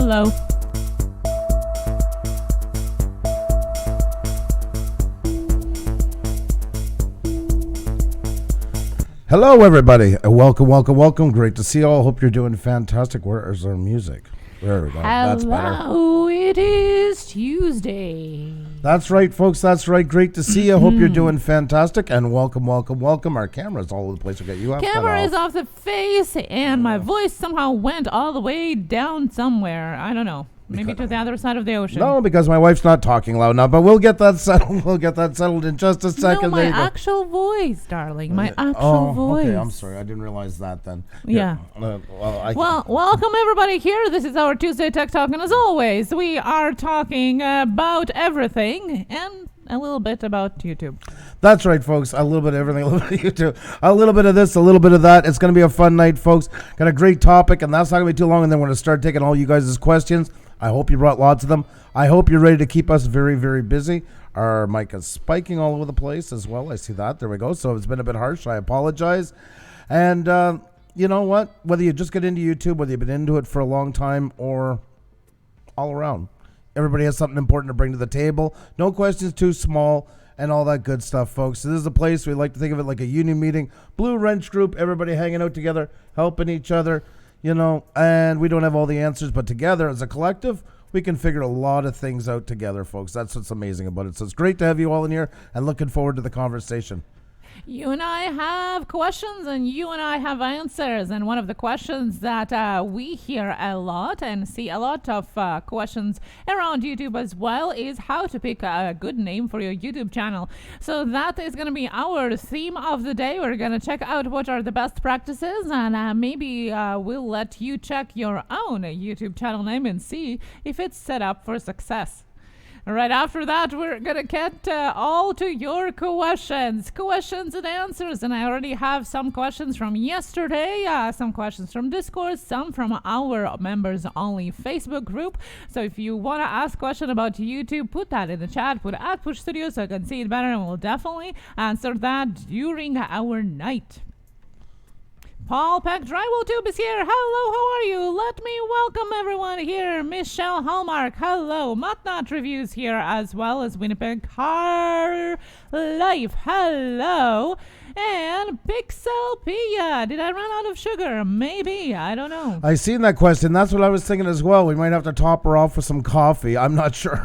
Hello. Hello, everybody. Welcome. Great to see you all. Hope you're doing fantastic. Where is our music? There we go. That's better. Hello, it is Tuesday. That's right, folks. That's right. Great to see you. Hope you're doing fantastic. And welcome. Our camera's all over the place. We'll get you up. Camera is off the face, and my voice somehow went all the way down somewhere. I don't know. Maybe to the other side of the ocean. No, because my wife's not talking loud enough, but we'll get that settled. We'll get that settled in just a second. No, my actual voice, darling. My actual voice. Okay, I'm sorry. I didn't realize that then. Yeah. Well, welcome everybody here. This is our Tuesday Tech Talk, and as always, we are talking about everything and a little bit about YouTube. That's right, folks. A little bit of everything, a little bit of YouTube, a little bit of this, a little bit of that. It's going to be a fun night, folks. Got a great topic, and that's not going to be too long, and then we're going to start taking all you guys' questions. I hope you brought lots of them. I hope you're ready to keep us very, very busy. Our mic is spiking all over the place as well. I see that. There we go. So it's been a bit harsh. I apologize. And you know what? Whether you just get into YouTube, whether you've been into it for a long time or all around, everybody has something important to bring to the table. No questions too small and all that good stuff, folks. So this is a place we like to think of it like a union meeting. Blue Wrench Group, everybody hanging out together, helping each other. You know, and we don't have all the answers, but together as a collective, we can figure a lot of things out together, folks. That's what's amazing about it. So it's great to have you all in here and looking forward to the conversation. You and I have questions and you and I have answers. And one of the questions that we hear a lot and see a lot of questions around YouTube as well is how to pick a good name for your YouTube channel. So that is going to be our theme of the day. We're going to check out what are the best practices, and maybe we'll let you check your own YouTube channel name and see if it's set up for success. Right after that, we're going to get all to your questions and answers. And I already have some questions from yesterday, some questions from Discord, some from our members-only Facebook group. So if you want to ask a question about YouTube, put that in the chat, put at Push Studio so I can see it better, and we'll definitely answer that during our night. Paul Peck Drywall Tube is here. Hello, how are you? Let me welcome everyone here. Michelle Hallmark, hello. Matnat Reviews here, as well as Winnipeg Car Life, hello. And Pixel Pia, did I run out of sugar? Maybe, I don't know. I seen that question. That's what I was thinking as well. We might have to top her off with some coffee. I'm not sure.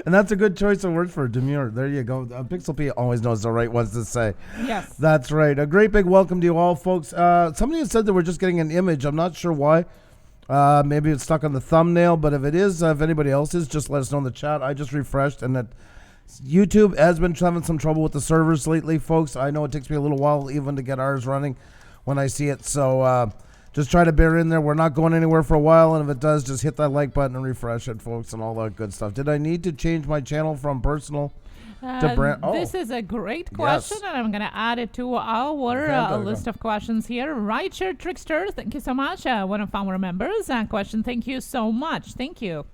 And that's a good choice of words for demure. There you go. Pixel P always knows the right ones to say. Yes. That's right. A great big welcome to you all, folks. Somebody has said that we're just getting an image. I'm not sure why. Maybe it's stuck on the thumbnail, but if it is, if anybody else is, just let us know in the chat. I just refreshed, and that YouTube has been having some trouble with the servers lately, folks. I know it takes me a little while even to get ours running when I see it. So just try to bear in there. We're not going anywhere for a while, and if it does, just hit that like button and refresh it, folks, and all that good stuff. Did I need to change my channel from personal to brand? Oh. This is a great question, and I'm going to add it to our list of questions here. Right Shirt Trickster, thank you so much. One of our members. Question, thank you so much. Thank you.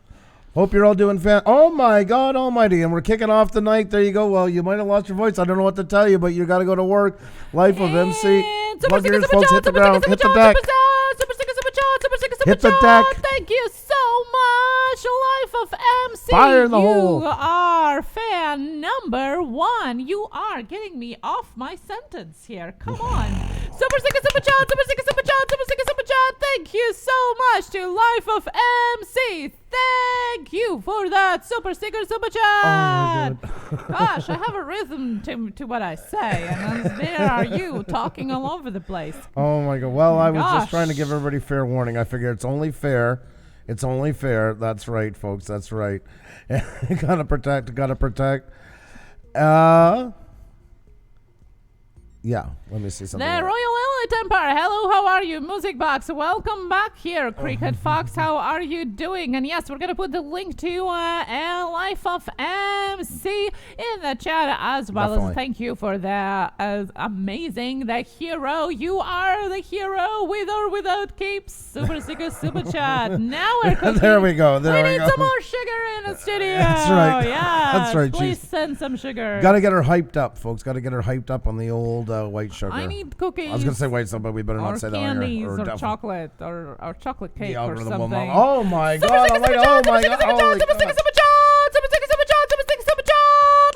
Hope you're all doing Oh my God almighty. And we're kicking off the night. There you go. Well, you might have lost your voice. I don't know what to tell you, but you got to go to work. Life of MC. Plug your ears, folks. Hit the ground. Hit the deck. Hit the deck. Thank you so much. Life of MC. Fire in the hole. You are fan number 1. You are getting me off my sentence here. Come on. Super sticker, super chat, super sticker, super chat, super sticker, super chat. Thank you so much to Life of MC. Thank you for that super sticker, super chat. Oh, gosh, I have a rhythm to what I say, and there are you talking all over the place. Oh my God. Well, I was just trying to give everybody fair warning. I figure it's only fair. It's only fair. That's right, folks. That's right. Gotta protect. Yeah, let me see something. The Royal Elite Empire, hello, how are you? Music Box, welcome back here. Cricket Fox, how are you doing? And yes, we're going to put the link to Life of MC in the chat, as well as thank you for the amazing, the hero. You are the hero with or without capes. Super sticker, super chat. Now we're cooking. There we go. We need some more sugar in the studio. That's right. Yeah, that's right. Please send some sugar. Got to get her hyped up, folks. Got to get her hyped up on the old white sugar. I need cookies. I was going to say white so, but we better not say that on candies, here. or definitely- chocolate, or chocolate cake, The or algorithm will something. know. Oh my god! I'm like, oh my god! Holy Super God.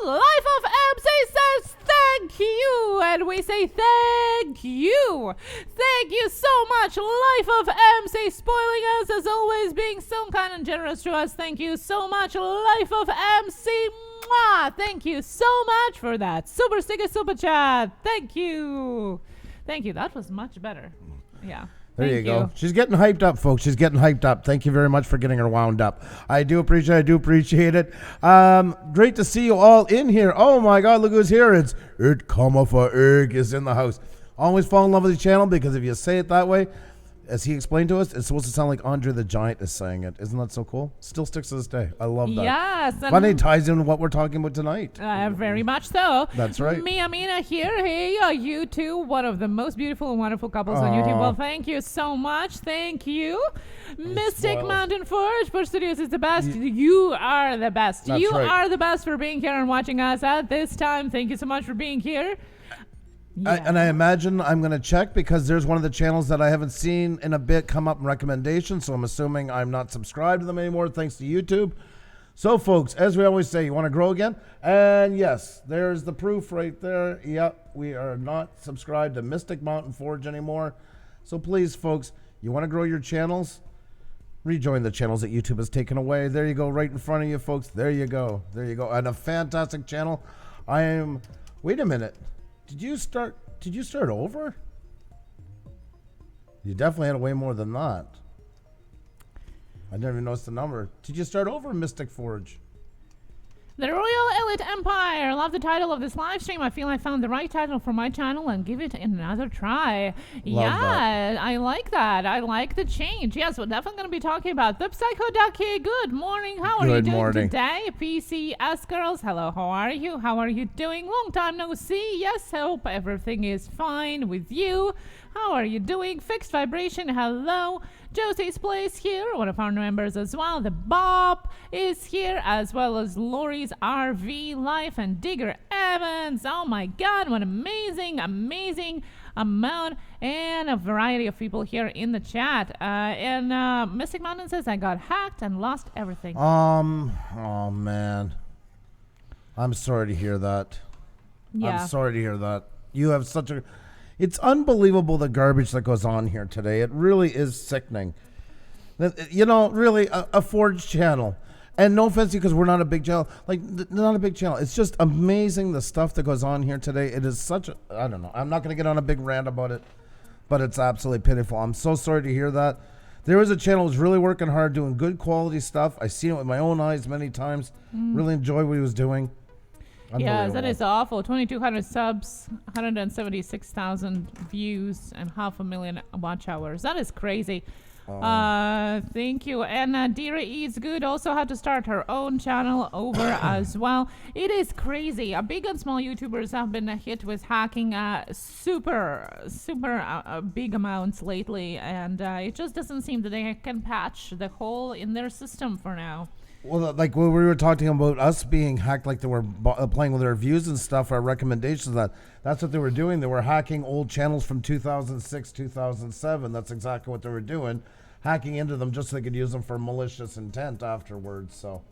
Life of MC says thank you, and we say thank you. Thank you so much, Life of MC, spoiling us as always, being so kind and generous to us. Thank you so much, Life of MC. Mwah! Thank you so much for that super sticker super chat. Thank you. Thank you. That was much better. Yeah. There Thank you go. She's getting hyped up, folks. She's getting hyped up. Thank you very much for getting her wound up. I do appreciate it. Great to see you all in here. Oh my God, look who's here. It's It Comma for Egg is in the house. Always fall in love with the channel because if you say it that way, as he explained to us, it's supposed to sound like Andre the Giant is saying it. Isn't that so cool? Still sticks to this day. I love that. Yes. Funny, it ties in with what we're talking about tonight. Very much so. That's right. Mia Mina here. Hey, you two, one of the most beautiful and wonderful couples on YouTube. Well, thank you so much. Thank you. Mystic spoiled. Mountain Forge, Push Studios is the best. You are the best. That's You right. are the best for being here and watching us at this time. Thank you so much for being here. And I imagine I'm going to check because there's one of the channels that I haven't seen in a bit come up in recommendations. So I'm assuming I'm not subscribed to them anymore thanks to YouTube. So, folks, as we always say, you want to grow again? And yes, there's the proof right there. Yep, we are not subscribed to Mystic Mountain Forge anymore. So please, folks, you want to grow your channels? Rejoin the channels that YouTube has taken away. There you go, right in front of you, folks. There you go. There you go. And a fantastic channel. Wait a minute. Did you start over? You definitely had way more than that. I never even noticed the number. Did you start over, Mystic Forge? The Royal Elite Empire. Love the title of this live stream. I feel I found the right title for my channel and give it another try. That. I like that. I like the change. Yes, we're definitely going to be talking about the Psycho Ducky. Good morning. How are you Good doing morning. today? PCS girls. Hello. How are you? How are you doing? Long time no see. Yes, I hope everything is fine with you. How are you doing? Fixed Vibration. Hello. Josie's Place here, one of our members as well. The Bob is here, as well as Lori's RV Life and Digger Evans. Oh my God, what amazing amount and a variety of people here in the chat. And Mystic Mountain says, I got hacked and lost everything. Oh man. I'm sorry to hear that. Yeah. I'm sorry to hear that. You have such a... It's unbelievable the garbage that goes on here today. It really is sickening. You know, really, a Forge channel. And no offense because we're not a big channel. Not a big channel. It's just amazing the stuff that goes on here today. It is such a... I don't know. I'm not going to get on a big rant about it. But it's absolutely pitiful. I'm so sorry to hear that. There is a channel who's really working hard, doing good quality stuff. I've seen it with my own eyes many times. Really enjoy what he was doing. Yeah, that is awful. 2,200 subs, 176,000 views, and 500,000 watch hours. That is crazy. Thank you. And Dira Eats Good also had to start her own channel over as well. It is crazy. Big and small YouTubers have been hit with hacking super big amounts lately, and it just doesn't seem that they can patch the hole in their system for now. Well, like when we were talking about us being hacked, like they were playing with our views and stuff, our recommendations, that's what they were doing. They were hacking old channels from 2006, 2007. That's exactly what they were doing, hacking into them just so they could use them for malicious intent afterwards. So.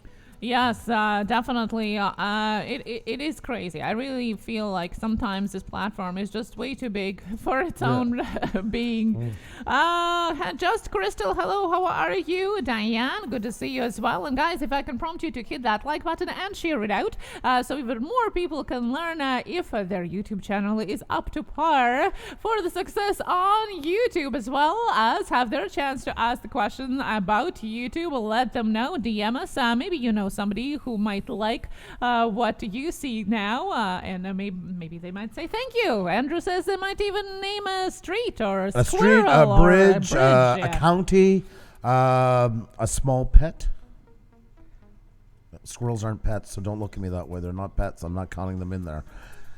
Yes, definitely. It is crazy. I really feel like sometimes this platform is just way too big for its own being. Just Crystal, hello, how are you? Diane, good to see you as well. And guys, if I can prompt you to hit that like button and share it out so even more people can learn if their YouTube channel is up to par for the success on YouTube, as well as have their chance to ask the question about YouTube. Let them know, DM us. Maybe you know somebody who might like what you see now, and maybe they might say thank you. Andrew says they might even name a street or a street, a bridge, a county, a small pet. Squirrels aren't pets, so don't look at me that way. They're not pets. I'm not counting them in there.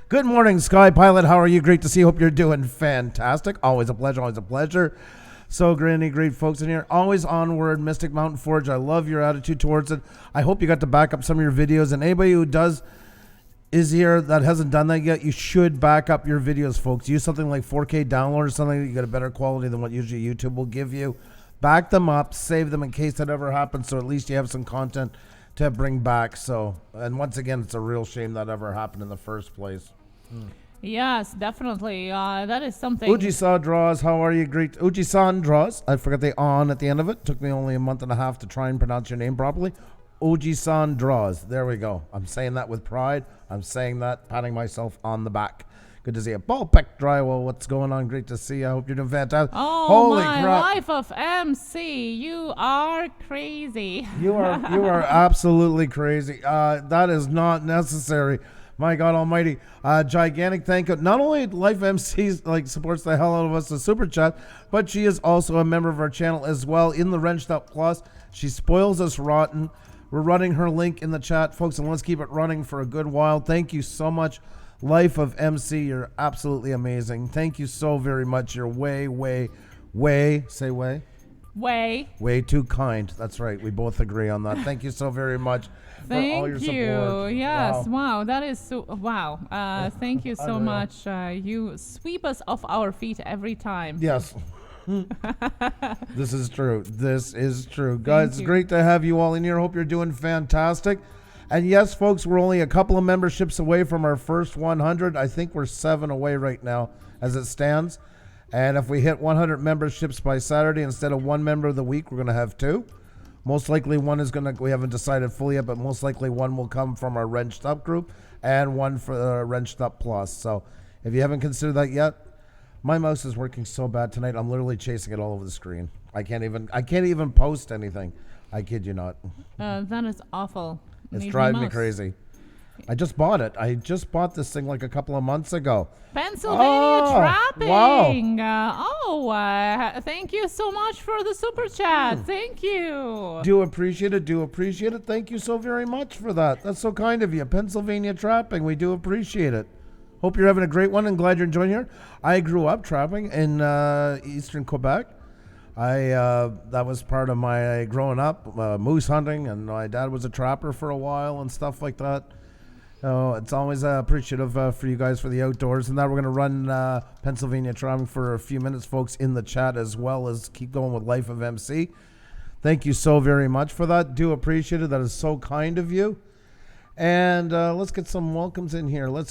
Good morning, Sky Pilot. How are you? Great to see you. Hope you're doing fantastic. Always a pleasure. Always a pleasure. So great folks in here. Always onward, Mystic Mountain Forge. I love your attitude towards it. I hope you got to back up some of your videos. And anybody who does is here that hasn't done that yet. You should back up your videos, folks. Use something like 4K download or something that you get a better quality than what usually YouTube will give you. Back them up, save them in case that ever happens, so at least you have some content to bring back. So, and once again, it's a real shame that ever happened in the first place. Yes, definitely. That is something. Uji-san draws. How are you? Great. Uji-san draws. I forgot the on at the end of it. Took me only a month and a half to try and pronounce your name properly. Uji-san draws. There we go. I'm saying that with pride. I'm saying that, patting myself on the back. Good to see you. Ball Peck Drywall, what's going on? Great to see you. I hope you're doing fantastic. Oh, holy my crap. life of MC. You are crazy. You are absolutely crazy. That is not necessary. My God Almighty. Gigantic thank you. Not only Life MCs supports the hell out of us with Super Chat, but she is also a member of our channel as well in the Wrenched Up Plus. She spoils us rotten. We're running her link in the chat, folks, and let's keep it running for a good while. Thank you so much, Life of MC. You're absolutely amazing. Thank you so very much. You're way too kind. That's right. We both agree on that. Thank you so very much for all your support. Yes. Wow. That is so. Wow. Thank you so much. You sweep us off our feet every time. Yes. This is true. This is true. Guys, it's great to have you all in here. Hope you're doing fantastic. And yes, folks, we're only a couple of memberships away from our first 100. I think we're 7 away right now as it stands. And if we hit 100 memberships by Saturday, instead of 1 member of the week, we're going to have 2. Most likely one is going to, we haven't decided fully yet, but most likely one will come from our Wrenched Up group and one for the Wrenched Up Plus. So if you haven't considered that yet, my mouse is working so bad tonight. I'm literally chasing it all over the screen. I can't even post anything. I kid you not. That is awful. It's driving me crazy. I just bought it. I just bought this thing like a couple of months ago. Pennsylvania Trapping. Wow. Thank you so much for the super chat. Thank you. Do appreciate it. Thank you so very much for that. That's so kind of you. Pennsylvania Trapping. We do appreciate it. Hope you're having a great one and glad you're enjoying here. I grew up trapping in eastern Quebec. That was part of my growing up, moose hunting, and my dad was a trapper for a while and stuff like that. So it's always appreciative for you guys for the outdoors. And now we're going to run Pennsylvania Trapping for a few minutes, folks, in the chat, as well as keep going with Life of MC. Thank you so very much for that. Do appreciate it. That is so kind of you. And let's get some welcomes in here. I'll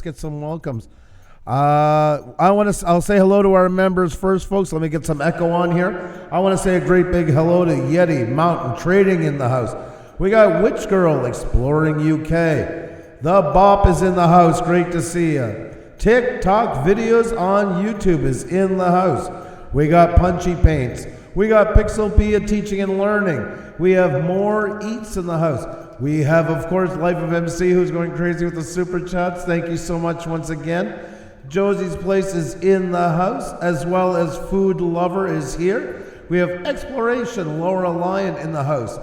say hello to our members first, folks. Let me get some echo on here. I want to say a great big hello to Yeti Mountain Trading in the house. We got Witch Girl Exploring UK. The Bop is in the house. Great to see you. TikTok videos on YouTube is in the house. We got Punchy Paints. We got Pixelpia Teaching and Learning. We have more Eats in the house. We have, of course, Life of MC, who's going crazy with the super chats. Thank you so much once again. Josie's Place is in the house, as well as Food Lover is here. We have Exploration, Laura Lyon in the house.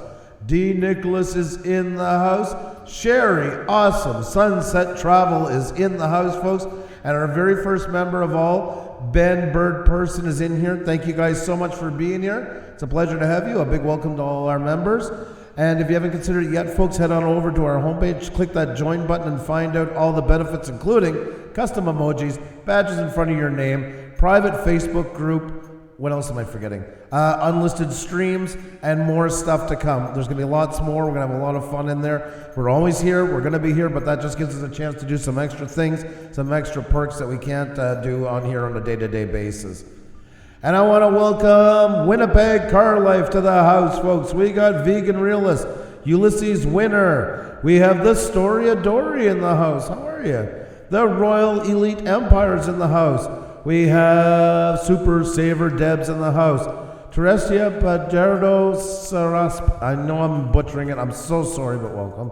D. Nicholas is in the house. Sherry, awesome. Sunset Travel is in the house, folks. And our very first member of all, Ben Bird Person, is in here. Thank you guys so much for being here. It's a pleasure to have you. A big welcome to all our members. And if you haven't considered it yet, folks, head on over to our homepage, click that join button, and find out all the benefits, including custom emojis, badges in front of your name, private Facebook group. What else am I forgetting? Unlisted streams and more stuff to come. There's going to be lots more. We're going to have a lot of fun in there. We're always here. We're going to be here, but that just gives us a chance to do some extra things, some extra perks that we can't do on here on a day-to-day basis. And I want to welcome Winnipeg Car Life to the house, folks. We got Vegan Realist, Ulysses Winner. We have the Story of Dory in the house. How are you? The Royal Elite Empires in the house. We have Super Saver Debs in the house. Terestia Pajardo Sarasp. I know I'm butchering it. I'm so sorry, but welcome.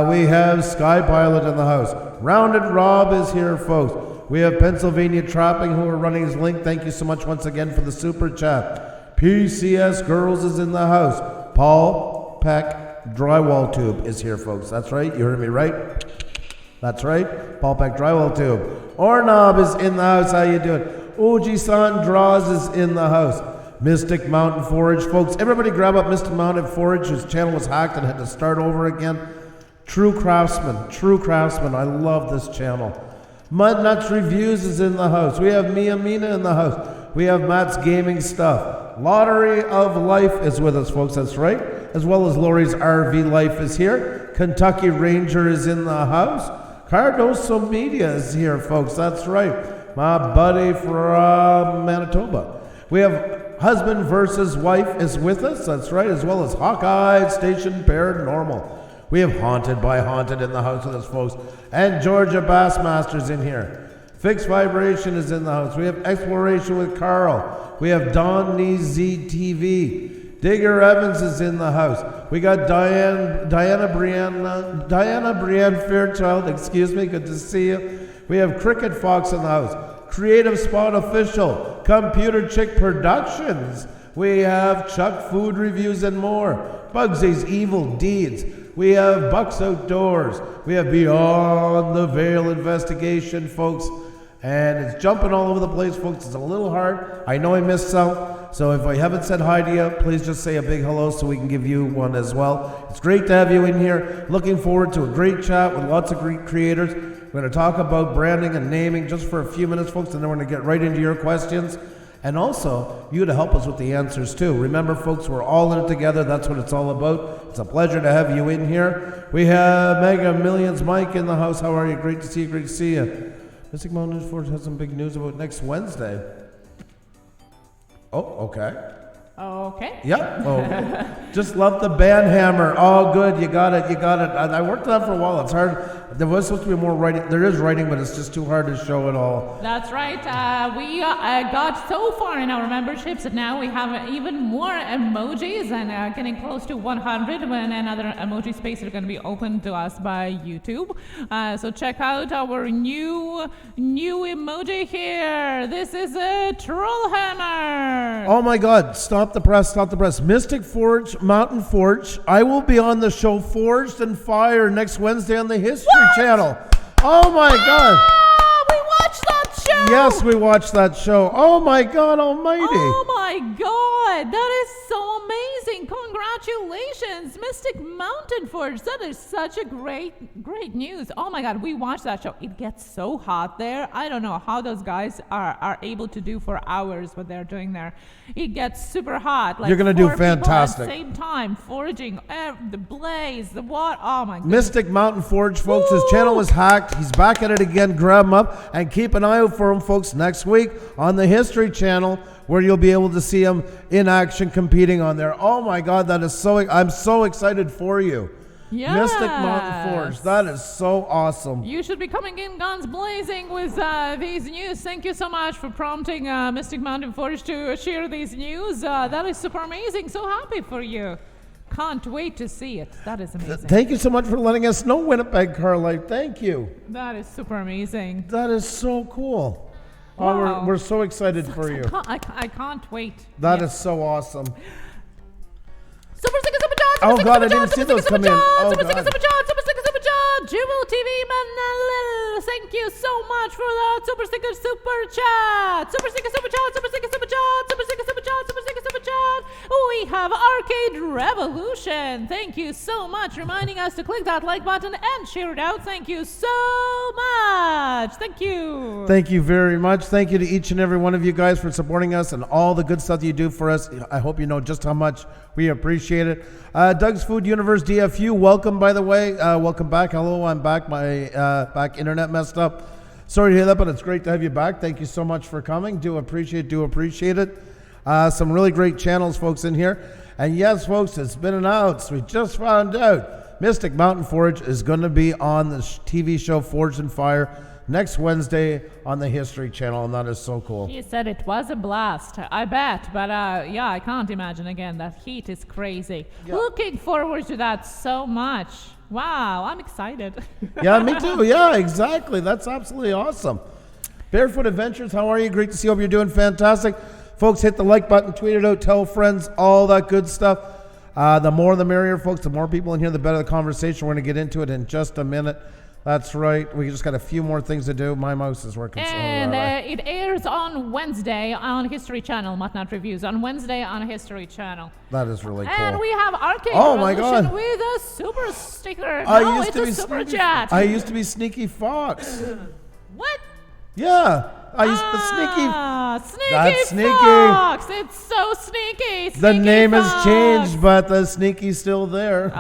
We have Sky Pilot in the house. Rounded Rob is here, folks. We have Pennsylvania Trapping, who are running his link. Thank you so much once again for the super chat. PCS Girls is in the house. Paul Peck Drywall Tube is here, folks. That's right. You heard me right. That's right. Paul Peck Drywall Tube. Ornob is in the house. How you doing? Oji-san Draws is in the house. Mystic Mountain Forage, folks. Everybody grab up Mystic Mountain Forage. His channel was hacked and had to start over again. True Craftsman. I love this channel. Mud Nuts Reviews is in the house. We have Mia Mina in the house. We have Matt's Gaming Stuff. Lottery of Life is with us, folks. That's right. As well as Lori's RV Life is here. Kentucky Ranger is in the house. Cardoso Media is here, folks. That's right. My buddy from Manitoba. We have Husband versus Wife is with us. That's right. As well as Hawkeye Station Paranormal. We have Haunted by Haunted in the house with us, folks. And Georgia Bassmaster's in here. Fixed Vibration is in the house. We have Exploration with Carl. We have Don Needs ZTV. Digger Evans is in the house. We got Diana Brienne Fairchild. Excuse me. Good to see you. We have Cricket Fox in the house. Creative Spot Official. Computer Chick Productions. We have Chuck Food Reviews and more. Bugsy's Evil Deeds. We have Bucks Outdoors. We have Beyond the Veil Investigation, folks. And it's jumping all over the place, folks. It's a little hard. I know I missed some. So if I haven't said hi to you, please just say a big hello so we can give you one as well. It's great to have you in here. Looking forward to a great chat with lots of great creators. We're going to talk about branding and naming just for a few minutes, folks, and then we're going to get right into your questions. And also, you to help us with the answers too. Remember, folks, we're all in it together. That's what it's all about. It's a pleasure to have you in here. We have Mega Millions Mike in the house. How are you? Great to see you. Great to see you. Mystic Mountain Forge has some big news about next Wednesday. Oh, okay. Okay. Yeah. Oh, just love the band hammer. Oh, good. You got it. I worked on that for a while. It's hard. There was supposed to be more writing. There is writing, but it's just too hard to show it all. That's right. We got so far in our memberships that now we have even more emojis and getting close to 100 when another emoji space is going to be open to us by YouTube. So check out our new emoji here. This is a troll hammer. Oh my God. Stop the press. Mystic Forge, Mountain Forge. I will be on the show Forged and Fire next Wednesday on the History Channel. Oh my God. We watched that show. Yes, we watched that show. Oh my God almighty. Oh my God. That is so amazing. Congratulations, Mystic Mountain Forge. That is such a great news. Oh my God, we watched that show. It gets so hot there. I don't know how those guys are able to do for hours what they're doing there. It gets super hot. Like, you're going to do fantastic. At the same time, forging, the blaze, the water. Oh my God. Mystic Mountain Forge, folks. His channel was hacked. He's back at it again. Grab him up and keep an eye out for him, folks, next week on the History Channel, where you'll be able to see him in action competing on there. Oh my God, that is I'm so excited for you. Yes. Mystic Mountain Forge. That is so awesome. You should be coming in guns blazing with these news. Thank you so much for prompting Mystic Mountain Forge to share these news. That is super amazing. So happy for you. Can't wait to see it. That is amazing. Thank you so much for letting us know, Winnipeg Carlite. Thank you. That is super amazing. That is so cool. Wow. Oh, we're so excited for you. I can't wait. That is so awesome. Super Sticker Super John! Oh God, I didn't see those come in. Oh Super God. Sticker Super John! Super Sticker Super John! Jubal TV Manila! Thank you so much for that Super Sticker Super Chat! Super Sticker Super Chat! Super Sticker Super Chat! Super Sticker Super Chat! Super Sticker Super Chat! We have Arcade Revolution! Thank you so much, reminding us to click that like button and share it out. Thank you so much! Thank you! Thank you very much. Thank you to each and every one of you guys for supporting us and all the good stuff you do for us. I hope you know just how much we appreciate it. Doug's Food Universe DFU, welcome, by the way. Welcome back. Hello, I'm back. My back internet messed up. Sorry to hear that, but it's great to have you back. Thank you so much for coming. Do appreciate it. Some really great channels, folks, in here. And yes, folks, it's been announced. We just found out Mystic Mountain Forge is going to be on the TV show Forged and Fire next Wednesday on the History Channel, and that is so cool. He said it was a blast. I bet, but yeah, I can't imagine again. That heat is crazy. Yeah. Looking forward to that so much. Wow, I'm excited. Yeah, me too. Yeah, exactly. That's absolutely awesome. Barefoot Adventures, how are you? Great to see you. Hope you're doing fantastic. Folks, hit the like button, tweet it out, tell friends, all that good stuff. The more the merrier, folks. The more people in here, the better the conversation. We're going to get into it in just a minute. That's right. We just got a few more things to do. My mouse is working. And it airs on Wednesday on History Channel, Not Reviews, on Wednesday on History Channel. That is really cool. And we have Arcade my Revolution God. with a super sticker. It's a super chat. I used to be Sneaky Fox. What? Yeah. I used to Sneaky. Sneaky That's Sneaky. Fox. It's so sneaky. The Sneaky name Fox. has changed, but the Sneaky's still there.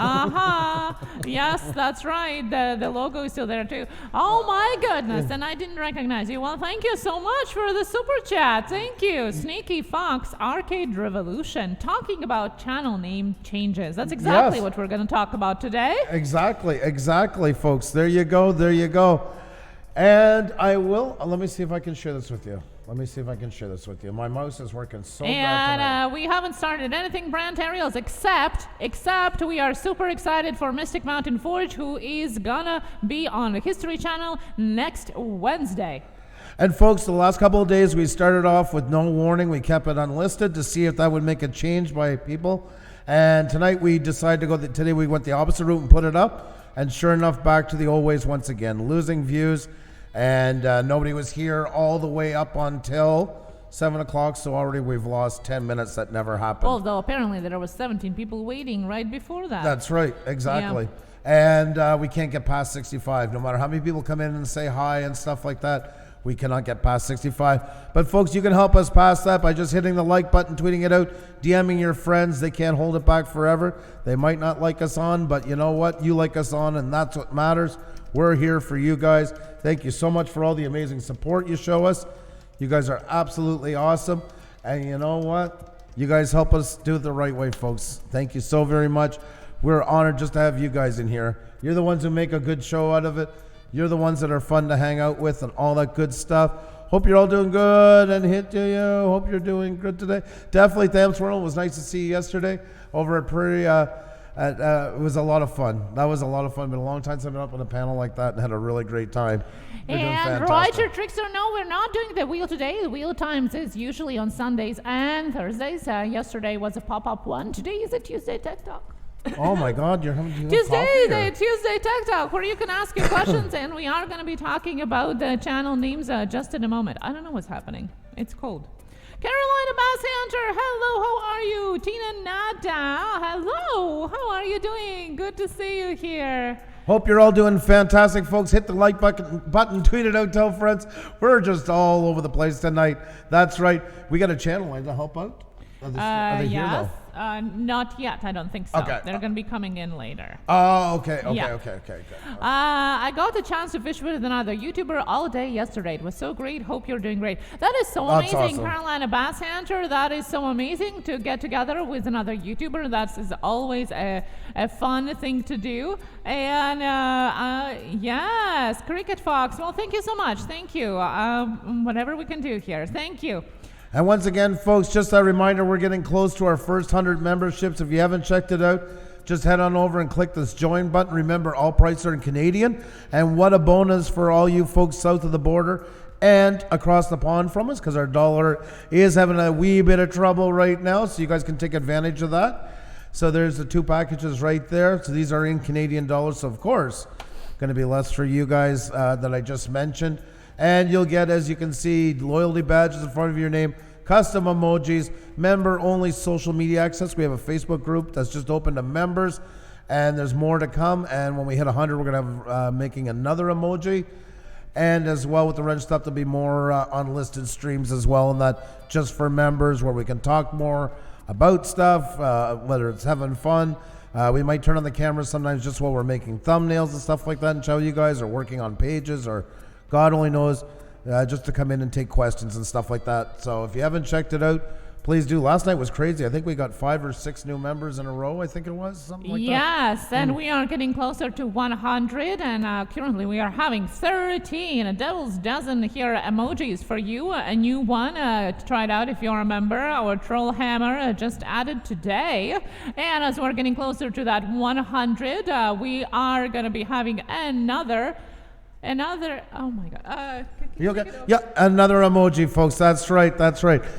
Yes, that's right. The logo is still there too. Oh my goodness. And I didn't recognize you. Well, thank you so much for the super chat. Thank you. Sneaky Fox, Arcade Revolution, talking about channel name changes. That's exactly what we're going to talk about today. Exactly, folks. There you go. And I will, let me see if I can share this with you. My mouse is working so bad tonight. And we haven't started anything brand aerials except we are super excited for Mystic Mountain Forge, who is gonna be on the History Channel next Wednesday. And folks, the last couple of days we started off with no warning. We kept it unlisted to see if that would make a change by people. And tonight we decided to go, today we went the opposite route and put it up. And sure enough, back to the old ways once again, losing views. And nobody was here all the way up until 7 o'clock, so already we've lost 10 minutes. That never happened. Although apparently there was 17 people waiting right before that. That's right, exactly. Yeah. And we can't get past 65. No matter how many people come in and say hi and stuff like that, we cannot get past 65. But folks, you can help us pass that by just hitting the like button, tweeting it out, DMing your friends. They can't hold it back forever. They might not like us on, but you know what? You like us on, and that's what matters. We're here for you guys. Thank you so much for all the amazing support you show us. You guys are absolutely awesome. And you know what? You guys help us do it the right way, folks. Thank you so very much. We're honored just to have you guys in here. You're the ones who make a good show out of it. You're the ones that are fun to hang out with and all that good stuff. Hope you're all doing good and hit to you. Hope you're doing good today. Definitely, Thames World. It was nice to see you yesterday over at Prairie. It was a lot of fun. That was a lot of fun. Been a long time since I've been up on a panel like that and had a really great time. And Roger Trickster, no, we're not doing the wheel today. The wheel times is usually on Sundays and Thursdays. Yesterday was a pop-up one. Today is a Tuesday Tech Talk. Oh my God, you're having Tuesday Tech Talk, where you can ask your questions, and we are going to be talking about the channel names just in a moment. I don't know what's happening. It's cold. Carolina Bass Hunter, hello, how are you? Tina Nada, hello, how are you doing? Good to see you here. Hope you're all doing fantastic, folks. Hit the like button, tweet it out, tell friends. We're just all over the place tonight. That's right. We got a channel line to help out. Are they here, though? Not yet. I don't think so. Okay. They're going to be coming in later. Oh, okay. Yeah. Okay. I got the chance to fish with another YouTuber all day yesterday. It was so great. Hope you're doing great. That is so amazing, awesome. Carolina Bass Hunter. That is so amazing to get together with another YouTuber. That is always a fun thing to do. And yes, Cricket Fox. Well, thank you so much. Thank you. Whatever we can do here. Thank you. And once again, folks, just a reminder, we're getting close to our first 100 memberships. If you haven't checked it out, just head on over and click this join button. Remember, all prices are in Canadian. And what a bonus for all you folks south of the border and across the pond from us, because our dollar is having a wee bit of trouble right now, so you guys can take advantage of that. So there's the two packages right there. So these are in Canadian dollars, so of course, going to be less for you guys that I just mentioned. And you'll get, as you can see, loyalty badges in front of your name, custom emojis, member-only social media access. We have a Facebook group that's just open to members, and there's more to come. And when we hit 100, we're going to have making another emoji. And as well with the wrench stuff, there'll be more unlisted streams as well, and that just for members where we can talk more about stuff, whether it's having fun. We might turn on the camera sometimes just while we're making thumbnails and stuff like that and show you guys, or working on pages, or God only knows, just to come in and take questions and stuff like that. So if you haven't checked it out, please do. Last night was crazy. I think we got 5 or 6 new members in a row, I think it was, something like that. Yes, and we are getting closer to 100, and currently we are having 13, a devil's dozen here emojis for you. A new one to try it out if you're a member. Our troll hammer just added today. And as we're getting closer to that 100, we are going to be having another, oh my God. You okay? Yeah, another emoji, folks. That's right.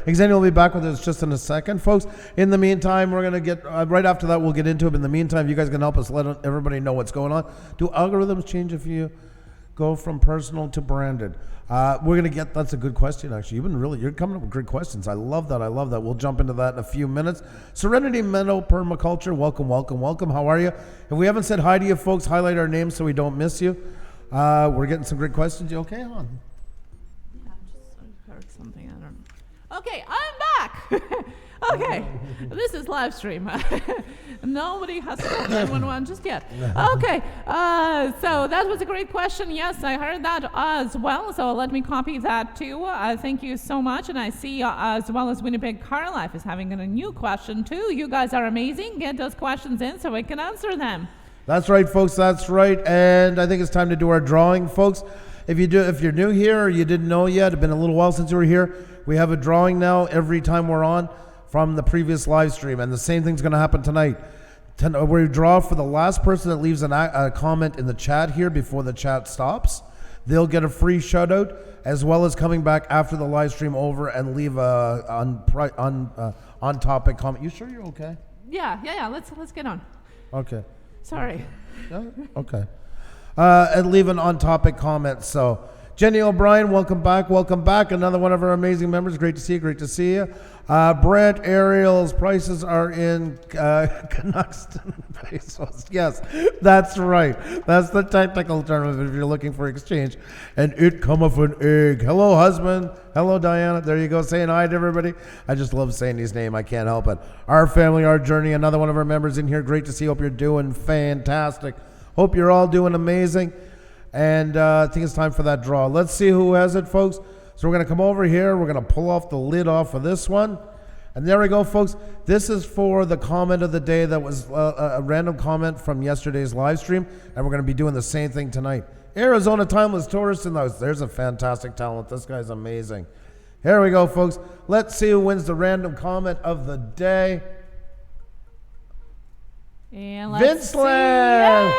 Xenia will be back with us just in a second, folks. In the meantime, we're going to get, right after that, we'll get into it. In the meantime, you guys can help us let everybody know what's going on. Do algorithms change if you go from personal to branded? We're gonna get. That's a good question, actually. You're coming up with great questions. I love that. We'll jump into that in a few minutes. Serenity Meadow Permaculture. Welcome. How are you? If we haven't said hi to you, folks, highlight our names so we don't miss you. We're getting some great questions. You okay, hon? Yeah, I heard something. I don't know. Okay, I'm back. Okay, this is live stream. Nobody has called 911 just yet. Okay, so that was a great question. Yes, I heard that as well. So let me copy that too. Thank you so much. And I see as well as Winnipeg Car Life is having a new question too. You guys are amazing. Get those questions in so we can answer them. That's right, folks. That's right. And I think it's time to do our drawing, folks. If you're new here or you didn't know yet, it's been a little while since you were here. We have a drawing now every time we're on from the previous live stream, and the same thing's going to happen tonight. We draw for the last person that leaves a comment in the chat here before the chat stops. They'll get a free shout out, as well as coming back after the live stream over and leave a on topic comment. You sure you're okay? Yeah. Let's get on. Okay. Sorry. Yeah, okay. And leave an on topic comment. So Jenny O'Brien, welcome back. Another one of our amazing members. Great to see you. Brent Ariel's prices are in Canuckston pesos. Yes, that's right. That's the technical term if you're looking for exchange. And it cometh an egg. Hello, husband. Hello, Diana. There you go, saying hi to everybody. I just love saying his name. I can't help it. Our family, our journey. Another one of our members in here. Great to see. Hope you're doing fantastic. Hope you're all doing amazing. And I think it's time for that draw. Let's see who has it, folks. So we're going to come over here. We're going to pull off the lid off of this one. And there we go, folks. This is for the comment of the day that was a random comment from yesterday's live stream. And we're going to be doing the same thing tonight. Arizona Timeless Tourist in the house. There's a fantastic talent. This guy's amazing. Here we go, folks. Let's see who wins the random comment of the day. And let's Vinceland!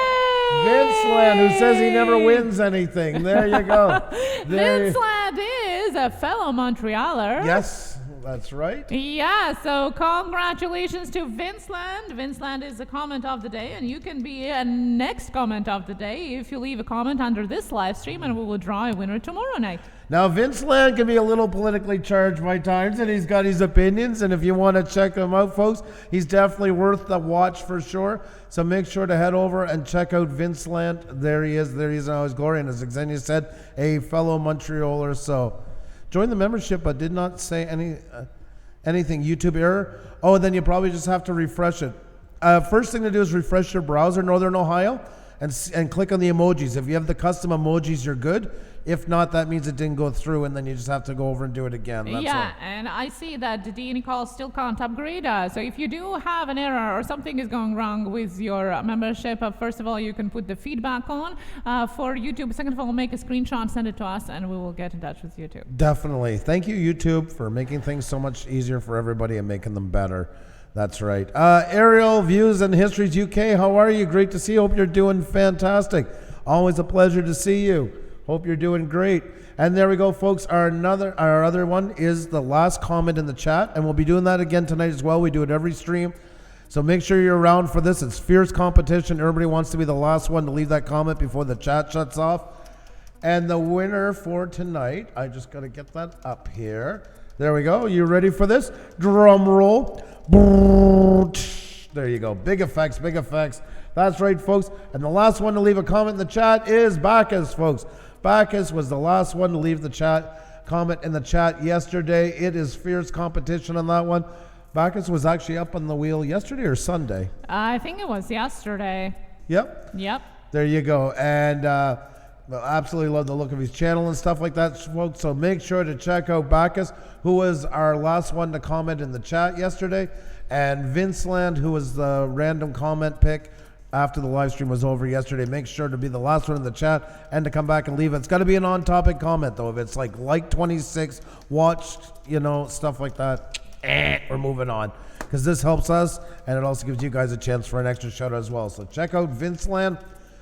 Vinceland, who says he never wins anything. There you go. Vinceland is a fellow Montrealer. Yes, that's right. Yeah, so congratulations to Vinceland. Vinceland is the comment of the day, and you can be a next comment of the day if you leave a comment under this live stream, and we will draw a winner tomorrow night. Now, Vinceland can be a little politically charged by times, and he's got his opinions, and if you want to check him out, folks, he's definitely worth the watch for sure. So make sure to head over and check out Vinceland. There he is in all his glory, and as Xenia said, a fellow Montrealer. So join the membership, but did not say anything. YouTube error. Oh, then you probably just have to refresh it. First thing to do is refresh your browser, Northern Ohio, and click on the emojis. If you have the custom emojis, you're good. If not, that means it didn't go through, and then you just have to go over and do it again. That's all. And I see that the Nicole still can't upgrade. So if you do have an error or something is going wrong with your membership, first of all, you can put the feedback on for YouTube. Second of all, make a screenshot, send it to us, and we will get in touch with YouTube. Definitely. Thank you, YouTube, for making things so much easier for everybody and making them better. That's right. Ariel, Views and Histories UK, how are you? Great to see you. Hope you're doing fantastic. Always a pleasure to see you. Hope you're doing great. And there we go, folks. Our other one is the last comment in the chat, and we'll be doing that again tonight as well. We do it every stream. So make sure you're around for this. It's fierce competition. Everybody wants to be the last one to leave that comment before the chat shuts off. And the winner for tonight, I just got to get that up here. There we go. You ready for this? Drum roll. There you go. Big effects, big effects. That's right, folks. And the last one to leave a comment in the chat is Bacchus, folks. Bacchus was the last one to leave the comment in the chat yesterday. It is fierce competition on that one. Bacchus was actually up on the wheel yesterday or Sunday? I think it was yesterday. Yep. There you go. And absolutely love the look of his channel and stuff like that, folks. So make sure to check out Bacchus, who was our last one to comment in the chat yesterday, and Vinceland, who was the random comment pick after the live stream was over yesterday. Make sure to be the last one in the chat and to come back and leave it. It's got to be an on-topic comment, though. If it's like 26, watched, stuff like that, we're moving on. Because this helps us, and it also gives you guys a chance for an extra shout-out as well. So check out Vinceland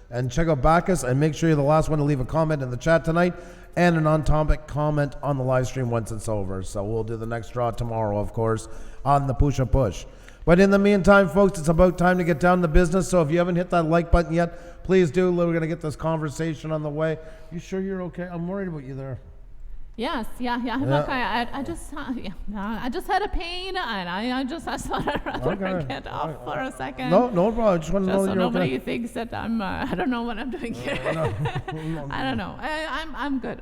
and check out Bacchus, and make sure you're the last one to leave a comment in the chat tonight and an on-topic comment on the live stream once it's over. So we'll do the next draw tomorrow, of course, on the Pusa Push. But in the meantime, folks, it's about time to get down to business. So if you haven't hit that like button yet, please do. We're going to get this conversation on the way. You sure you're okay? I'm worried about you there. Yes, yeah. Look, I just had a pain, and I thought I'd rather get off for a second. No problem. I just want to know that so you're nobody okay. thinks that I don't know what I'm doing here. I don't know. I'm good.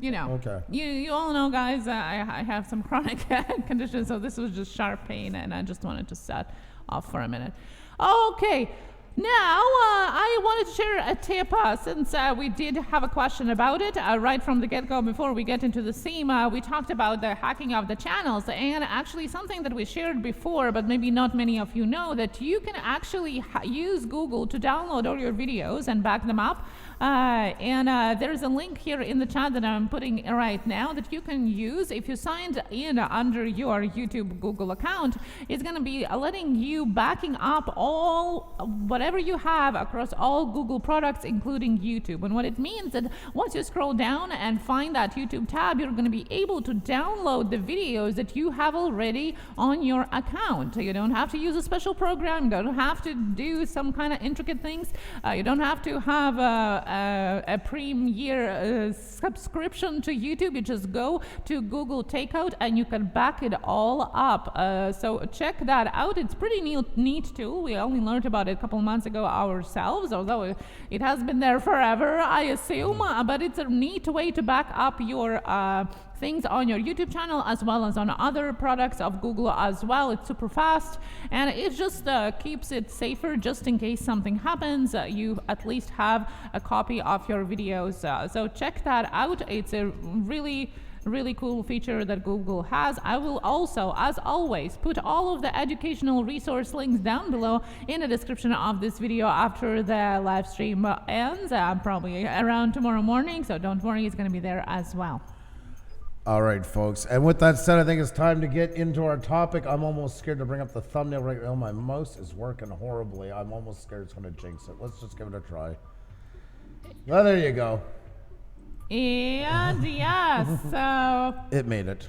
You know. Okay. You all know, guys. I have some chronic conditions, so this was just sharp pain, and I just wanted to set off for a minute. Okay. Now, I wanted to share a tip since we did have a question about it right from the get-go. Before we get into the theme, we talked about the hacking of the channels, and actually something that we shared before, but maybe not many of you know, that you can actually use Google to download all your videos and back them up. There's a link here in the chat that I'm putting right now that you can use if you signed in under your YouTube Google account. It's going to be letting you backing up all whatever you have across all Google products, including YouTube. And what it means that once you scroll down and find that YouTube tab, you're going to be able to download the videos that you have already on your account. You don't have to use a special program. You don't have to do some kind of intricate things. You don't have to have a premier subscription to YouTube. You just go to Google Takeout and you can back it all up. So check that out. It's pretty neat tool. We only learned about it a couple of months ago ourselves, although it has been there forever, I assume. But it's a neat way to back up your things on your YouTube channel as well as on other products of Google as well. It's super fast, and it just keeps it safer just in case something happens. You at least have a copy of your videos. So check that out. It's a really cool feature that Google has. I will also, as always, put all of the educational resource links down below in the description of this video after the live stream ends, probably around tomorrow morning, so don't worry, it's going to be there as well. All right, folks. And with that said, I think it's time to get into our topic. I'm almost scared to bring up the thumbnail right now. My mouse is working horribly. I'm almost scared it's going to jinx it. Let's just give it a try. Well, there you go. And yes, so it made it.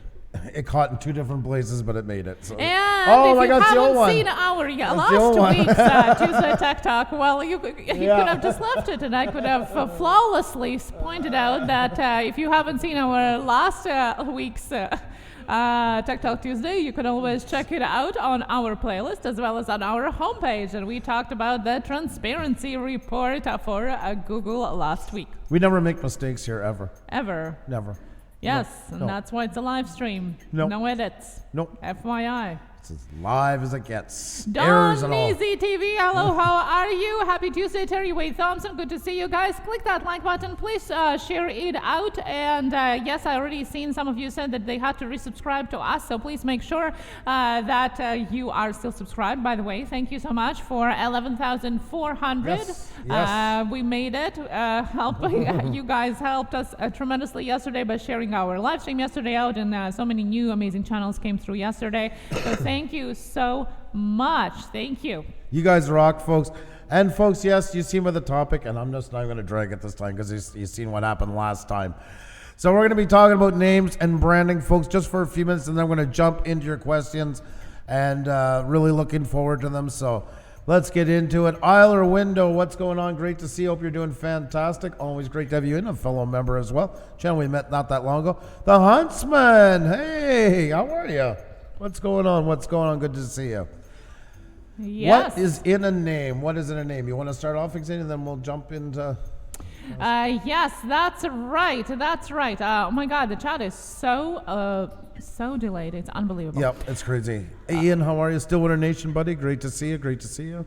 It caught in two different places, but it made it. So. And if you haven't seen our last week's Tuesday Tech Talk, well, you could have just left it, and I could have flawlessly pointed out that if you haven't seen our last week's Tech Talk Tuesday, you can always check it out on our playlist as well as on our homepage. And we talked about the transparency report for Google last week. We never make mistakes here, ever. Ever. Never. Yes, and that's why it's a live stream. Nope. No edits. Nope. FYI. It's as live as it gets. Don Easy TV, hello, how are you? Happy Tuesday, Terry Wade Thompson. Good to see you guys. Click that like button, please share it out. And yes, I already seen some of you said that they had to resubscribe to us, so please make sure that you are still subscribed. By the way, thank you so much for 11,400. Yes. We made it. You guys helped us tremendously yesterday by sharing our live stream yesterday out, and so many new amazing channels came through yesterday. So thank you so much. Thank you. You guys rock, folks. And folks, yes, you've seen with the topic, and I'm just not going to drag it this time because you've seen what happened last time. So we're going to be talking about names and branding, folks, just for a few minutes, and then we're going to jump into your questions, and really looking forward to them. So let's get into it. Isler Window, what's going on? Great to see you. Hope you're doing fantastic. Always great to have you in, a fellow member as well. Channel we met not that long ago. The Huntsman, hey, how are you? What's going on? What's going on? Good to see you. Yes. What is in a name? What is in a name? You want to start off, Xavier, and then we'll jump into... Yes, that's right. That's right. Oh my God, the chat is so delayed. It's unbelievable. Yep, it's crazy. Hey, Ian, how are you? Stillwater Nation, buddy. Great to see you. Great to see you.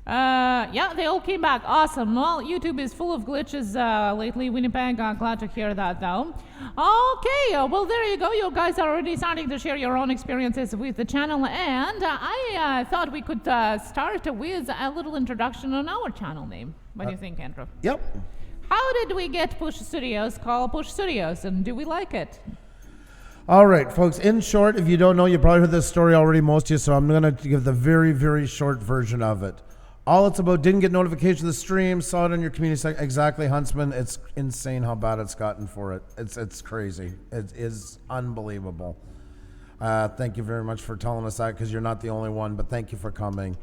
Yeah, they all came back. Awesome. Well, YouTube is full of glitches lately. Winnipeg, glad to hear that, though. Okay, well, there you go. You guys are already starting to share your own experiences with the channel, and I thought we could start with a little introduction on our channel name. What do you think, Andrew? Yep. How did we get Push Studios called Push Studios, and do we like it? All right, folks. In short, if you don't know, you probably heard this story already, most of you, so I'm going to give the very, very short version of it. All it's about, didn't get notification of the stream, saw it on your community site. Exactly, Huntsman. It's insane how bad it's gotten for it. It's crazy. It is unbelievable. Thank you very much for telling us that, because you're not the only one, but thank you for coming.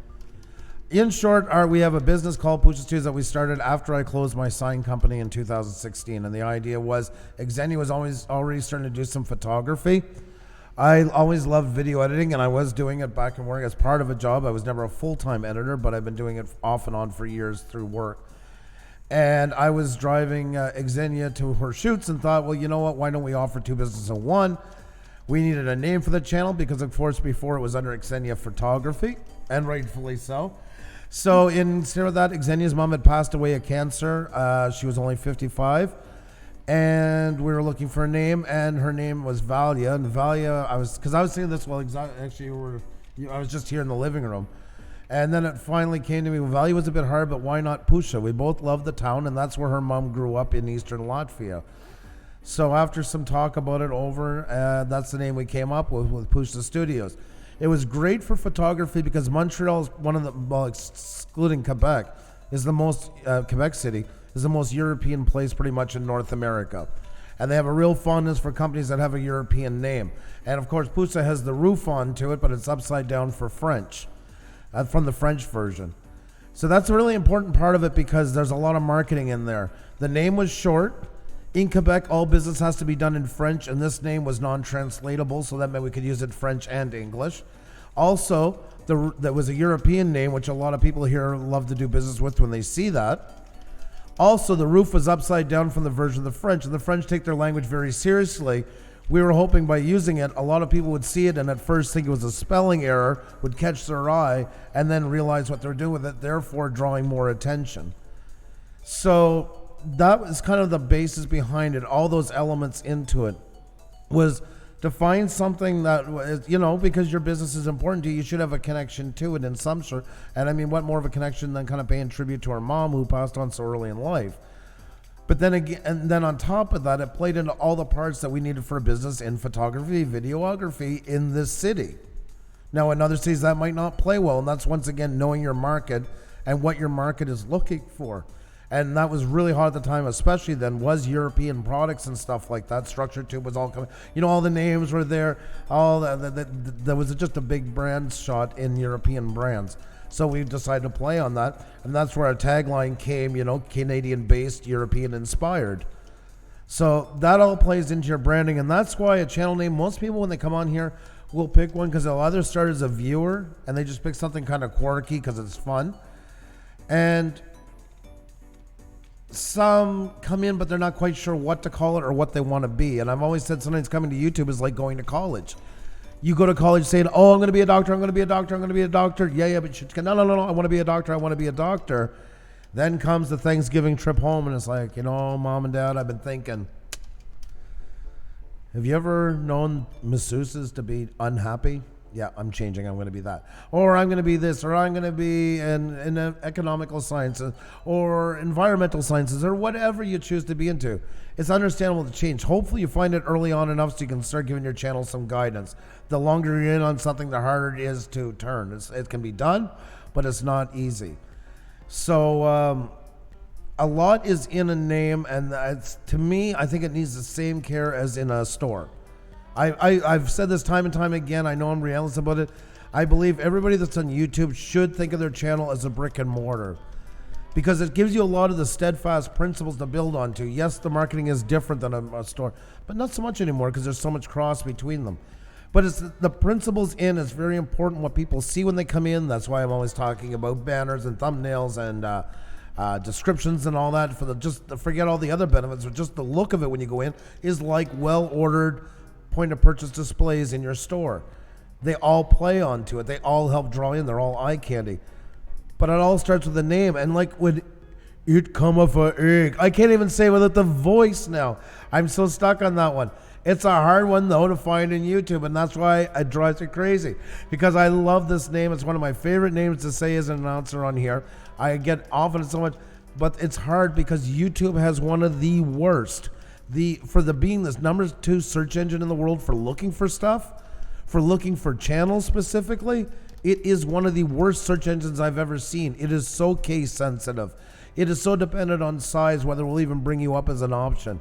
In short, we have a business called Pusa Studios that we started after I closed my sign company in 2016. And the idea was, Xenia was already starting to do some photography. I always loved video editing, and I was doing it back in work as part of a job. I was never a full-time editor, but I've been doing it off and on for years through work. And I was driving Xenia to her shoots and thought, well, you know what? Why don't we offer two businesses in one? We needed a name for the channel because, of course, before it was under Xenia Photography, and rightfully so. So instead of that, Xenia's mom had passed away of cancer. She was only 55. And we were looking for a name, and her name was Valia. And Valia, I was thinking this while actually I was just here in the living room. And then it finally came to me, well, Valia was a bit hard, but why not Pusa? We both love the town, and that's where her mom grew up in eastern Latvia. So after some talk about it over, that's the name we came up with Pusa Studios. It was great for photography because Montreal is one of the, well, excluding Quebec, is the most, Quebec City, is the most European place pretty much in North America. And they have a real fondness for companies that have a European name. And of course, Pusa has the roof onto it, but it's upside down for French, from the French version. So that's a really important part of it because there's a lot of marketing in there. The name was short. In Quebec, all business has to be done in French, and this name was non-translatable, so that meant we could use it French and English. Also, there was a European name, which a lot of people here love to do business with when they see that. Also, the roof was upside down from the version of the French, and the French take their language very seriously. We were hoping by using it, a lot of people would see it and at first think it was a spelling error, would catch their eye, and then realize what they're doing with it, therefore drawing more attention. So that was kind of the basis behind it. All those elements into it was to find something that, you know, because your business is important to you, you should have a connection to it in some sort. And I mean, what more of a connection than kind of paying tribute to our mom who passed on so early in life. But then again, and then on top of that, it played into all the parts that we needed for a business in photography, videography in this city. Now, in other cities, that might not play well. And that's, once again, knowing your market and what your market is looking for. And that was really hard at the time, especially then, was European products and stuff like that. Structure Tube was all coming. You know, all the names were there. There was just a big brand shot in European brands. So we decided to play on that. And that's where our tagline came, you know, Canadian-based, European-inspired. So that all plays into your branding. And that's why a channel name, most people when they come on here will pick one because they'll either start as a viewer and they just pick something kind of quirky because it's fun. And some come in, but they're not quite sure what to call it or what they want to be. And I've always said sometimes coming to YouTube is like going to college. You go to college saying, oh, I'm going to be a doctor, I'm going to be a doctor, I'm going to be a doctor. Yeah, but no, I want to be a doctor, I want to be a doctor. Then comes the Thanksgiving trip home and it's like, you know, Mom and Dad, I've been thinking, have you ever known masseuses to be unhappy? Yeah, I'm changing. I'm going to be that. Or I'm going to be this, or I'm going to be in economical sciences or environmental sciences or whatever you choose to be into. It's understandable to change. Hopefully you find it early on enough so you can start giving your channel some guidance. The longer you're in on something, the harder it is to turn. It can be done, but it's not easy. So a lot is in a name, and to me, I think it needs the same care as in a store. I've said this time and time again. I know I'm relentless about it. I believe everybody that's on YouTube should think of their channel as a brick and mortar because it gives you a lot of the steadfast principles to build onto. Yes, the marketing is different than a store, but not so much anymore because there's so much cross between them. But it's the principles in. It's very important what people see when they come in. That's why I'm always talking about banners and thumbnails and descriptions and all that. Forget all the other benefits, but just the look of it when you go in is like well-ordered point of purchase displays in your store. They all play onto it. They all help draw in. They're all eye candy. But it all starts with a name. And like when it come off an egg, I can't even say without the voice now. I'm so stuck on that one. It's a hard one though to find in YouTube, and that's why it drives me crazy because I love this name. It's one of my favorite names to say as an announcer on here. I get often so much, but it's hard because YouTube has one of the worst. Being this number 2 search engine in the world for looking for stuff, for looking for channels specifically, it is one of the worst search engines I've ever seen. It is so case sensitive. It is so dependent on size, whether it will even bring you up as an option.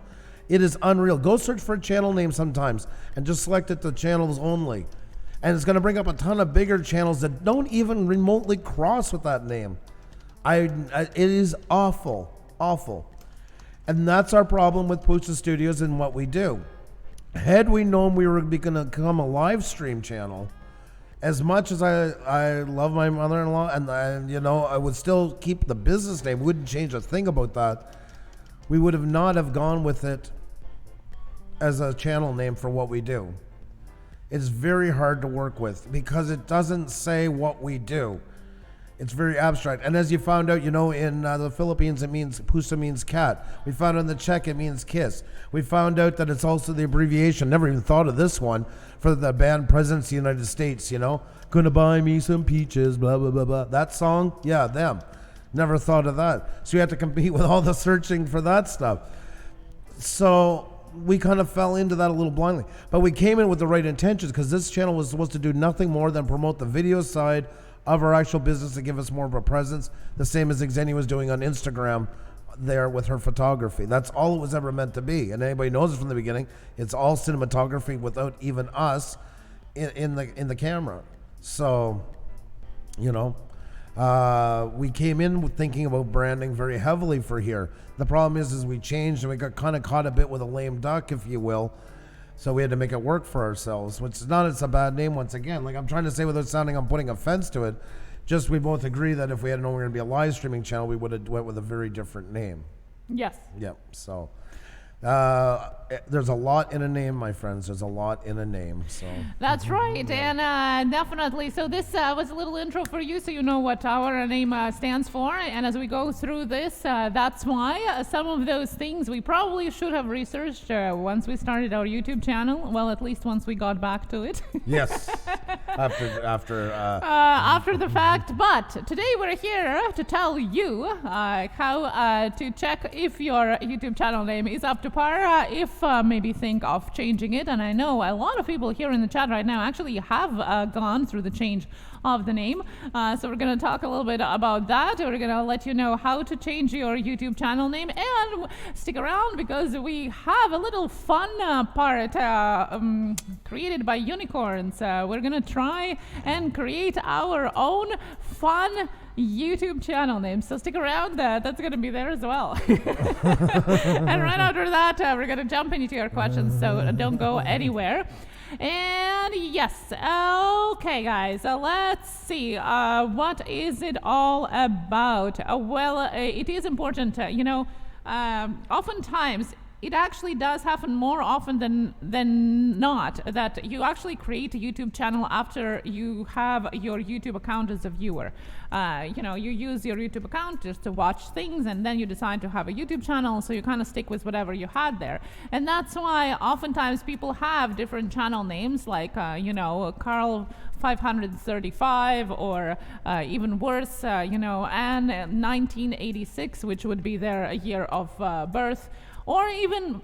It is unreal. Go search for a channel name sometimes and just select it to channels only. And it's going to bring up a ton of bigger channels that don't even remotely cross with that name. It is awful, awful. And that's our problem with Pusa Studios and what we do. Had we known we were going to become a live stream channel, as much as I love my mother-in-law, and I would still keep the business name, wouldn't change a thing about that. We would have not have gone with it as a channel name for what we do. It's very hard to work with because it doesn't say what we do. It's very abstract. And as you found out, in the Philippines, Pusa means cat. We found out in the Czech, it means kiss. We found out that it's also the abbreviation, never even thought of this one, for the band Presidents of the United States, Gonna buy me some peaches, blah, blah, blah, blah. That song, yeah, them. Never thought of that. So you had to compete with all the searching for that stuff. So we kind of fell into that a little blindly. But we came in with the right intentions because this channel was supposed to do nothing more than promote the video side of our actual business to give us more of a presence, the same as Xenia was doing on Instagram there with her photography. That's all it was ever meant to be. And anybody knows it from the beginning, it's all cinematography without even us in the camera. So, we came in thinking about branding very heavily for here. The problem is we changed and we got kind of caught a bit with a lame duck, if you will. So we had to make it work for ourselves, which is not it's a bad name once again. Like I'm trying to say without sounding I'm putting offense to it, just we both agree that if we had known we were going to be a live streaming channel, we would have went with a very different name. Yes. Yep. So there's a lot in a name, my friends. There's a lot in a name. So that's right, and definitely. So this was a little intro for you, so you know what our name stands for. And as we go through this, that's why some of those things we probably should have researched once we started our YouTube channel. Well, at least once we got back to it. Yes. After the fact. But today we're here to tell you how to check if your YouTube channel name is up to par, if maybe think of changing it. And I know a lot of people here in the chat right now actually have gone through the change of the name. So we're going to talk a little bit about that. We're going to let you know how to change your YouTube channel name, and stick around because we have a little fun part created by unicorns. We're going to try and create our own fun YouTube channel name. So stick around. That's going to be there as well. And right after that, we're going to jump into your questions. So don't go anywhere. And yes, okay, guys, let's see. What is it all about? Well, it is important, oftentimes it actually does happen more often than not that you actually create a YouTube channel after you have your YouTube account as a viewer. You use your YouTube account just to watch things, and then you decide to have a YouTube channel, so you kind of stick with whatever you had there. And that's why oftentimes people have different channel names, like, Carl 535, or even worse, and 1986, which would be their year of birth. Or even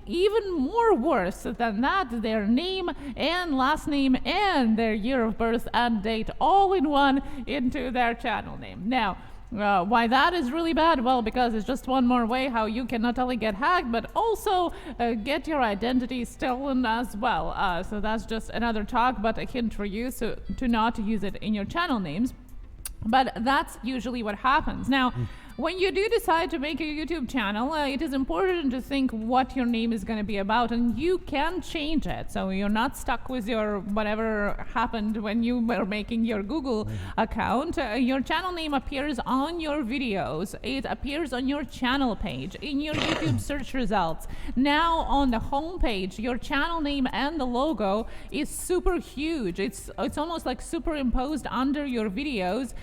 more worse than that, their name and last name and their year of birth and date all in one into their channel name. Now, why that is really bad? Well, because it's just one more way how you can not only get hacked, but also get your identity stolen as well. So that's just another talk, but a hint for you, so to not use it in your channel names. But that's usually what happens. Now, when you do decide to make a YouTube channel, it is important to think what your name is going to be about, and you can change it. So you're not stuck with your whatever happened when you were making your Google account. Your channel name appears on your videos. It appears on your channel page, in your YouTube search results. Now on the home page, your channel name and the logo is super huge. It's almost like superimposed under your videos,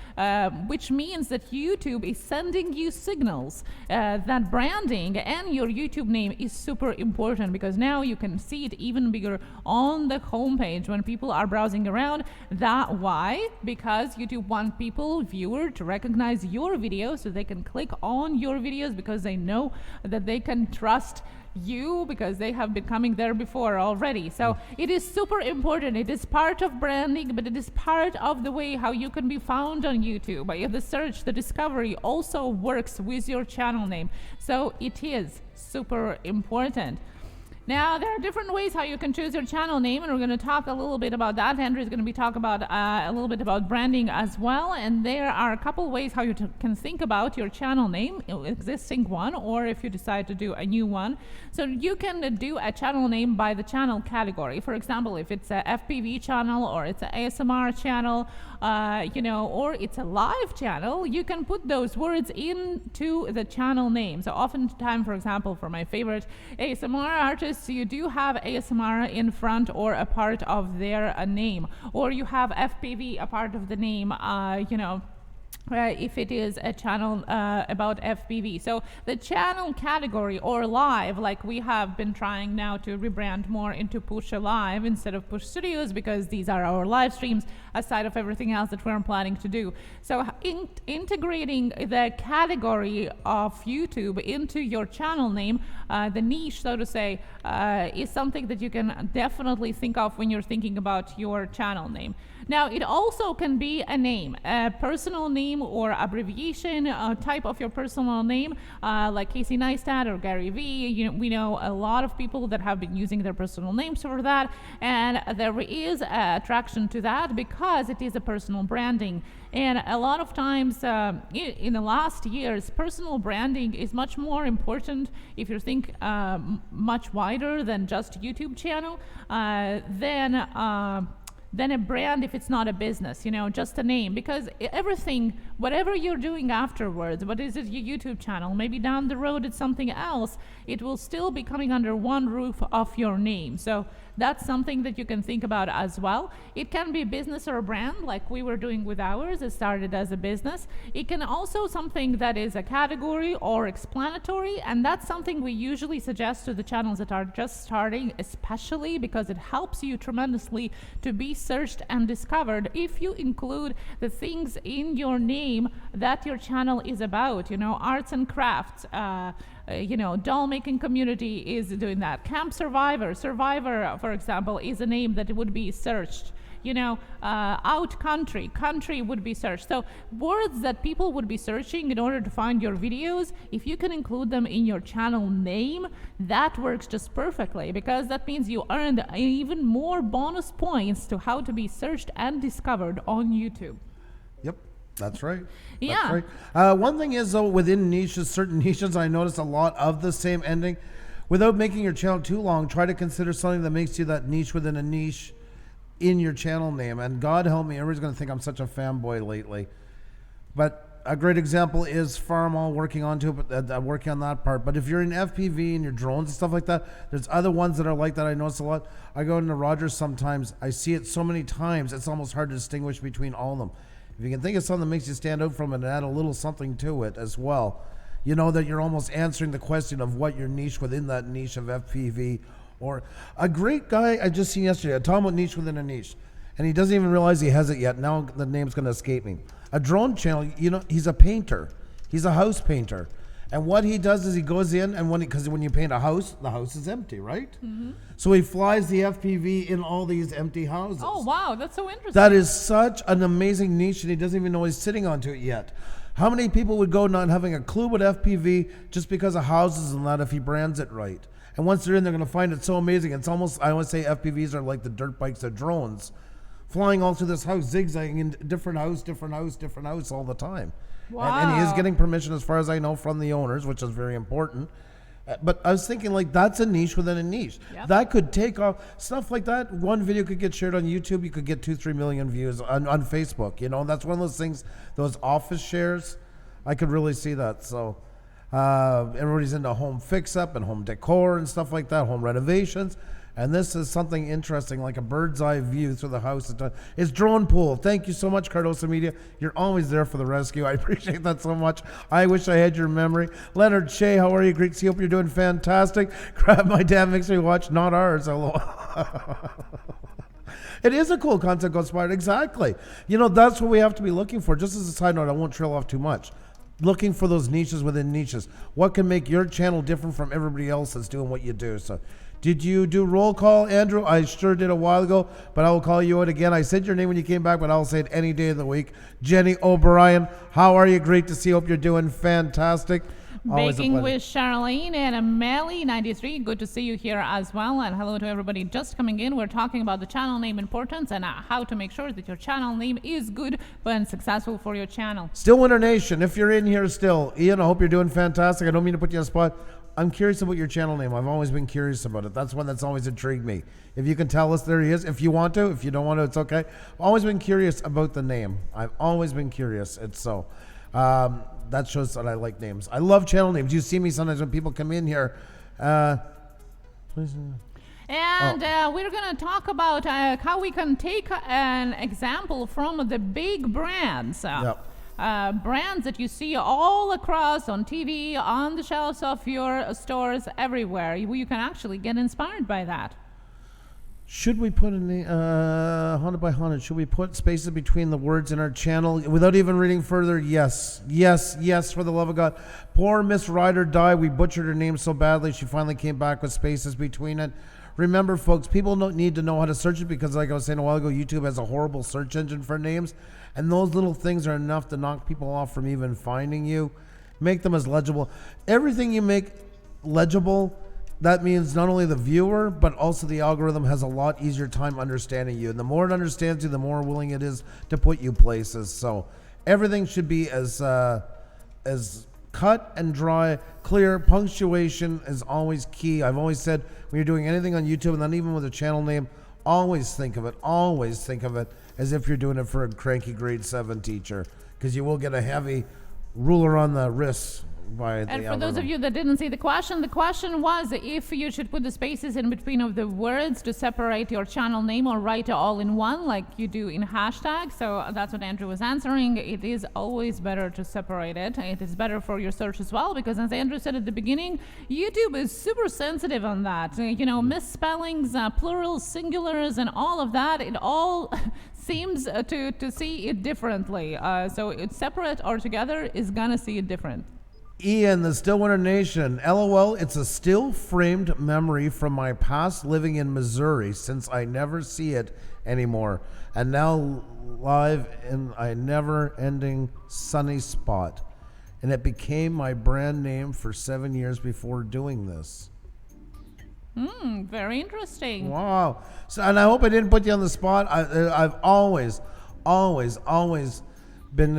which means that YouTube is sending you signals that branding and your YouTube name is super important, because now you can see it even bigger on the homepage when people are browsing around. Why? Because YouTube want viewer to recognize your video, so they can click on your videos because they know that they can trust you because they have been coming there before already. So it is super important. It is part of branding, but it is part of the way how you can be found on YouTube. The search, the discovery also works with your channel name. So it is super important. Now, there are different ways how you can choose your channel name, and we're going to talk a little bit about that. Andrew is going to be talking about a little bit about branding as well, and there are a couple ways how you can think about your channel name, existing one, or if you decide to do a new one. So you can do a channel name by the channel category. For example, if it's a FPV channel, or it's an ASMR channel, or it's a live channel, you can put those words into the channel name. So oftentimes, for example, for my favorite ASMR artists, you do have ASMR in front or a part of their name, or you have FPV a part of the name, if it is a channel about FPV. So the channel category or live, like we have been trying now to rebrand more into Pusa Live instead of Push Studios, because these are our live streams aside of everything else that we're planning to do. So integrating the category of YouTube into your channel name, the niche, so to say, is something that you can definitely think of when you're thinking about your channel name. Now, it also can be a name, a personal name or abbreviation type of your personal name, like Casey Neistat or Gary Vee. We know a lot of people that have been using their personal names for that, and there is attraction to that because it is a personal branding. And a lot of times in the last years, personal branding is much more important if you think much wider than just YouTube channel, than a brand if it's not a business, just a name. Because everything, whatever you're doing afterwards, what is it, your YouTube channel, maybe down the road it's something else, it will still be coming under one roof of your name. So that's something that you can think about as well. It can be a business or a brand, like we were doing with ours. It started as a business. It can also something that is a category or explanatory, and that's something we usually suggest to the channels that are just starting, especially because it helps you tremendously to be searched and discovered if you include the things in your name that your channel is about. Arts and crafts, doll making community is doing that. Camp Survivor, for example, is a name that would be searched. Out country would be searched. So words that people would be searching in order to find your videos, if you can include them in your channel name, that works just perfectly, because that means you earned even more bonus points to how to be searched and discovered on YouTube. Yep. That's right. Yeah. That's right. One thing is, though, within niches, certain niches, I notice a lot of the same ending. Without making your channel too long, try to consider something that makes you that niche within a niche in your channel name. And God help me, everybody's going to think I'm such a fanboy lately. But a great example is Farmall, working on that part. But if you're in FPV and your drones and stuff like that, there's other ones that are like that. I notice a lot. I go into Rogers sometimes. I see it so many times, it's almost hard to distinguish between all of them. If you can think of something that makes you stand out from it and add a little something to it as well, you know that you're almost answering the question of what your niche within that niche of FPV. Or a great guy I just seen yesterday, talking about niche within a niche, and he doesn't even realize he has it yet. Now the name's going to escape me. A drone channel, he's a painter. He's a house painter. And what he does is he goes in, and because when you paint a house, the house is empty, right? Mm-hmm. So he flies the FPV in all these empty houses. Oh, wow, that's so interesting. That is such an amazing niche, and he doesn't even know he's sitting onto it yet. How many people would go not having a clue what FPV just because of houses and that if he brands it right? And once they're in, they're going to find it so amazing. It's almost, I always say FPVs are like the dirt bikes of drones, flying all through this house, zigzagging in different house all the time. Wow. And he is getting permission, as far as I know, from the owners, which is very important. But I was thinking, like, that's a niche within a niche. Yep. That could take off. Stuff like that, one video could get shared on YouTube. You could get 2-3 million views on Facebook. That's one of those things, those office shares. I could really see that. So everybody's into home fix-up and home decor and stuff like that, home renovations. And this is something interesting, like a bird's eye view through the house. It's Drone Pool. Thank you so much, Cardoso Media. You're always there for the rescue. I appreciate that so much. I wish I had your memory. Leonard Shea, how are you, Greeks? Hope you're doing fantastic. Grab My Dad Makes Me Watch, not ours. Hello. It is a cool concept, Inspired. Exactly. That's what we have to be looking for. Just as a side note, I won't trail off too much. Looking for those niches within niches. What can make your channel different from everybody else that's doing what you do? So, did you do roll call, Andrew? I sure did a while ago, but I will call you out again. I said your name when you came back, but I'll say it any day of the week. Jenny O'Brien, how are you? Great to see you. Hope you're doing fantastic. Always a Baking pleasure. with Charlene and Melly93. Good to see you here as well. And hello to everybody just coming in. We're talking about the channel name importance and how to make sure that your channel name is good and successful for your channel. Still Winter Nation, if you're in here still, Ian, I hope you're doing fantastic. I don't mean to put you on the spot. I'm curious about your channel name. I've always been curious about it. That's one that's always intrigued me. If you can tell us, there he is. If you want to, if you don't want to, it's okay. I've always been curious about the name. I've always been curious. It's so. That shows that I like names. I love channel names. You see me sometimes when people come in here. And we're going to talk about how we can take an example from the big brands. Brands that you see all across on TV, on the shelves of your stores, everywhere. You can actually get inspired by that. Should we put in the Honda by Honda? Should we put spaces between the words in our channel without even reading further? Yes, yes, yes. For the love of God, poor Miss Ryder died. We butchered her name so badly. She finally came back with spaces between it. Remember, folks, people don't need to know how to search it because, like I was saying a while ago, YouTube has a horrible search engine for names, and those little things are enough to knock people off from even finding you. Make them as legible. Everything you make legible. That means not only the viewer, but also the algorithm has a lot easier time understanding you. And the more it understands you, the more willing it is to put you places. So everything should be as cut and dry, clear. Punctuation is always key. I've always said when you're doing anything on YouTube, and not even with a channel name, always think of it as if you're doing it for a cranky grade 7 teacher, because you will get a heavy ruler on the wrists. And for those of you that didn't see the question was if you should put the spaces in between of the words to separate your channel name or write it all in one like you do in hashtag. So that's what Andrew was answering. It is always better to separate it. It is better for your search as well, because as Andrew said at the beginning, YouTube is super sensitive on that. You know, misspellings, plurals, singulars, and all of that, it all seems to see it differently. So it's separate or together is gonna see it different. Ian, the Still Winter Nation. LOL, it's a still framed memory from my past living in Missouri since I never see it anymore. And now live in a never ending sunny spot. And it became my brand name for 7 years before doing this. Very interesting. Wow. So, and I hope I didn't put you on the spot. I've always been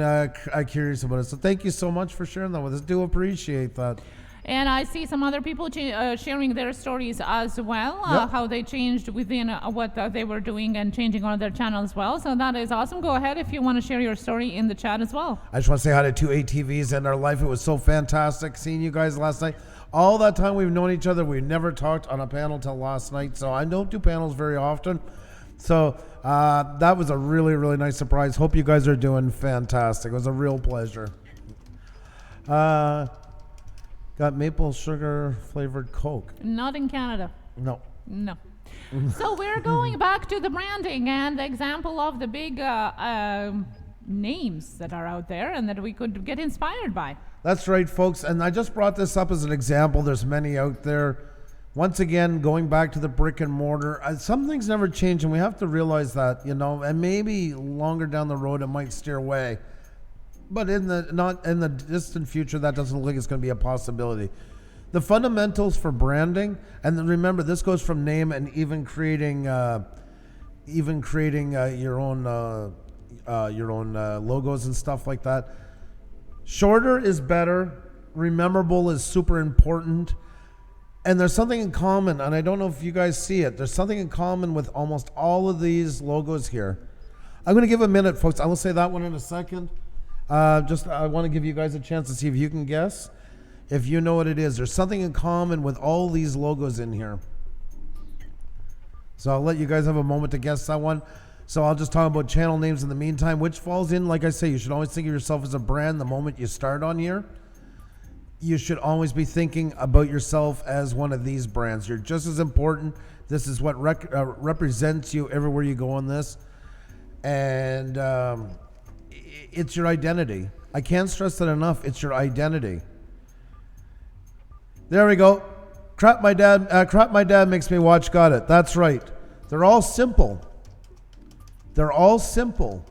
curious about it. So thank you so much for sharing that with us. Do appreciate that. And I see some other people sharing their stories as well, how they changed within what they were doing and changing on their channel as well. So that is awesome. Go ahead if you want to share your story in the chat as well. I just want to say hi to 2 ATVs in our life. It was so fantastic seeing you guys last night. All that time we've known each other, we never talked on a panel till last night. So I don't do panels very often. So that was a really, really nice surprise. Hope you guys are doing fantastic. It was a real pleasure. Got maple sugar flavored Coke. Not in Canada. No. So we're going back to the branding and the example of the big names that are out there and that we could get inspired by. That's right, folks. And I just brought this up as an example. There's many out there. Once again, going back to the brick and mortar, some things never change, and we have to realize that, you know, and maybe longer down the road it might steer away. But not in the distant future, that doesn't look like it's going to be a possibility. The fundamentals for branding, and then remember, this goes from name and even creating your own logos and stuff like that. Shorter is better. Rememberable is super important. And there's something in common, and I don't know if you guys see it. There's something in common with almost all of these logos here. I'm going to give a minute, folks. I will say that one in a second. I want to give you guys a chance to see if you can guess. If you know what it is. There's something in common with all these logos in here. So I'll let you guys have a moment to guess that one. So I'll just talk about channel names in the meantime, which falls in, like I say, you should always think of yourself as a brand the moment you start on here. You should always be thinking about yourself as one of these brands. You're just as important. This is what represents you everywhere you go on this. And it's your identity. I can't stress that enough. It's your identity. There we go. Crap my dad makes me watch. Got it. That's right. They're all simple. They're all simple.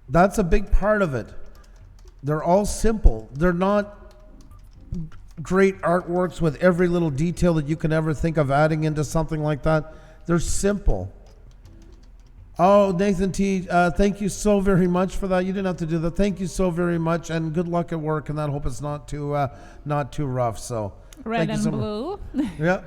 That's a big part of it. They're all simple. They're not great artworks with every little detail that you can ever think of adding into something like that. They're simple. Oh, Nathan T, thank you so very much for that. You didn't have to do that. Thank you so very much, and good luck at work. And I hope it's not too rough. So Red and blue. Yeah,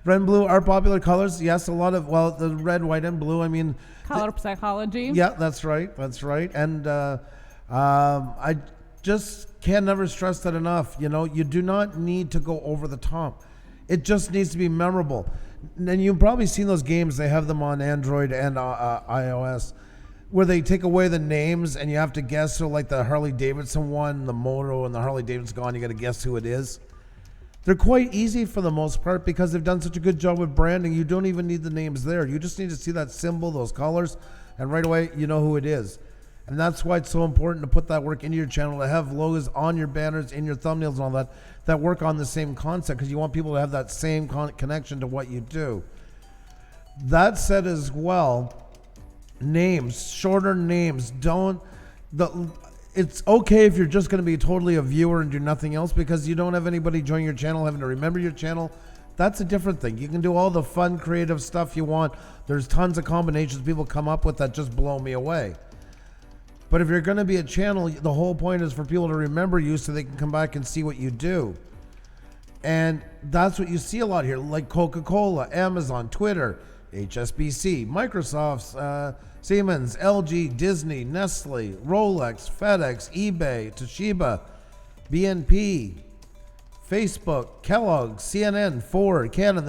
red and blue are popular colors. Yes, a lot of the red, white, and blue. I mean, Color psychology. Yeah, that's right. That's right. And I just can never stress that enough. You know, you do not need to go over the top. It just needs to be memorable. And you've probably seen those games. They have them on Android and iOS, where they take away the names and you have to guess. So like the Harley Davidson one, the Moto, and the Harley Davidson gone, you got to guess who it is. They're quite easy for the most part because they've done such a good job with branding. You don't even need the names there. You just need to see that symbol, those colors, and right away you know who it is. And that's why it's so important to put that work into your channel, to have logos on your banners, in your thumbnails and all that, that work on the same concept, because you want people to have that same connection to what you do. That said as well, names, shorter names, it's okay if you're just going to be totally a viewer and do nothing else because you don't have anybody join your channel, having to remember your channel. That's a different thing. You can do all the fun, creative stuff you want. There's tons of combinations people come up with that just blow me away. But if you're going to be a channel, the whole point is for people to remember you so they can come back and see what you do. And that's what you see a lot here, like Coca-Cola, Amazon, Twitter, HSBC, Microsoft, Siemens, LG, Disney, Nestle, Rolex, FedEx, eBay, Toshiba, BNP, Facebook, Kellogg, CNN, Ford, Canon.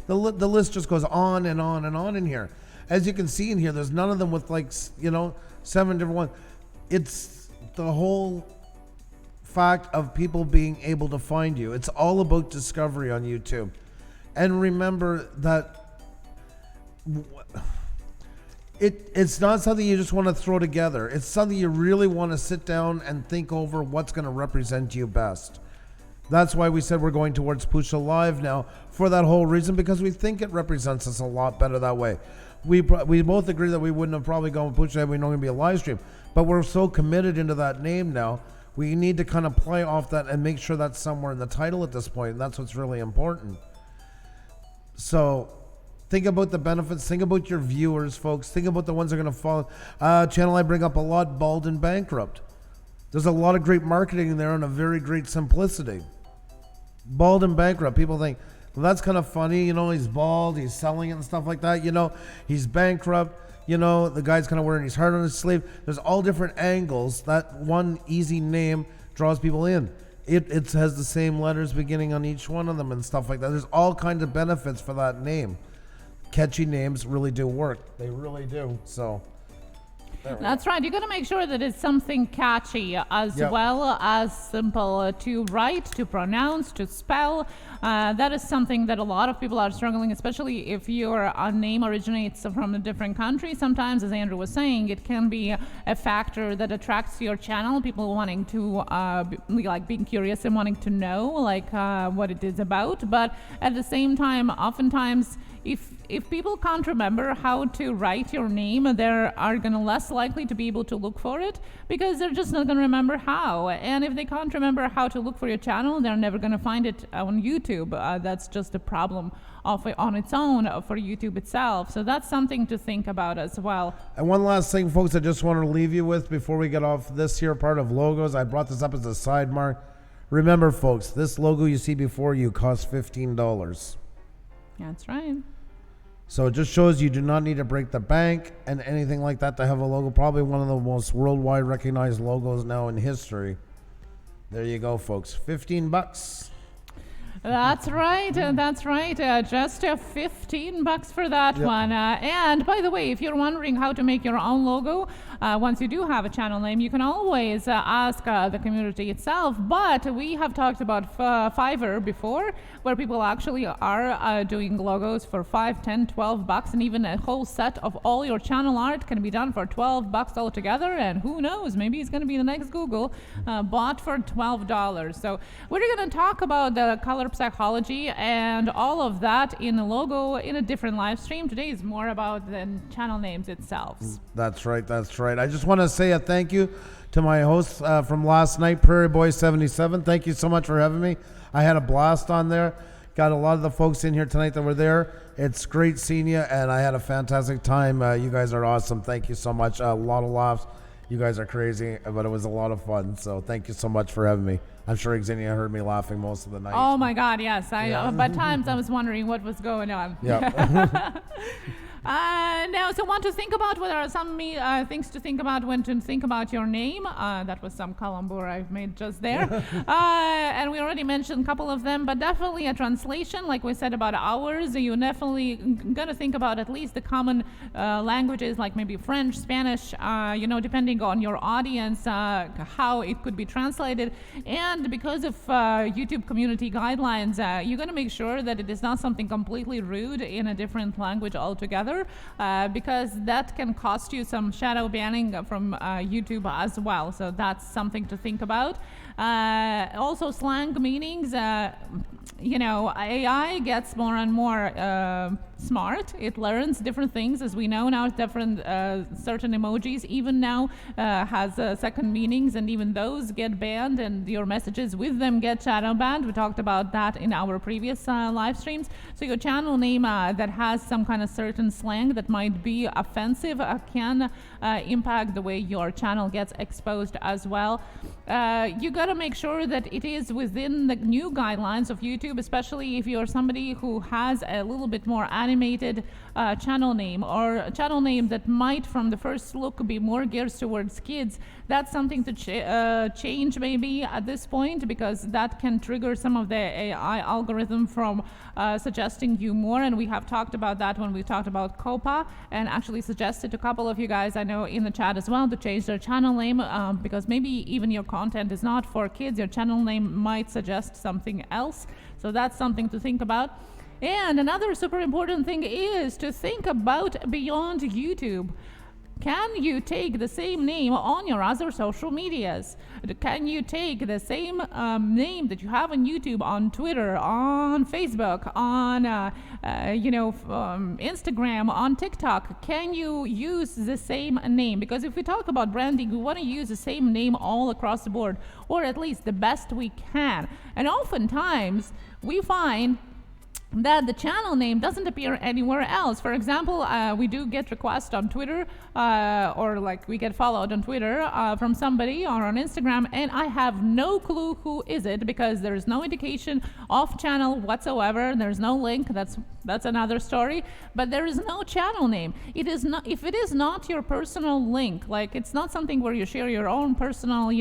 The list just goes on and on and on in here. As you can see in here, there's none of them with 7 different ones. It's the whole fact of people being able to find you. It's all about discovery on YouTube. And remember that it's not something you just want to throw together. It's something you really want to sit down and think over what's going to represent you best. That's why we said we're going towards Pusa Live now, for that whole reason, because we think it represents us a lot better that way. We both agree that we wouldn't have probably gone with Pusa if we know going to be a live stream, but we're so committed into that name now. We need to kind of play off that and make sure that's somewhere in the title at this point, and that's what's really important. So think about the benefits. Think about your viewers, folks. Think about the ones that are going to follow. Channel I bring up a lot, Bald and Bankrupt. There's a lot of great marketing in there and a very great simplicity. Bald and Bankrupt. People think, well, that's kind of funny. He's bald, he's selling it and stuff like that. He's bankrupt. The guy's kind of wearing his heart on his sleeve. There's all different angles. That one easy name draws people in. It has the same letters beginning on each one of them and stuff like that. There's all kinds of benefits for that name. Catchy names really do work. They really do. So that's right. You got to make sure that it's something catchy as well as simple to write, to pronounce, to spell. That is something that a lot of people are struggling, especially if your name originates from a different country. Sometimes, as Andrew was saying, it can be a factor that attracts your channel. People wanting to being curious and wanting to know what it is about. But at the same time, oftentimes, if people can't remember how to write your name, they are going to less likely to be able to look for it because they're just not going to remember how. And if they can't remember how to look for your channel, they're never going to find it on YouTube. That's just a problem on its own for YouTube itself. So that's something to think about as well. And one last thing, folks, I just want to leave you with before we get off this here part of logos. I brought this up as a sidebar. Remember, folks, this logo you see before you costs $15. That's right. So it just shows you do not need to break the bank and anything like that to have a logo. Probably one of the most worldwide recognized logos now in history. There you go, folks. $15. That's right. That's right. Just $15 for that one. And by the way, if you're wondering how to make your own logo, once you do have a channel name, you can always ask the community itself. But we have talked about Fiverr before, where people actually are doing logos for $5, $10, $12, and even a whole set of all your channel art can be done for $12 altogether. And who knows, maybe it's going to be the next Google bot for $12. So we're going to talk about the color psychology and all of that in a logo in a different live stream. Today is more about the channel names itself. That's right. That's right. right. I just want to say a thank you to my hosts from last night, Prairie Boy 77. Thank you so much for having me. I had a blast on there. Got a lot of the folks in here tonight that were there. It's great seeing you, and I had a fantastic time. You guys are awesome. Thank you so much. A lot of laughs. You guys are crazy, but it was a lot of fun. So thank you so much for having me. I'm sure Xenia heard me laughing most of the night. Oh my God, yes. By times I was wondering what was going on. Yeah. Now, so want to think about what are some things to think about when to think about your name. That was some calembour I've made just there. And we already mentioned a couple of them, but definitely a translation, like we said about ours. You definitely got to think about at least the common languages, like maybe French, Spanish, depending on your audience, how it could be translated. And because of YouTube community guidelines, you're going to make sure that it is not something completely rude in a different language altogether. Because that can cost you some shadow banning from YouTube as well. So that's something to think about. Also, slang meanings. AI gets more and more smart. It learns different things, as we know now. Different certain emojis even now has second meanings, and even those get banned, and your messages with them get shadow banned. We talked about that in our previous live streams. So your channel name that has some kind of certain slang that might be offensive can impact the way your channel gets exposed as well. You got to make sure that it is within the new guidelines of YouTube, especially if you're somebody who has a little bit more animated channel name, or a channel name that might from the first look be more geared towards kids. That's something to change maybe at this point, because that can trigger some of the AI algorithm from suggesting you more. And we have talked about that when we talked about COPA, and actually suggested to a couple of you guys I know in the chat as well to change their channel name, because maybe even your content is not for kids. Your channel name might suggest something else. So that's something to think about. And another super important thing is to think about beyond YouTube. Can you take the same name on your other social medias? Can you take the same name that you have on YouTube, on Twitter, on Facebook, on Instagram, on TikTok? Can you use the same name? Because if we talk about branding, we want to use the same name all across the board, or at least the best we can. And oftentimes we find that the channel name doesn't appear anywhere else. For example, we do get requests on Twitter, or like we get followed on Twitter from somebody, or on Instagram, and I have no clue who is it, because there's no indication of channel whatsoever. There's no link. That's another story. But there is no channel name. It is not. If it is not your personal link, like it's not something where you share your own personal,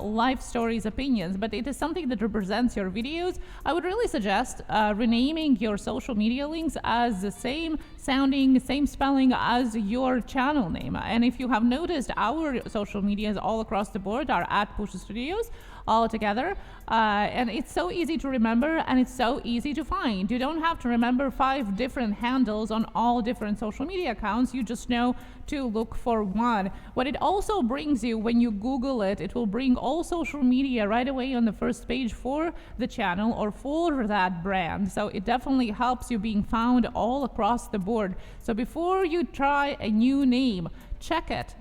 life stories, opinions, but it is something that represents your videos, I would really suggest renaming your social media links as the same sounding, same spelling as your channel name. And if you have noticed, our social medias all across the board are at Pusa Studios all together, and it's so easy to remember, and it's so easy to find. You don't have to remember 5 different handles on all different social media accounts. You just know to look for one. What it also brings you when you Google it, it will bring all social media right away on the first page for the channel or for that brand. So it definitely helps you being found all across the board. So before you try a new name, check it.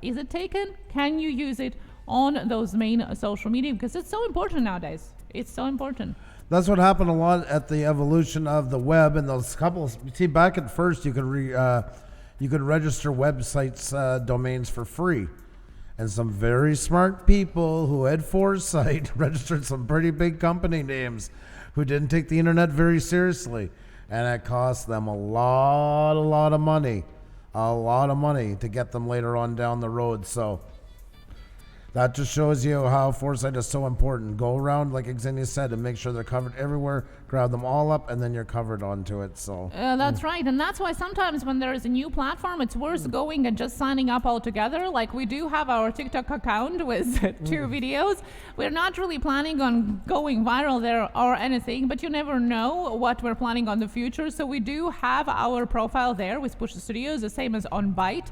Is it taken? Can you use it on those main social media? Because it's so important nowadays. It's so important. That's what happened a lot at the evolution of the web, and those couples. See, back at first, you could register websites domains for free, and some very smart people who had foresight registered some pretty big company names who didn't take the internet very seriously, and it cost them a lot of money to get them later on down the road. So that just shows you how foresight is so important. Go around, like Xenia said, and make sure they're covered everywhere. Grab them all up, and then you're covered onto it. So that's right, and that's why sometimes when there is a new platform, it's worth going and just signing up altogether. Like we do have our TikTok account with 2 videos. We're not really planning on going viral there or anything, but you never know what we're planning on the future. So we do have our profile there with Pusa Studios, the same as on Byte.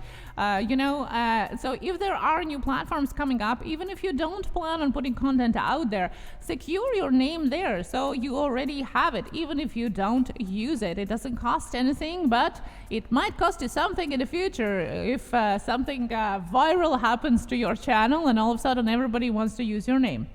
So if there are new platforms coming up, up, even if you don't plan on putting content out there. Secure your name there so you already have it, even if you don't use it. It doesn't cost anything, but it might cost you something in the future if something viral happens to your channel and all of a sudden everybody wants to use your name.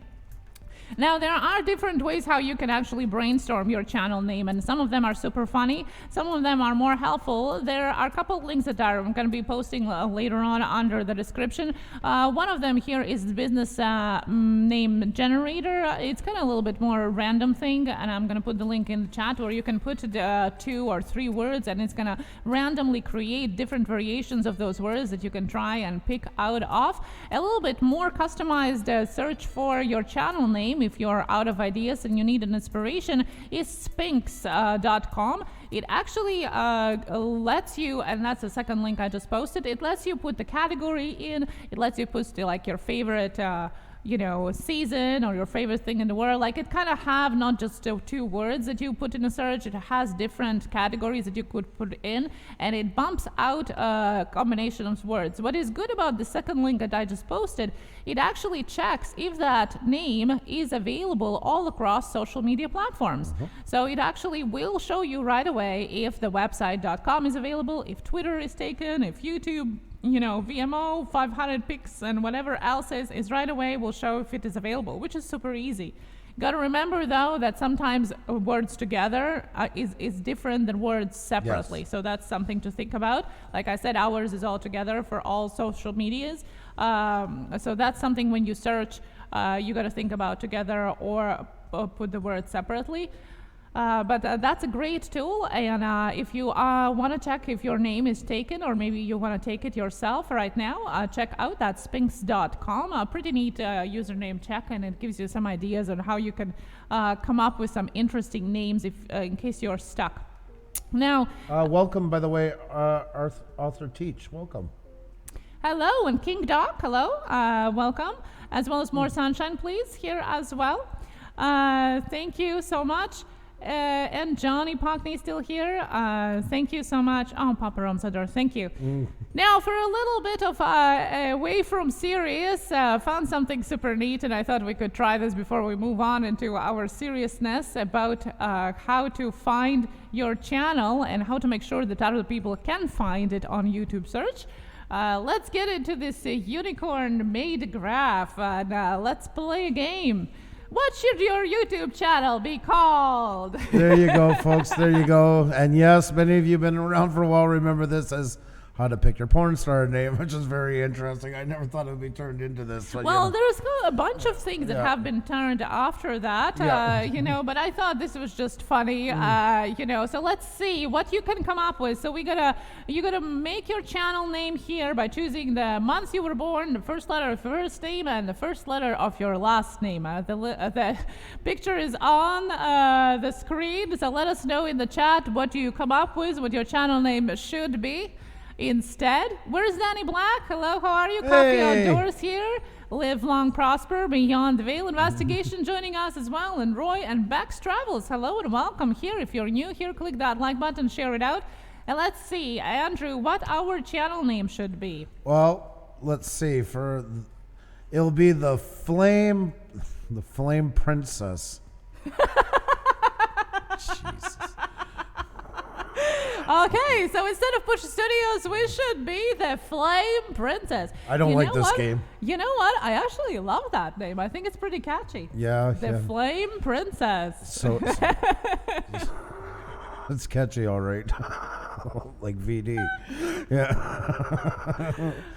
Now, there are different ways how you can actually brainstorm your channel name, and some of them are super funny. Some of them are more helpful. There are a couple of links that I'm going to be posting later on under the description. One of them here is the business name generator. It's kind of a little bit more random thing, and I'm going to put the link in the chat where you can put 2 or 3 words, and it's going to randomly create different variations of those words that you can try and pick out of. A little bit more customized search for your channel name if you're out of ideas and you need an inspiration is spinx.com. It actually lets you, and that's the second link I just posted, it lets you put the category in, it lets you put like your favorite season or your favorite thing in the world. Like, it kind of have not just 2 words that you put in a search, it has different categories that you could put in, and it bumps out a combination of words. What is good about the second link that I just posted, it actually checks if that name is available all across social media platforms. So it actually will show you right away if the website.com is available, if Twitter is taken, if YouTube, VMO, 500 pics, and whatever else is right away will show if it is available, which is super easy. Got to remember, though, that sometimes words together is different than words separately. Yes. So that's something to think about. Like I said, ours is all together for all social medias. So that's something when you search, you got to think about together or put the words separately. But that's a great tool, and if you want to check if your name is taken, or maybe you want to take it yourself right now, check out that spinx.com. A pretty neat username check, and it gives you some ideas on how you can come up with some interesting names if in case you're stuck. Now, welcome, by the way, Arthur Teach. Welcome. Hello, and King Doc. Hello, welcome, as well as more sunshine, please, here as well. Thank you so much. And Johnny Pockney still here. Thank you so much. Oh, Papa Ramsador, thank you. Now, for a little bit of away from serious, found something super neat, and I thought we could try this before we move on into our seriousness about how to find your channel and how to make sure that other people can find it on YouTube search. Let's get into this unicorn made graph, and let's play a game. What should your YouTube channel be called? There you go, folks. There you go. And yes, many of you have been around for a while. Remember this as how to pick your porn star name, which is very interesting. I never thought it would be turned into this. But, well, there's a bunch of things that have been turned after that, but I thought this was just funny, so let's see what you can come up with. So you gotta make your channel name here by choosing the month you were born, the first letter of your first name, and the first letter of your last name. The picture is on the screen, so let us know in the chat what you come up with, what your channel name should be. Instead, where's Danny Black? Hello, how are you? Coffee Outdoors here. Live Long Prosper, Beyond the Veil Investigation joining us as well. And Roy and Bex Travels. Hello and welcome here. If you're new here, click that like button, share it out. And let's see, Andrew, what our channel name should be. Well, let's see. It'll be the Flame Princess. Jesus. Okay, so instead of Push Studios, we should be the Flame Princess. I don't like this game. You know what? I actually love that name. I think it's pretty catchy. Yeah. The Flame Princess. So it's catchy, all right. Like VD. Yeah.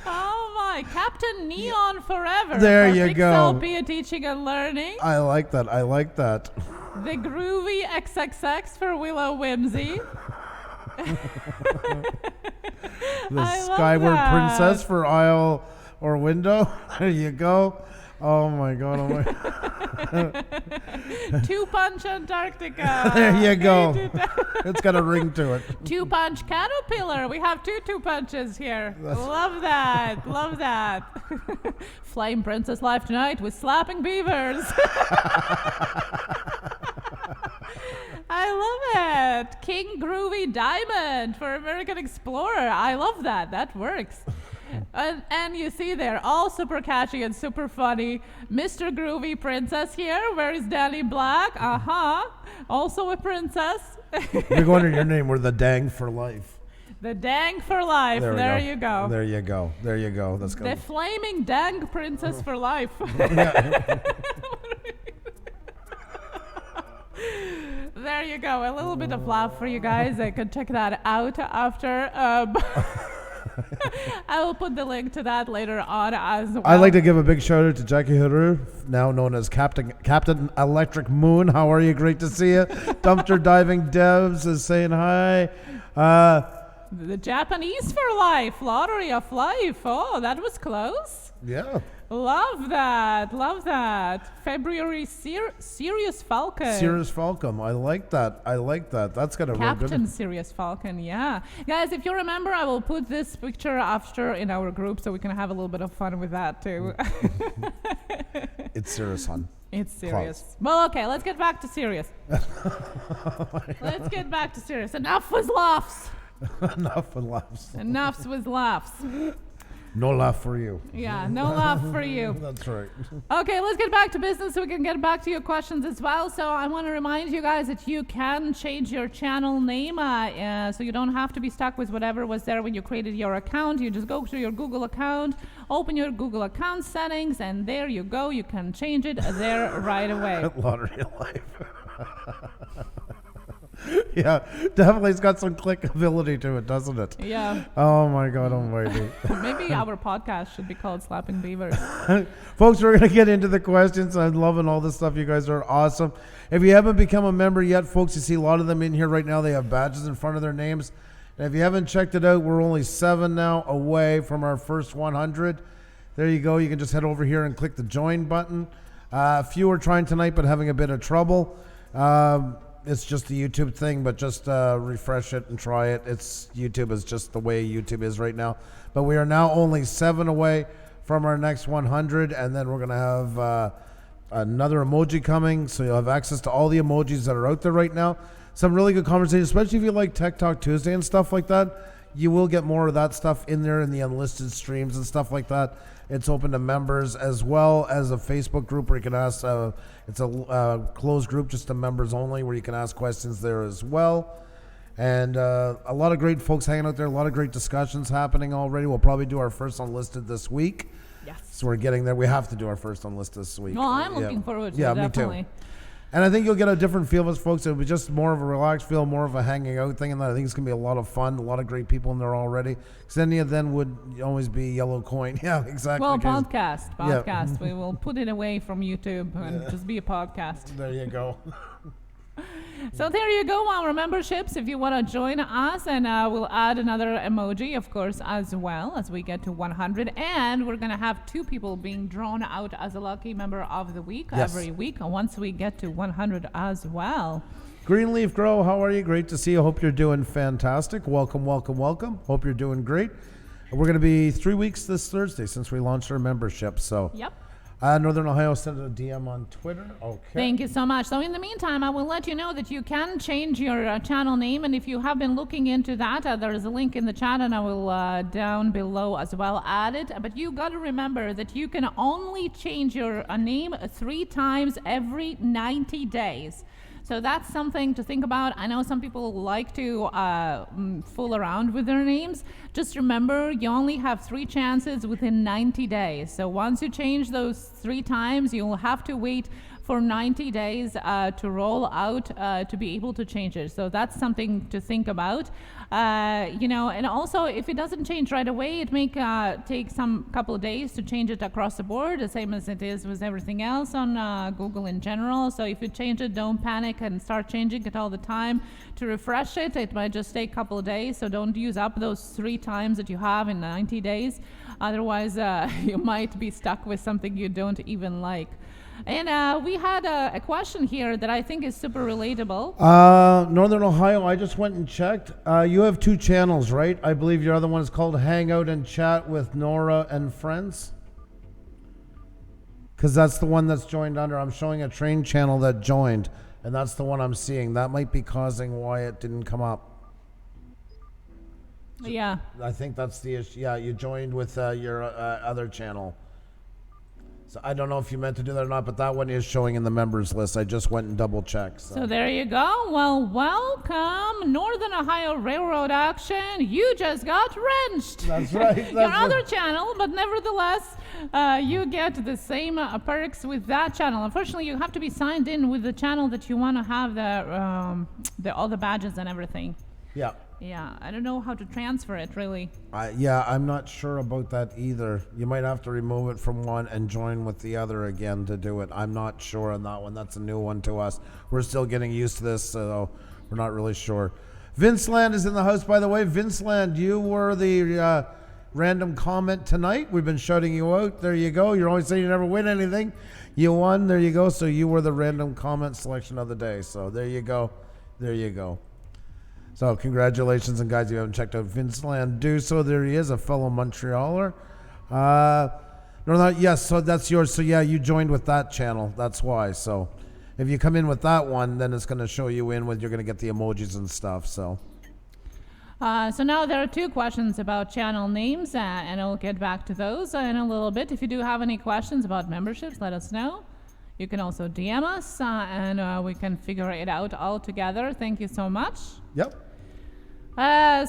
Oh my, Captain Neon Forever. There you go. Pixel Teaching and Learning. I like that. The Groovy XXX for Willow Whimsy. The Skyward Princess for aisle or window. There you go. Oh my god. Two Punch Antarctica. There you go. It's got a ring to it. Two Punch Caterpillar. We have two punches here. Love that. Love that. Flame Princess live tonight with slapping beavers. I love it. King Groovy Diamond for American Explorer. I love that. That works. And you see there, all super catchy and super funny. Mr. Groovy Princess here. Where is Danny Black? Also a princess. You're going to your name. We're the Dang for life. The Dang for life. There you go. There you go. There you go. That's good. The flaming Dang Princess for life. There you go. A little bit of laugh for you guys. I could check that out after. I will put the link to that later on as well. I'd like to give a big shout out to Jackie Huru, now known as Captain Electric Moon. How are you? Great to see you. Dumpster Diving Devs is saying hi. The Japanese for life, Lottery of Life. Oh, that was close. Yeah. Love that. Love that. February Sirius Falcon. Sirius Falcon. I like that. I like that. That's got a real good... Captain Sirius Falcon, yeah. Guys, if you remember, I will put this picture after in our group so we can have a little bit of fun with that too. It's serious, hon. It's serious. Close. Well, okay, let's get back to serious. Let's get back to serious. Enough with laughs. Enough with laughs. Enough with laughs. No laugh for you. Yeah, no laugh for you. That's right. Okay, let's get back to business so we can get back to your questions as well. So I want to remind you guys that you can change your channel name so you don't have to be stuck with whatever was there when you created your account. You just go to your Google account, open your Google account settings, and there you go. You can change it there right away. Lottery of Life. Yeah, definitely it's got some clickability to it, doesn't it? Yeah. Oh my God almighty. Maybe our podcast should be called Slapping Beavers. Folks, we're going to get into the questions. I'm loving all this stuff. You guys are awesome. If you haven't become a member yet, folks, you see a lot of them in here right now. They have badges in front of their names. And if you haven't checked it out, we're only 7 now away from our first 100. There you go. You can just head over here and click the join button. A few are trying tonight but having a bit of trouble. It's just a YouTube thing, but just refresh it and try it. YouTube is just the way YouTube is right now. But we are now only 7 away from our next 100, and then we're going to have another emoji coming, so you'll have access to all the emojis that are out there right now. Some really good conversations, especially if you like Tech Talk Tuesday and stuff like that. You will get more of that stuff in there in the unlisted streams and stuff like that. It's open to members as well as a Facebook group where you can ask. It's a closed group just to members only where you can ask questions there as well. And a lot of great folks hanging out there. A lot of great discussions happening already. We'll probably do our first unlisted this week. Yes. So we're getting there. We have to do our first unlisted this week. Well, I'm looking forward to it, definitely. Me too. And I think you'll get a different feel of us, folks. It'll be just more of a relaxed feel, more of a hanging out thing. And I think it's going to be a lot of fun. A lot of great people in there already. Because any of them would always be yellow coin. Yeah, exactly. Well, podcast. Yeah. We will put it away from YouTube and just be a podcast. There you go. So there you go, our memberships, if you want to join us, and we'll add another emoji, of course, as well as we get to 100, and we're going to have 2 people being drawn out as a lucky member of the week every week once we get to 100 as well. Greenleaf Grow, how are you? Great to see you. Hope you're doing fantastic. Welcome, welcome, welcome. Hope you're doing great. We're going to be 3 weeks this Thursday since we launched our membership, so... Yep. Northern Ohio sent a DM on Twitter. Okay. Thank you so much. So in the meantime, I will let you know that you can change your channel name. And if you have been looking into that, there is a link in the chat and I will down below as well add it. But you got to remember that you can only change your name 3 times every 90 days. So that's something to think about. I know some people like to fool around with their names. Just remember, you only have 3 chances within 90 days. So once you change those 3 times, you'll have to wait for 90 days to roll out to be able to change it. So that's something to think about. And also if it doesn't change right away, it may take some couple of days to change it across the board, the same as it is with everything else on Google in general. So if you change it, don't panic and start changing it all the time. To refresh it, it might just take a couple of days. So don't use up those 3 times that you have in 90 days. Otherwise, you might be stuck with something you don't even like. And we had a question here that I think is super relatable. Northern Ohio, I just went and checked. You have 2 channels, right? I believe your other one is called Hangout and Chat with Nora and Friends. Because that's the one that's joined under. I'm showing a train channel that joined, and that's the one I'm seeing. That might be causing why it didn't come up. Yeah. I think that's the issue. Yeah, you joined with your other channel. So I don't know if you meant to do that or not, but that one is showing in the members list. I just went and double checked. So there you go. Well, welcome, Northern Ohio Railroad Action. You just got wrenched. That's right. Your other channel, but nevertheless, you get the same perks with that channel. Unfortunately, you have to be signed in with the channel that you want to have the all the badges and everything. Yeah. Yeah, I don't know how to transfer it, really. Yeah, I'm not sure about that either. You might have to remove it from one and join with the other again to do it. I'm not sure on that one. That's a new one to us. We're still getting used to this, so we're not really sure. Vince Land is in the house, by the way. Vince Land, you were the random comment tonight. We've been shouting you out. There you go. You're always saying you never win anything. You won. There you go. So you were the random comment selection of the day. So there you go. There you go. So congratulations, and guys, if you haven't checked out Vince Land, do so. There he is, a fellow Montrealer. Yes, so that's yours. So yeah, you joined with that channel. That's why. So if you come in with that one, then it's going to show you in with, you're going to get the emojis and stuff. So now there are two questions about channel names, and I'll get back to those in a little bit. If you do have any questions about memberships, let us know. You can also DM us, and we can figure it out all together. Thank you so much. Yep.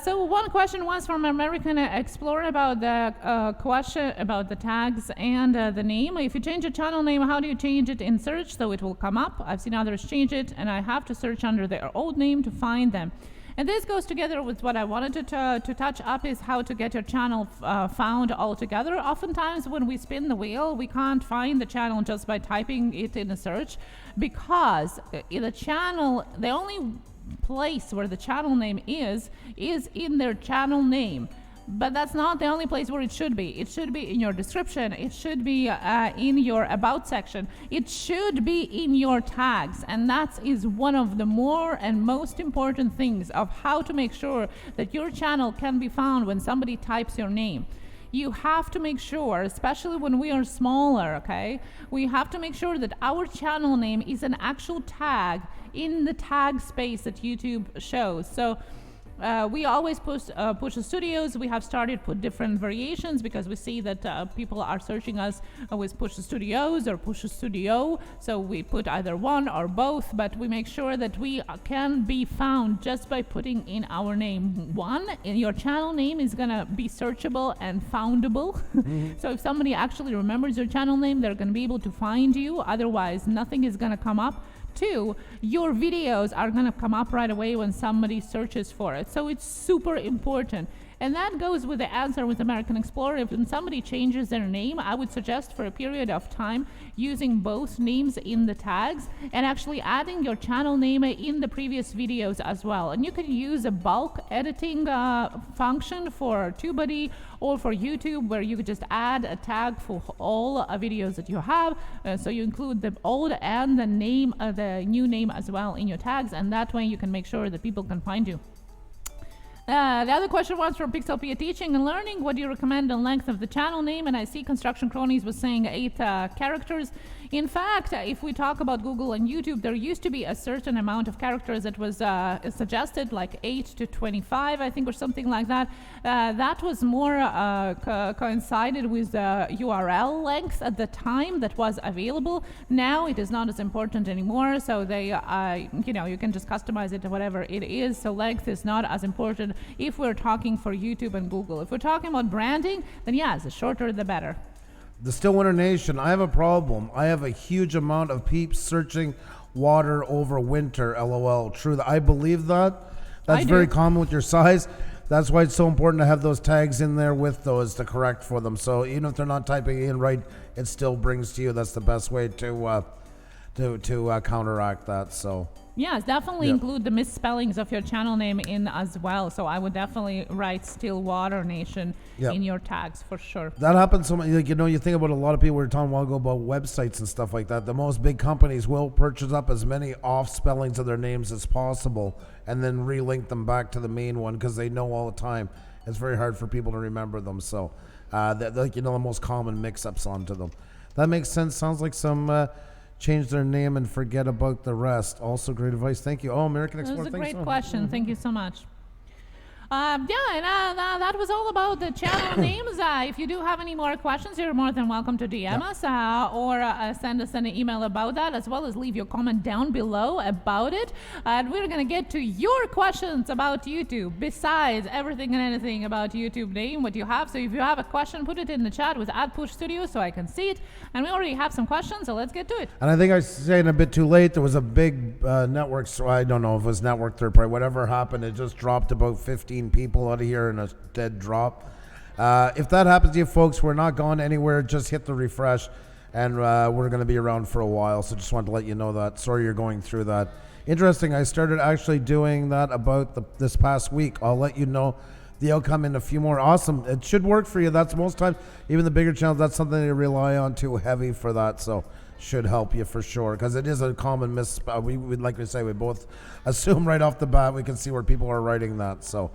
So one question was from American Explorer about the question about the tags and the name. If you change a channel name, how do you change it in search so it will come up? I've seen others change it, and I have to search under their old name to find them. And this goes together with what I wanted to touch up, is how to get your channel found altogether. Oftentimes when we spin the wheel, we can't find the channel just by typing it in a search, because the only place where the channel name is in their channel name. But that's not the only place where it should be. It should be in your description. It should be in your about section. It should be in your tags. And that is one of the more and most important things of how to make sure that your channel can be found when somebody types your name. You have to make sure, especially when we are smaller, okay? We have to make sure that our channel name is an actual tag in the tag space that YouTube shows. So we always push studios. We have started put different variations because we see that people are searching us with push studios or push studio. So we put either one or both, but we make sure that we can be found just by putting in our name. Your channel name is gonna be searchable and foundable. So if somebody actually remembers your channel name, they're gonna be able to find you. Otherwise, nothing is gonna come up. 2, your videos are going to come up right away when somebody searches for it. So it's super important. And that goes with the answer with American Explorer. If somebody changes their name, I would suggest for a period of time using both names in the tags and actually adding your channel name in the previous videos as well. And you can use a bulk editing function for TubeBuddy or for YouTube, where you could just add a tag for all videos that you have. So you include the old and the name, the new name as well in your tags, and that way you can make sure that people can find you. The other question was from Pixelpia Teaching and Learning. What do you recommend the length of the channel name? And I see Construction Cronies was saying 8 characters. In fact, if we talk about Google and YouTube, there used to be a certain amount of characters that was suggested, like 8 to 25, I think, or something like that. That was more coincided with the URL length at the time that was available. Now it is not as important anymore, so they, you can just customize it to whatever it is. So length is not as important if we're talking for YouTube and Google. If we're talking about branding, then yes, the shorter the better. The Stillwater Nation, I have a problem. I have a huge amount of peeps searching water over winter, LOL. True, I believe that. That's very common with your size. That's why it's so important to have those tags in there with those to correct for them. So even if they're not typing in right, it still brings to you. That's the best way to counteract that. So yes, definitely include the misspellings of your channel name in as well. So I would definitely write Stillwater Nation in your tags for sure. That happens so much. You think about a lot of people were talking a while ago about websites and stuff like that. The most big companies will purchase up as many off spellings of their names as possible and then relink them back to the main one because they know all the time. It's very hard for people to remember them. So the most common mix-ups onto them. That makes sense. Sounds like some change their name and forget about the rest. Also great advice. Thank you. Oh, American Explorer. That was a great question. Thank you so much. That was all about the channel names. If you do have any more questions, you're more than welcome to DM us or send us an email about that, as well as leave your comment down below about it. And we're going to get to your questions about YouTube, besides everything and anything about YouTube name, what you have. So if you have a question, put it in the chat with @PushStudio so I can see it. And we already have some questions, so let's get to it. And I think I was saying a bit too late. There was a big network, so I don't know if it was network third party, whatever happened. It just dropped about 15 people out of here in a dead drop. If that happens to you folks, we're not going anywhere. Just hit the refresh, and we're going to be around for a while. So just wanted to let you know that. Sorry you're going through that. Interesting, I started actually doing that about this past week. I'll let you know the outcome in a few more. Awesome. It should work for you. That's most times, even the bigger channels, that's something they rely on too heavy for that. So should help you for sure, because it is a common miss. We like we say, we both assume right off the bat, we can see where people are writing that. So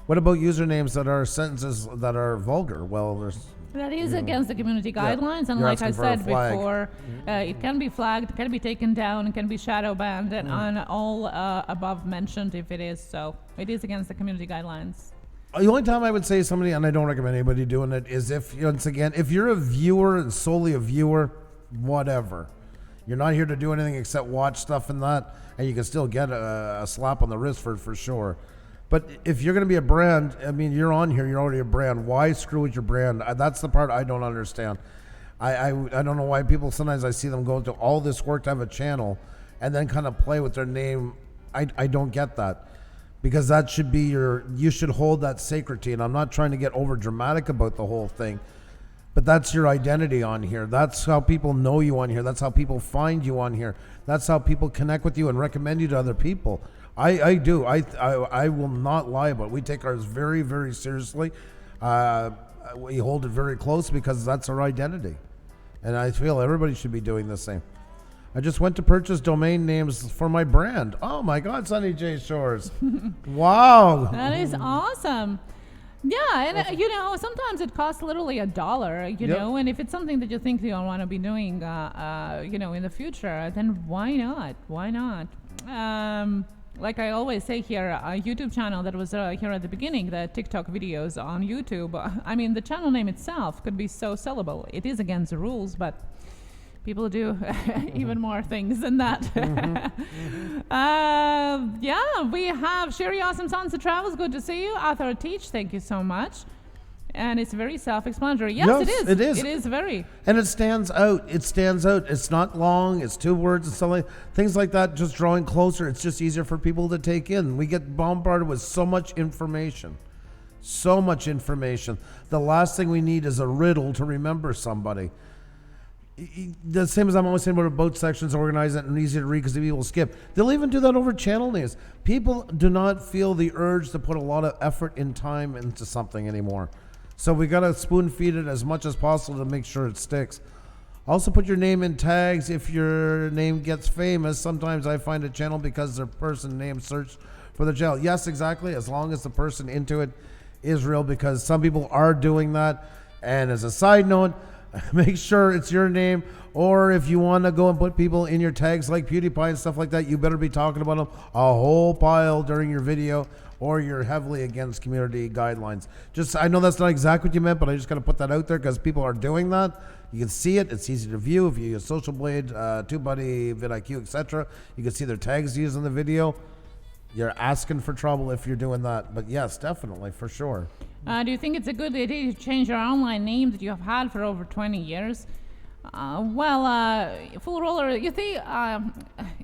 what about usernames that are sentences that are vulgar? Well, that is against the community guidelines, and like I said before, it can be flagged, it can be taken down, it can be shadow banned, and on all above mentioned if it is. So it is against the community guidelines. The only time I would say somebody, and I don't recommend anybody doing it, is if, once again, if you're a viewer and solely a viewer, whatever. You're not here to do anything except watch stuff and that, and you can still get a slap on the wrist for sure. But if you're going to be a brand, I mean, you're on here, you're already a brand. Why screw with your brand? That's the part I don't understand. I don't know why people, sometimes I see them go to all this work to have a channel and then kind of play with their name. I don't get that. Because that should be you should hold that sacredity. And I'm not trying to get over dramatic about the whole thing, but that's your identity on here. That's how people know you on here. That's how people find you on here. That's how people connect with you and recommend you to other people. I do. I will not lie about it. We take ours very, very seriously. We hold it very close because that's our identity. And I feel everybody should be doing the same. I just went to purchase domain names for my brand. Oh my God, Sunny J Shores. Wow. That is awesome. Yeah, and sometimes it costs literally $1, you know, and if it's something that you think you don't want to be doing, in the future, then why not? Why not? Like I always say here, a YouTube channel that was here at the beginning, the TikTok videos on YouTube, I mean, the channel name itself could be so sellable. It is against the rules, but people do even more things than that. We have Sherry Awesome Sunset Travels. Good to see you. Author Teach, thank you so much. And it's very self-explanatory. Yes, it is. It is. It is very. And it stands out. It stands out. It's not long. It's 2 words and something. Things like that, just drawing closer. It's just easier for people to take in. We get bombarded with so much information. So much information. The last thing we need is a riddle to remember somebody. The same as I'm always saying about boat sections, organize it and easy to read because people will skip. They'll even do that over channel names. People do not feel the urge to put a lot of effort and time into something anymore. So we got to spoon feed it as much as possible to make sure it sticks. Also put your name in tags if your name gets famous. Sometimes I find a channel because their person name search for the channel. Yes, exactly. As long as the person into it is real, because some people are doing that. And as a side note, make sure it's your name, or if you want to go and put people in your tags like PewDiePie and stuff like that, you better be talking about them a whole pile during your video, or you're heavily against community guidelines. I know that's not exactly what you meant, but I just got to put that out there because people are doing that. You can see it. It's easy to view. If you use Social Blade, TubeBuddy, vidIQ, etc., you can see their tags used in the video. You're asking for trouble if you're doing that. But yes, definitely, for sure. Do you think it's a good idea to change your online name that you have had for over 20 years? Full roller, you think,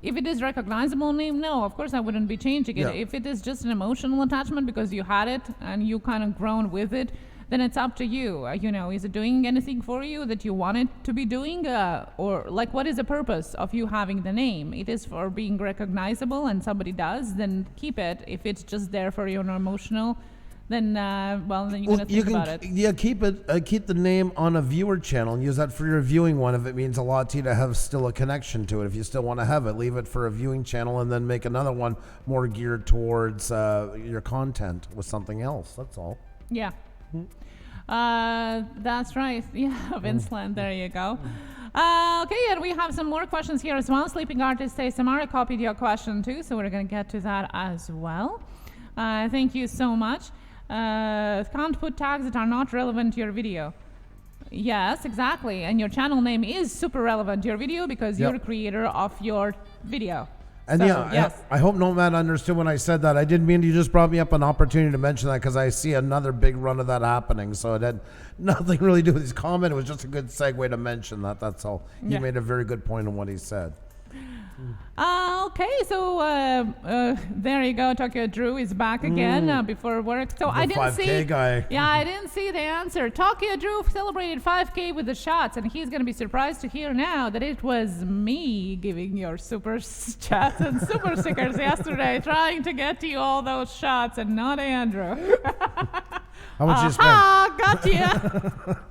if it is recognizable name, no, of course I wouldn't be changing it. Yeah. If it is just an emotional attachment because you had it and you kind of grown with it, then it's up to you. Is it doing anything for you that you want it to be doing? Or like, what is the purpose of you having the name? It is for being recognizable and somebody does, then keep it. If it's just there for your emotional, then then you're gonna think about it. Yeah, keep it. Keep the name on a viewer channel and use that for your viewing one. If it means a lot to you to have still a connection to it, if you still want to have it, leave it for a viewing channel and then make another one more geared towards your content with something else. That's all. Yeah. That's right. Yeah, Vinceland. There you go. Okay, and we have some more questions here as well. Sleeping Artist says Samara copied your question too, so we're going to get to that as well. Thank you so much. Can't put tags that are not relevant to your video. Yes, exactly. And your channel name is super relevant to your video because you're the creator of your video. And so, yeah, yes. I hope Nomad understood when I said that. I didn't mean you just brought me up an opportunity to mention that because I see another big run of that happening. So it had nothing really to do with his comment. It was just a good segue to mention that. That's all. He made a very good point on what he said. Okay, so there you go. Tokyo Drew is back again before work. So I didn't 5K see. guy. Yeah, I didn't see the answer. Tokyo Drew celebrated 5K with the shots, and he's gonna be surprised to hear now that it was me giving your super chats and super stickers yesterday, trying to get you all those shots, and not Andrew. How much you spent? Gotcha.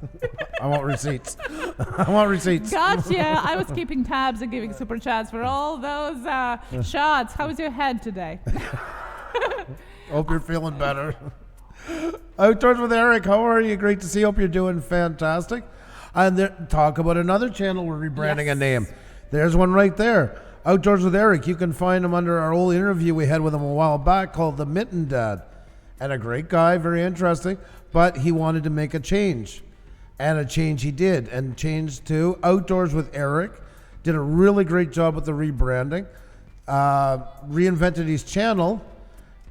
I want receipts. I want receipts. Gotcha. I was keeping tabs and giving super chats for all those shots. How was your head today? Hope you're feeling better. Outdoors with Eric. How are you? Great to see you. Hope you're doing fantastic. And there, talk about another channel we're rebranding a name. There's one right there. Outdoors with Eric. You can find him under our old interview we had with him a while back called The Mitten Dad. And a great guy, very interesting. But he wanted to make a change. And a change he did. And changed to Outdoors with Eric. Did a really great job with the rebranding. Reinvented his channel.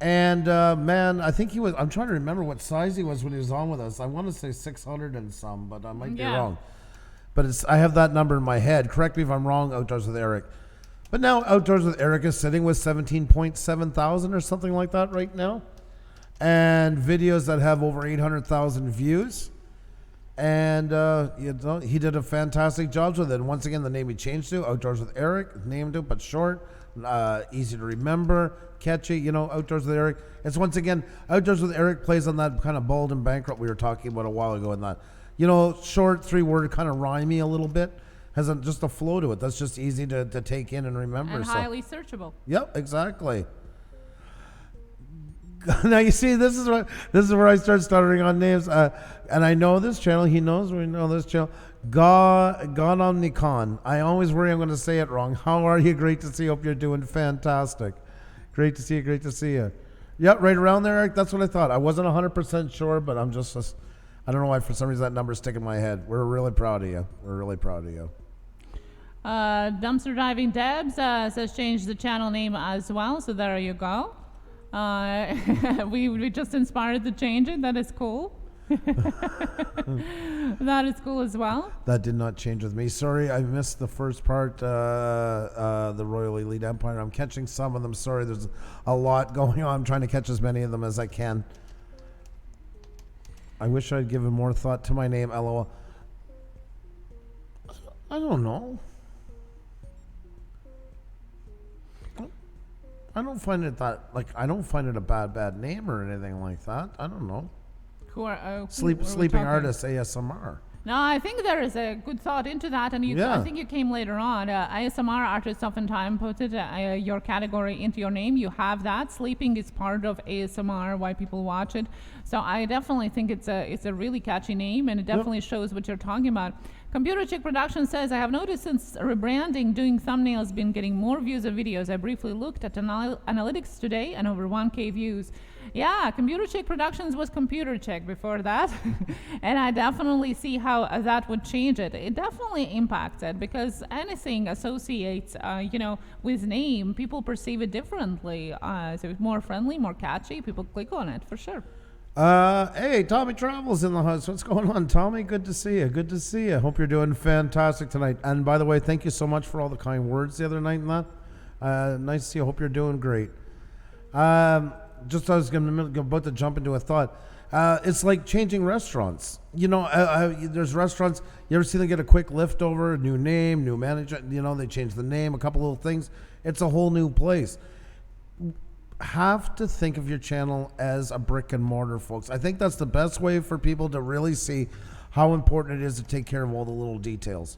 And man, I think he was, I'm trying to remember what size he was when he was on with us. I want to say 600 and some, but I might be wrong. But I have that number in my head. Correct me if I'm wrong, Outdoors with Eric. But now Outdoors with Eric is sitting with 17.7 thousand or something like that right now. And videos that have over 800,000 views. And he did a fantastic job with it. And once again, the name he changed to, Outdoors with Eric, named it, but short, easy to remember, catchy, Outdoors with Eric. It's once again, Outdoors with Eric plays on that kind of bold and bankrupt we were talking about a while ago in that, short, 3-word, kind of rhymey a little bit. Has just a flow to it. That's just easy to take in and remember. And highly searchable. Yep, exactly. Now you see, this is where I start stuttering on names, and I know this channel. He knows we know this channel. Gonomnicon. I always worry I'm going to say it wrong. How are you? Great to see you. Hope you're doing fantastic. Great to see you. Great to see you. Yep, right around there, Eric. That's what I thought. I wasn't 100% sure, but I'm just I don't know why for some reason that number's sticking in my head. We're really proud of you. We're really proud of you. Dumpster Diving Debs says change the channel name as well. So there you go. We just inspired to change it. That is cool. That is cool as well. That did not change with me. Sorry, I missed the first part, the Royal Elite Empire. I'm catching some of them. Sorry, there's a lot going on. I'm trying to catch as many of them as I can. I wish I'd given more thought to my name, LOL. I don't know. I don't find it I don't find it a bad name or anything like that. I don't know. Sleeping Artist ASMR. No, I think there is a good thought into that, and I think you came later on. ASMR artists oftentimes put your category into your name. You have that. Sleeping is part of ASMR, why people watch it. So I definitely think it's a really catchy name, and it definitely shows what you're talking about. Computer Chick Production says, I have noticed since rebranding, doing thumbnails, been getting more views of videos. I briefly looked at analytics today and over 1K views. Yeah, Computer Chick Productions was Computer Chick before that. And I definitely see how that would change it. It definitely impacts it because anything associates, with name, people perceive it differently. So it's more friendly, more catchy. People click on it for sure. Hey, Tommy Travels in the house. What's going on, Tommy? Good to see you. Good to see you. Hope you're doing fantastic tonight. And by the way, thank you so much for all the kind words the other night and that. Nice to see you. Hope you're doing great. Just I was about to jump into a thought. It's like changing restaurants. There's restaurants. You ever see them get a quick lift over, a new name, new manager? They change the name, a couple little things. It's a whole new place. Have to think of your channel as a brick and mortar, folks. I think that's the best way for people to really see how important it is to take care of all the little details.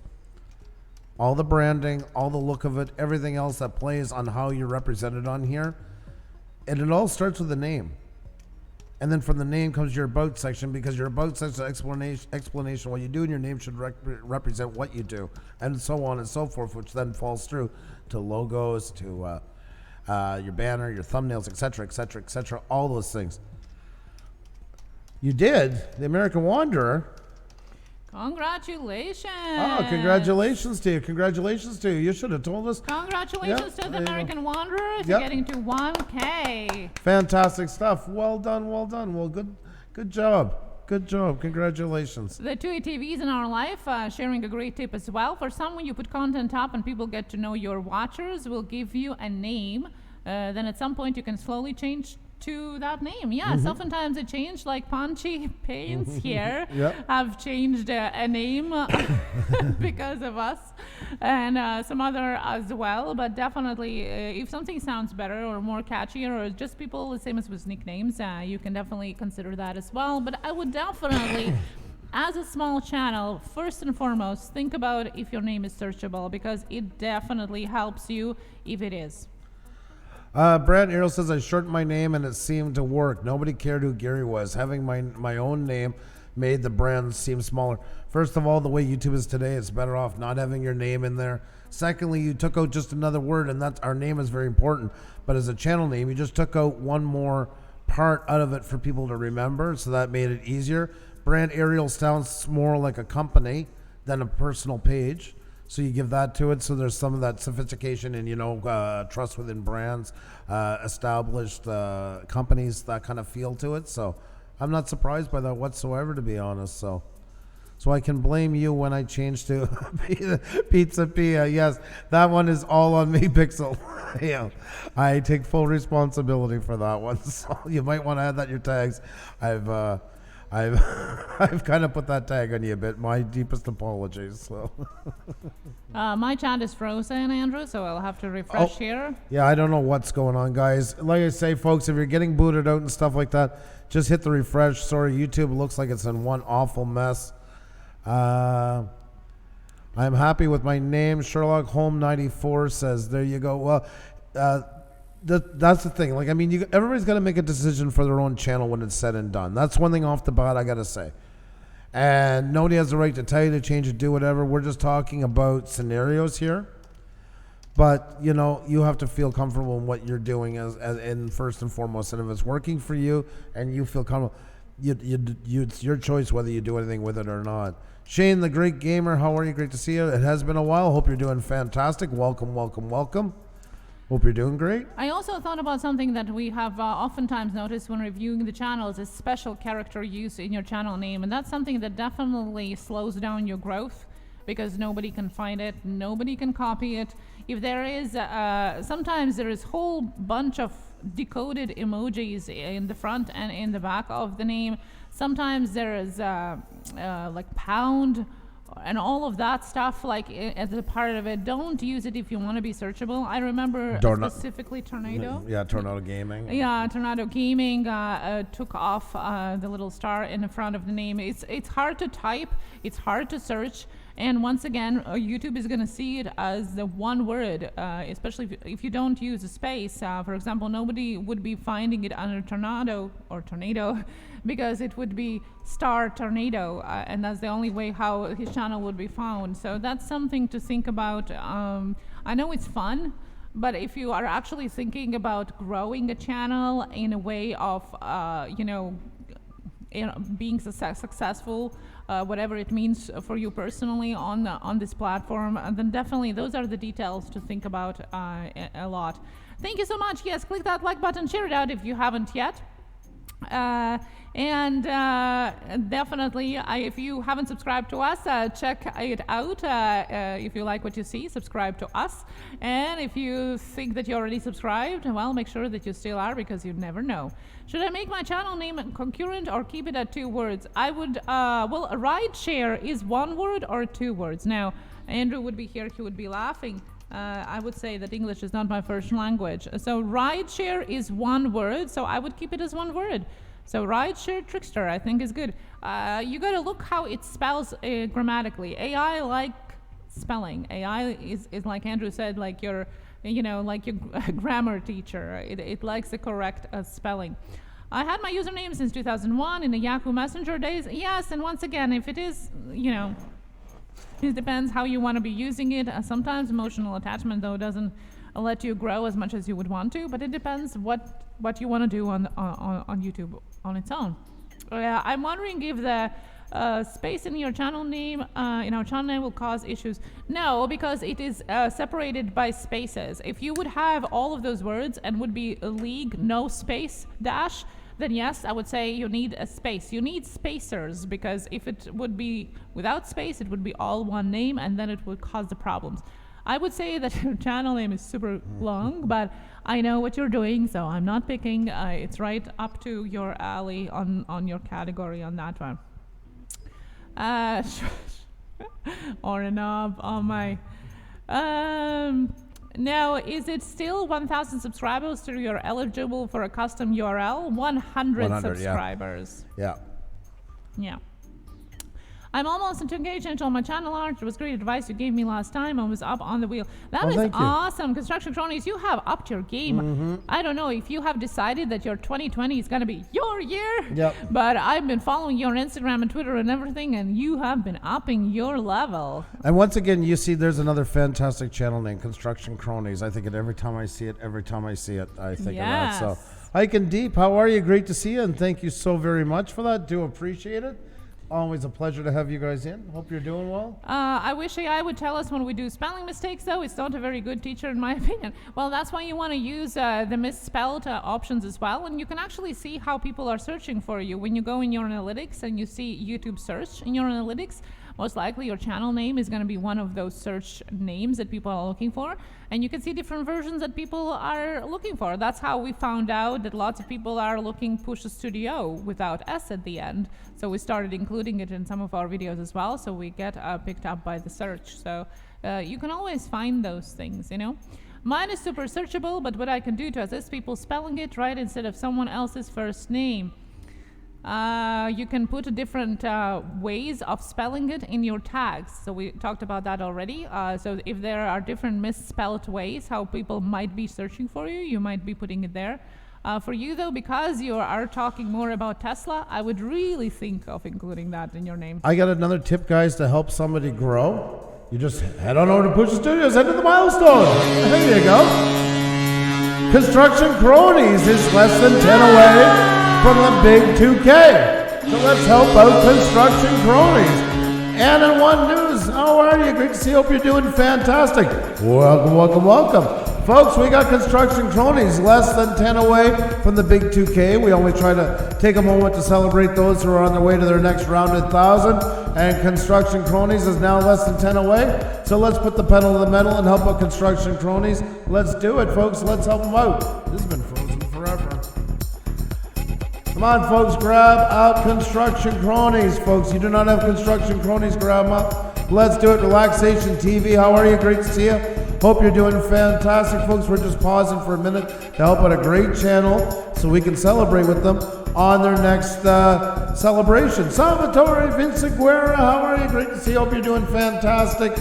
All the branding, all the look of it, everything else that plays on how you're represented on here. And it all starts with the name. And then from the name comes your about section, because your about section explanation what you do, and your name should represent what you do, and so on and so forth, which then falls through to logos, to your banner, your thumbnails, etc., etc., etc., all those things. You did? The American Wanderer? Congratulations. Oh, congratulations to you. Congratulations to you. You should have told us. Congratulations to the American Wanderer to getting to 1K. Fantastic stuff. Well done, well done. Well, good job. Good job. Congratulations. The two TVs in our life, sharing a great tip as well. For some, when you put content up and people get to know your watchers, will give you a name. Then at some point you can slowly change to that name. Yes, oftentimes it changed, like Punchy Paints here have changed a name because of us, and some other as well. But definitely, if something sounds better or more catchy, or just people, the same as with nicknames, you can definitely consider that as well. But I would definitely, as a small channel, first and foremost, think about if your name is searchable, because it definitely helps you if it is. Brad Ariel says, I shortened my name and it seemed to work. Nobody cared who Gary was. Having my own name made the brand seem smaller. First of all, the way YouTube is today, it's better off not having your name in there. Secondly, you took out just another word, and that's, our name is very important. But as a channel name, you just took out one more part out of it for people to remember, so that made it easier. Brand Ariel sounds more like a company than a personal page. So you give that to it. So there's some of that sophistication and, trust within brands, established companies, that kind of feel to it. So I'm not surprised by that whatsoever, to be honest. So I can blame you when I change to Pizza Pia. Yes, that one is all on me, Pixel. Yeah, I take full responsibility for that one. So you might want to add that in your tags. I've kind of put that tag on you a bit. My deepest apologies. So. My chat is frozen, Andrew, so I'll have to refresh here. Yeah, I don't know what's going on, guys. Like I say, folks, if you're getting booted out and stuff like that, just hit the refresh. Sorry, YouTube looks like it's in one awful mess. I'm happy with my name. Sherlock Holmes 94 says, there you go. Well, that's the thing. Like, I mean, everybody's got to make a decision for their own channel when it's said and done. That's one thing off the bat I got to say. And nobody has the right to tell you to change it, do whatever. We're just talking about scenarios here. But, you have to feel comfortable in what you're doing as in first and foremost. And if it's working for you and you feel comfortable, it's your choice whether you do anything with it or not. Shane, the great gamer, how are you? Great to see you. It has been a while. Hope you're doing fantastic. Welcome, welcome, welcome. Hope you're doing great. I also thought about something that we have oftentimes noticed when reviewing the channels is special character use in your channel name. And that's something that definitely slows down your growth, because nobody can find it, nobody can copy it. If there is, sometimes there is whole bunch of decoded emojis in the front and in the back of the name. Sometimes there is like pound and all of that stuff, like as a part of it. Don't use it if you want to be searchable. I remember specifically Tornado. Yeah, Tornado Gaming. Yeah, Tornado Gaming took off the little star in the front of the name. It's hard to type, it's hard to search, and once again, YouTube is going to see it as the one word, especially if you don't use a space. For example, nobody would be finding it under Tornado or Tornado, because it would be Star Tornado, and that's the only way how his channel would be found. So that's something to think about. I know it's fun, but if you are actually thinking about growing a channel in a way of, being successful, whatever it means for you personally on this platform, then definitely those are the details to think about a lot. Thank you so much. Yes, click that like button, share it out if you haven't yet. And definitely, if you haven't subscribed to us, check it out. If you like what you see, subscribe to us. And if you think that you already subscribed, well, make sure that you still are, because you never know. Should I make my channel name concurrent or keep it at 2 words? I would, ride share is 1 word or 2 words. Now, Andrew would be here, he would be laughing. I would say that English is not my first language. So rideshare is 1 word, so I would keep it as 1 word. So rideshare trickster, I think, is good. You got to look how it spells grammatically. AI like spelling. AI is like Andrew said, like your grammar teacher. It likes the correct spelling. I had my username since 2001 in the Yahoo Messenger days. Yes, and once again, if it is, it depends how you want to be using it. Sometimes emotional attachment, though, doesn't let you grow as much as you would want to, but it depends what you want to do on YouTube on its own. I'm wondering if the space in your channel name, channel name will cause issues. No, because it is separated by spaces. If you would have all of those words and would be a league, no space, dash, then yes, I would say you need a space. You need spacers, because if it would be without space, it would be all one name, and then it would cause the problems. I would say that your channel name is super long, but I know what you're doing, so I'm not picking. It's right up to your alley on your category on that one. Or a knob on my... Now, is it still 1,000 subscribers till you're eligible for a custom URL? 100 subscribers. Yeah. Yeah. I'm almost into engagement on my channel art. It was great advice you gave me last time. I was up on the wheel. That is awesome. Construction Cronies, you have upped your game. I don't know if you have decided that your 2020 is going to be your year. Yep. But I've been following you on Instagram and Twitter and everything, and you have been upping your level. And once again, you see there's another fantastic channel name, Construction Cronies. I think it every time I see it, I think of that. So, Ike and Deep, how are you? Great to see you, and thank you so very much for that. Do appreciate it. Always a pleasure to have you guys in. Hope you're doing well. I wish AI would tell us when we do spelling mistakes, though. It's not a very good teacher, in my opinion. Well, that's why you want to use the misspelled options as well. And you can actually see how people are searching for you. When you go in your analytics and you see YouTube search in your analytics, most likely your channel name is going to be one of those search names that people are looking for. And you can see different versions that people are looking for. That's how we found out that lots of people are looking Pusa Studio without S at the end. So we started including it in some of our videos as well, so we get picked up by the search. So you can always find those things, you know. Mine is super searchable, but what I can do to assist people spelling it right instead of someone else's first name. You can put different ways of spelling it in your tags. So we talked about that already. So if there are different misspelled ways how people might be searching for you, you might be putting it there. For you though, because you are talking more about Tesla, I would really think of including that in your name. I got another tip, guys, to help somebody grow. You just head on over to Pusa Studios, head to the milestone. There you go. Construction Cronies is less than 10 away from the big 2K. So let's help out Construction Cronies. And in one news, how are you? Great to see you. Hope you're doing fantastic. Welcome, welcome, welcome. Folks, we got Construction Cronies less than 10 away from the big 2K. We always try to take a moment to celebrate those who are on their way to their next rounded 1,000. And Construction Cronies is now less than 10 away. So let's put the pedal to the metal and help out Construction Cronies. Let's do it, folks. Let's help them out. This has been frozen forever. Come on, folks, grab out Construction Cronies. Folks, you do not have Construction Cronies, grab them up. Let's do it. Relaxation TV, how are you? Great to see you. Hope you're doing fantastic, folks. We're just pausing for a minute to help out a great channel so we can celebrate with them on their next celebration. Salvatore Vinciguerra, how are you? Great to see you. Hope you're doing fantastic.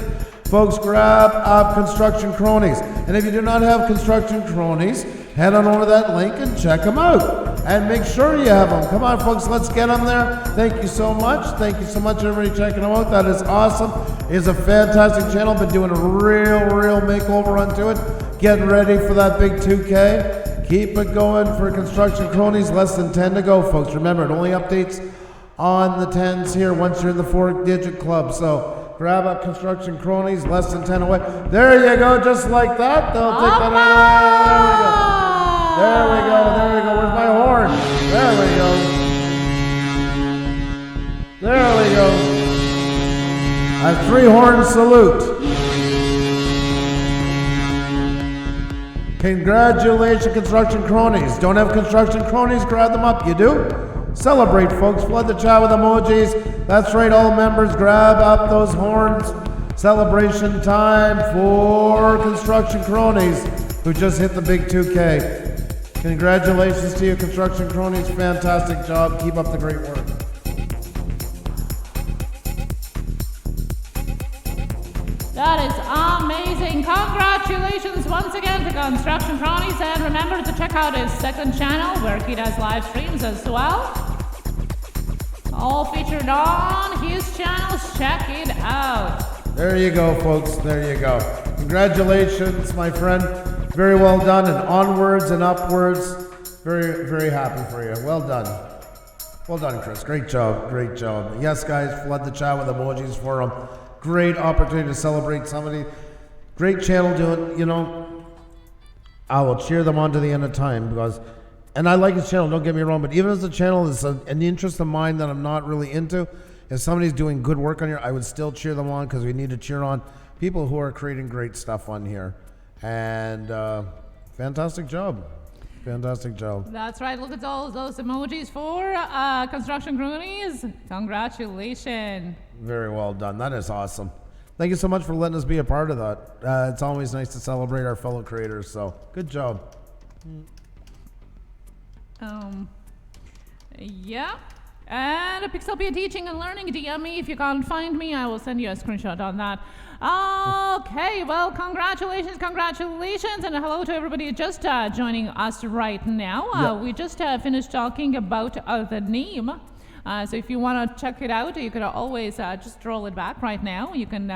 Folks, grab up Construction Cronies. And if you do not have Construction Cronies, head on over to that link and check them out. And make sure you have them. Come on, folks, let's get them there. Thank you so much. Thank you so much, everybody, checking them out. That is awesome. It's a fantastic channel. Been doing a real makeover onto it. Getting ready for that big 2K. Keep it going for Construction Cronies. Less than 10 to go, folks. Remember, it only updates on the 10s here once you're in the 4-digit club. So grab up Construction Cronies. Less than 10 away. There you go, just like that. They'll take that away. There we go. There we go. Where's my horn? There we go. There we go. A 3-horn salute. Congratulations, Construction Cronies. Don't have Construction Cronies? Grab them up. You do? Celebrate, folks. Flood the chat with emojis. That's right, all members. Grab up those horns. Celebration time for Construction Cronies who just hit the big 2K. Congratulations to you, Construction Cronies. Fantastic job. Keep up the great work. That is amazing. Congratulations once again to Construction Cronies. And remember to check out his second channel where he does live streams as well. All featured on his channels. Check it out. There you go, folks. There you go. Congratulations, my friend. Very well done, and onwards and upwards. Very, very happy for you. Well done. Well done, Chris. Great job. Great job. Yes, guys, flood the chat with emojis for them. Great opportunity to celebrate somebody. Great channel doing, you know, I will cheer them on to the end of time because, and I like his channel, don't get me wrong, but even as a channel is an interest of mine that I'm not really into, if somebody's doing good work on here, I would still cheer them on because we need to cheer on people who are creating great stuff on here. And fantastic job. Fantastic job. That's right. Look at all those emojis for Construction Cronies. Congratulations. Very well done. That is awesome. Thank you so much for letting us be a part of that. It's always nice to celebrate our fellow creators. So good job. Yeah. And a Pixelpia Teaching and Learning, DM me if you can't find me. I will send you a screenshot on that. Okay, well, congratulations, and hello to everybody just joining us right now. We just finished talking about the name. So if you want to check it out, you could always just roll it back right now. You can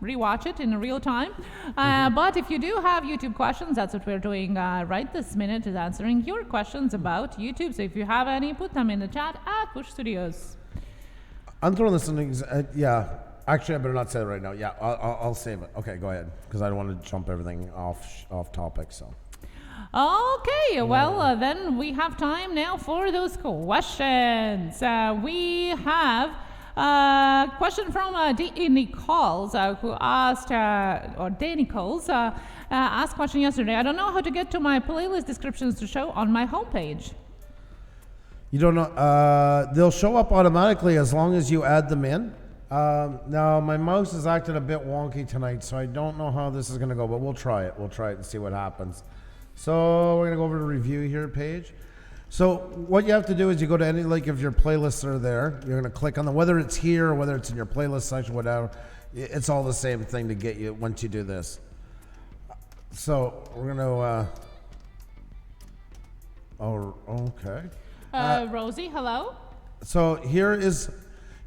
rewatch it in real time. But if you do have YouTube questions, that's what we're doing right this minute, is answering your questions about YouTube. So if you have any, put them in the chat at Push Studios. I'm throwing this in, yeah. Actually, I better not say it right now. Yeah, I'll save it. Okay, go ahead, because I don't want to jump everything off topic, so. Okay, well, then we have time now for those questions. We have a question from Danny Calls, who asked, or Danny Calls, asked a question yesterday. I don't know how to get to my playlist descriptions to show on my homepage. You don't know, they'll show up automatically as long as you add them in. Now, my mouse is acting a bit wonky tonight, so I don't know how this is going to go, but we'll try it. We'll try it and see what happens. So we're going to go over to review here page. So what you have to do is you go to any, like if your playlists are there, you're going to click on them, whether it's here or whether it's in your playlist section, whatever. It's all the same thing to get you once you do this. So we're going to, oh, okay. Rosie, hello? So here's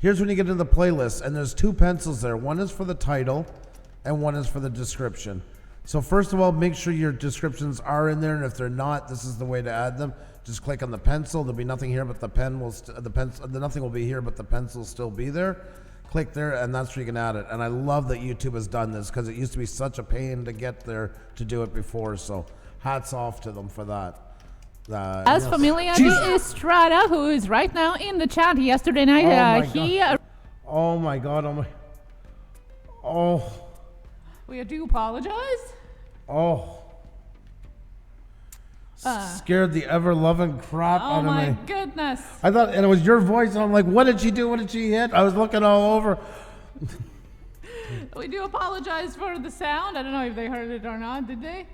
when you get into the playlist, and there's two pencils there. One is for the title, and one is for the description. So first of all, make sure your descriptions are in there, and if they're not, this is the way to add them. Just click on the pencil. There'll be nothing here, but the pen will. Nothing will be here, but the pencil will still be there. Click there, and that's where you can add it. And I love that YouTube has done this because it used to be such a pain to get there to do it before. So hats off to them for that. As Familia de Estrada, who is right now in the chat yesterday night, oh my God, we do apologize. Oh. Scared the ever-loving crap out of me. Oh my goodness. I thought, and it was your voice, and I'm like, what did she do? What did she hit? I was looking all over. We do apologize for the sound. I don't know if they heard it or not, did they?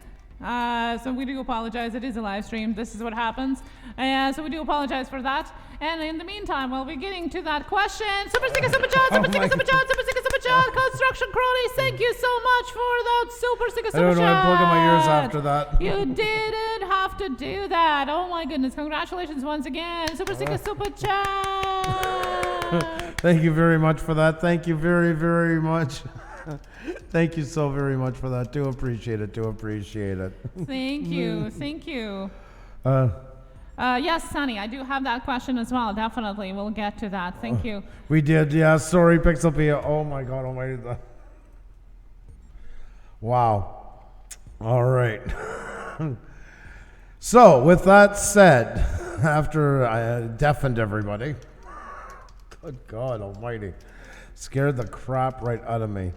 So we do apologize. It is a live stream. This is what happens. So we do apologize for that. And in the meantime, we'll be getting to that question. Super sticker, super chat, super sticker, super chat, super sticker, super chat. Construction Cronies, thank you so much for that super sticker, super chat. I don't know, I'm plugging my ears after that. You didn't have to do that. Oh my goodness. Congratulations once again. Super sticker, super chat. Thank you very much for that. Thank you very, very much. Thank you so very much for that. Do appreciate it. Do appreciate it. Thank you. Thank you. Yes, Sunny, I do have that question as well. Definitely. We'll get to that. Thank you. We did. Yeah. Sorry, Pixelpia. Oh my God. Oh my God. Wow. All right. So with that said, after I deafened everybody, good God almighty, scared the crap right out of me.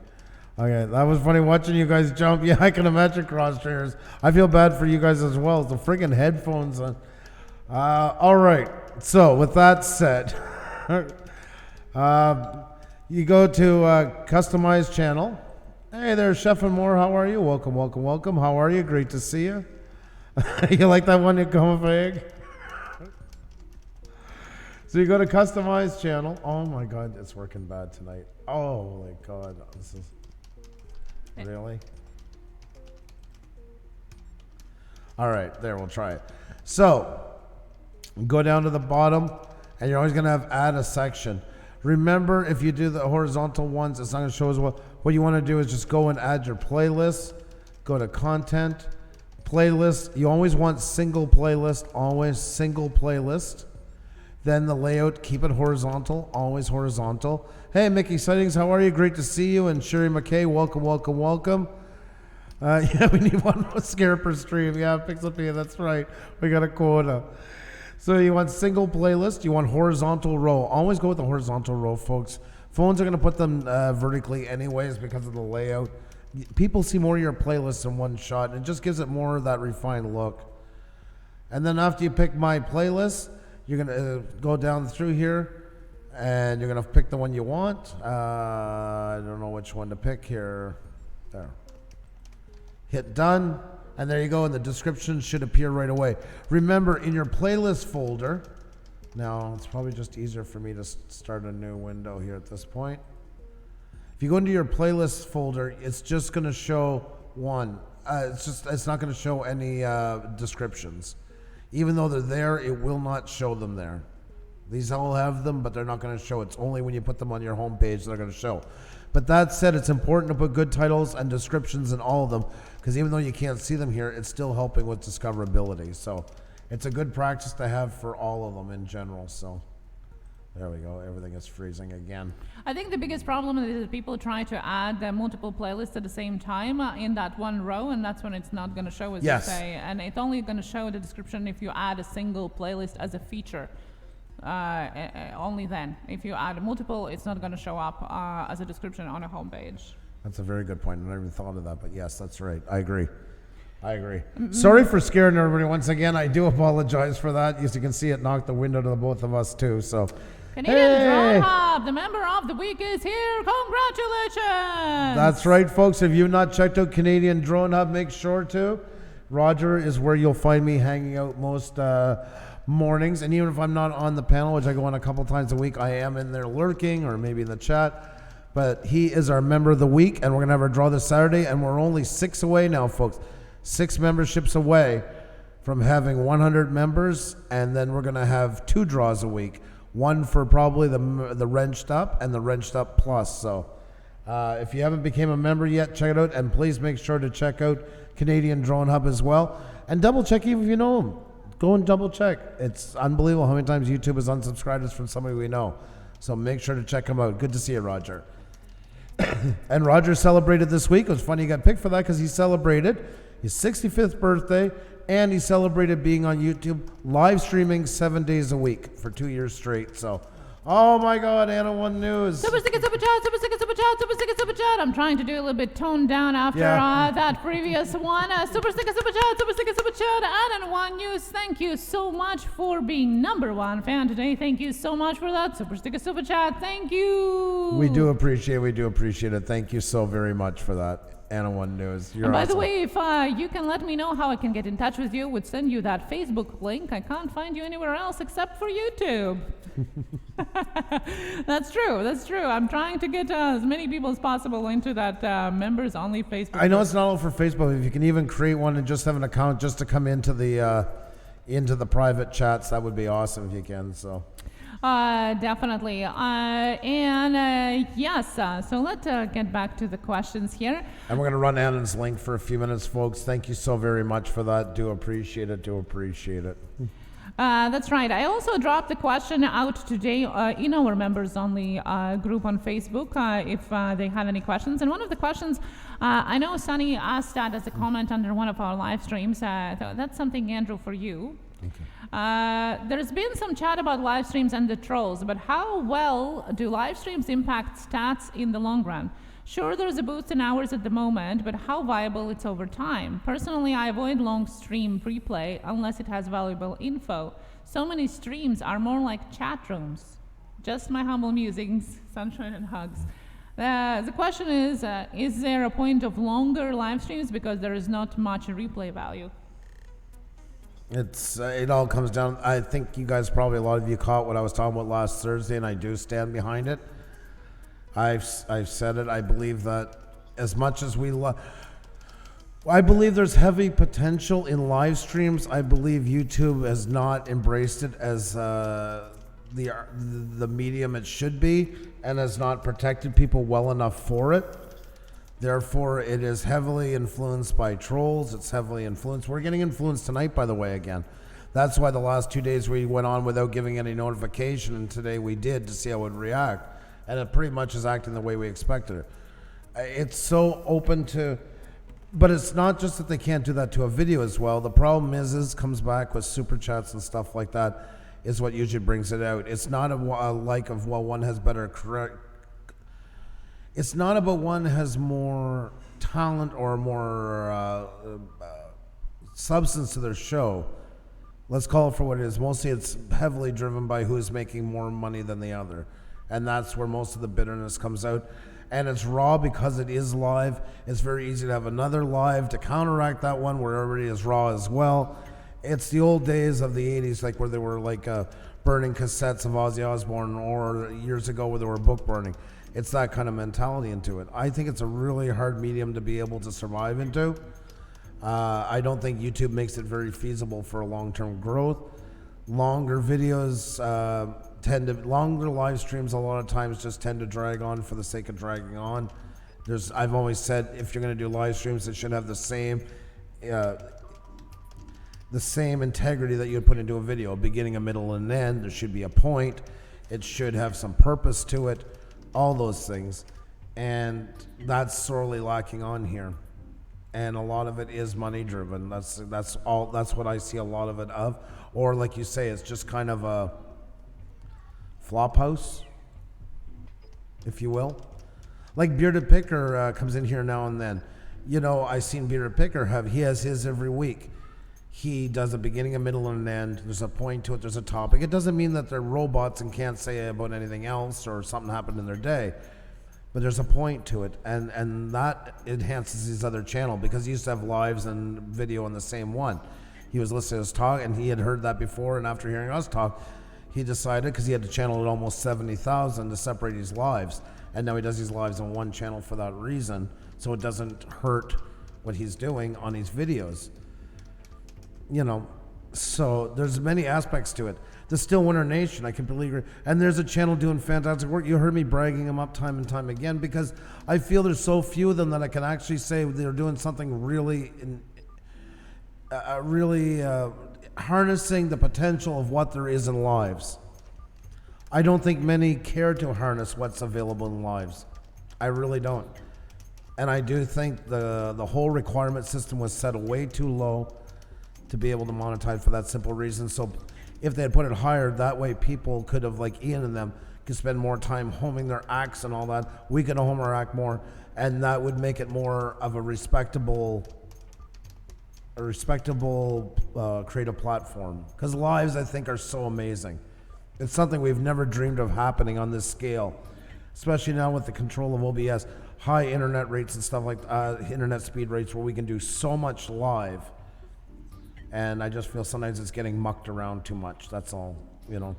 Okay, that was funny watching you guys jump. Yeah, I can imagine cross trainers. I feel bad for you guys as well. The friggin' headphones on. All right. So with that said, you go to customize channel. Hey there, Chef and More. How are you? Welcome, welcome, welcome. How are you? Great to see you. You like that one? You come with egg. So you go to customize channel. Oh my God, it's working bad tonight. Oh my God, this is. Really? All right, there, we'll try it. So, go down to the bottom, and you're always going to have add a section. Remember, if you do the horizontal ones, it's not going to show as well. What you want to do is just go and add your playlist, go to content, playlist. You always want single playlist, always single playlist. Then the layout, keep it horizontal, always horizontal. Hey, Mickey Sightings, how are you? Great to see you. And Sherry McKay, welcome, welcome, welcome. Yeah, we need one more scare per stream. Yeah, Pixelpia, that's right. We got a quota. So you want single playlist, you want horizontal row. Always go with the horizontal row, folks. Phones are going to put them vertically anyways because of the layout. People see more of your playlists in one shot. It just gives it more of that refined look. And then after you pick my playlist, you're going to go down through here and you're going to pick the one you want. I don't know which one to pick here. There. Hit done. And there you go, and the description should appear right away. Remember, in your playlist folder, now it's probably just easier for me to start a new window here at this point. If you go into your playlist folder, it's just going to show one. It's not going to show any descriptions. Even though they're there, it will not show them there. These all have them, but they're not going to show. It's only when you put them on your home page they're going to show. But that said, it's important to put good titles and descriptions in all of them, because even though you can't see them here, it's still helping with discoverability. So it's a good practice to have for all of them in general. So there we go. Everything is freezing again. I think the biggest problem is that people try to add multiple playlists at the same time in that one row, and that's when it's not going to show, as you say. And it's only going to show the description if you add a single playlist as a feature. Only then. If you add multiple, it's not going to show up as a description on a home page. That's a very good point. I never even thought of that, but yes, that's right. I agree. Sorry for scaring everybody once again. I do apologize for that. As you can see, it knocked the window to the both of us too. So, Canadian Drone Hub, the member of the week is here. Congratulations! That's right, folks. If you've not checked out Canadian Drone Hub, make sure to. Roger is where you'll find me hanging out most mornings, and even if I'm not on the panel, which I go on a couple times a week, I am in there lurking or maybe in the chat. But he is our member of the week, and we're going to have our draw this Saturday, and we're only 6 away now, folks. 6 memberships away from having 100 members, and then we're going to have 2 draws a week. One for probably the Wrenched Up and the Wrenched Up Plus. So if you haven't become a member yet, check it out, and please make sure to check out Canadian Drone Hub as well. And double check even if you know him. Go and double check. It's unbelievable how many times YouTube has unsubscribed us from somebody we know. So make sure to check him out. Good to see you, Roger. And Roger celebrated this week. It was funny he got picked for that because he celebrated his 65th birthday and he celebrated being on YouTube live streaming 7 days a week for 2 years straight. So, oh my God, Anna One News. Super sticker, super chat, super sticker, super chat, super sticker, super chat. I'm trying to do a little bit toned down after that previous one. Super sticker, super chat, super sticker, super chat. Anna One News, thank you so much for being #1 fan today. Thank you so much for that. Super sticker, super chat. Thank you. We do appreciate it. Thank you so very much for that. Anna One News. You're and by awesome. the way, if you can let me know how I can get in touch with you, would send you that Facebook link. I can't find you anywhere else except for YouTube. That's true. I'm trying to get as many people as possible into that members only Facebook. I know it's not all for Facebook. If you can even create one and just have an account just to come into the private chats, that would be awesome if you can. So. Definitely. Yes, so let's get back to the questions here. And we're going to run Annan's link for a few minutes, folks. Thank you so very much for that. Do appreciate it. That's right. I also dropped the question out today in our members only group on Facebook if they have any questions. And one of the questions, I know Sunny asked that as a comment under one of our live streams. That's something, Andrew, for you. Okay. There's been some chat about live streams and the trolls, but how well do live streams impact stats in the long run? Sure, there's a boost in hours at the moment, but how viable it's over time? Personally, I avoid long stream replay unless it has valuable info. So many streams are more like chat rooms. Just my humble musings, sunshine and hugs. The question is there a point of longer live streams because there is not much replay value? It all comes down. I think you guys probably, a lot of you caught what I was talking about last Thursday, and I do stand behind it. I've said it. I believe that as much as I believe there's heavy potential in live streams. I believe YouTube has not embraced it as the medium it should be, and has not protected people well enough for it. Therefore, it is heavily influenced by trolls. It's heavily influenced. We're getting influenced tonight, by the way, again. That's why the last 2 days we went on without giving any notification, and today we did to see how it would react. And it pretty much is acting the way we expected it. It's so open to, but it's not just that they can't do that to a video as well. The problem is comes back with super chats and stuff like that is what usually brings it out. It's not a like of, well, one has better correct. It's not about one has more talent or more substance to their show. Let's call it for what it is. Mostly it's heavily driven by who's making more money than the other. And that's where most of the bitterness comes out. And it's raw because it is live. It's very easy to have another live to counteract that one where everybody is raw as well. It's the old days of the 80s, like where they were like burning cassettes of Ozzy Osbourne, or years ago where they were book burning. It's that kind of mentality into it. I think it's a really hard medium to be able to survive into. I don't think YouTube makes it very feasible for long-term growth. Longer videos longer live streams a lot of times just tend to drag on for the sake of dragging on. I've always said if you're going to do live streams, it should have the same integrity that you'd put into a video, a beginning, a middle, and an end. There should be a point. It should have some purpose to it. All those things, and that's sorely lacking on here, and a lot of it is money driven. That's what I see a lot of it of, or like you say, it's just kind of a flop house, if you will. Like Bearded Picker comes in here now and then. You know, I seen Bearded Picker he has his every week. He does a beginning, a middle, and an end. There's a point to it. There's a topic. It doesn't mean that they're robots and can't say about anything else or something happened in their day. But there's a point to it. And that enhances his other channel because he used to have lives and video on the same one. He was listening to us talk, and he had heard that before. And after hearing us talk, he decided, because he had to channel at almost 70,000 to separate his lives. And now he does his lives on one channel for that reason. So it doesn't hurt what he's doing on his videos. You know, so there's many aspects to it. The Still Winter Nation, I completely agree. And there's a channel doing fantastic work. You heard me bragging them up time and time again because I feel there's so few of them that I can actually say they're doing something really, harnessing the potential of what there is in lives. I don't think many care to harness what's available in lives. I really don't. And I do think the whole requirement system was set way too low to be able to monetize for that simple reason. So if they had put it higher, that way people could have, like Ian and them, could spend more time homing their acts and all that. We could home our act more, and that would make it more of a respectable creative platform. Because lives, I think, are so amazing. It's something we've never dreamed of happening on this scale, especially now with the control of OBS, high internet rates and stuff like internet speed rates where we can do so much live. And I just feel sometimes it's getting mucked around too much. That's all, you know.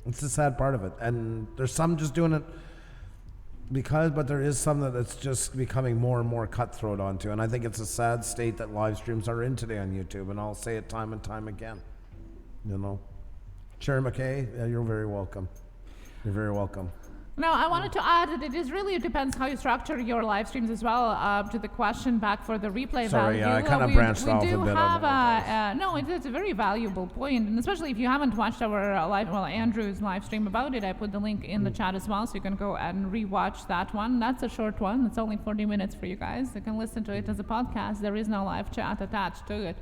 It's the sad part of it. And there's some just doing it but there is some that it's just becoming more and more cutthroat onto. And I think it's a sad state that live streams are in today on YouTube. And I'll say it time and time again, you know. Cherry McKay, yeah, you're very welcome. You're very welcome. Now, I wanted to add that it depends how you structure your live streams as well. To the question back for the replay Sorry, value. I kind of branched off a bit. It's a very valuable point, and especially if you haven't watched our Andrew's live stream about it, I put the link in the chat as well, so you can go and rewatch that one. That's a short one. It's only 40 minutes for you guys. You can listen to it as a podcast. There is no live chat attached to it.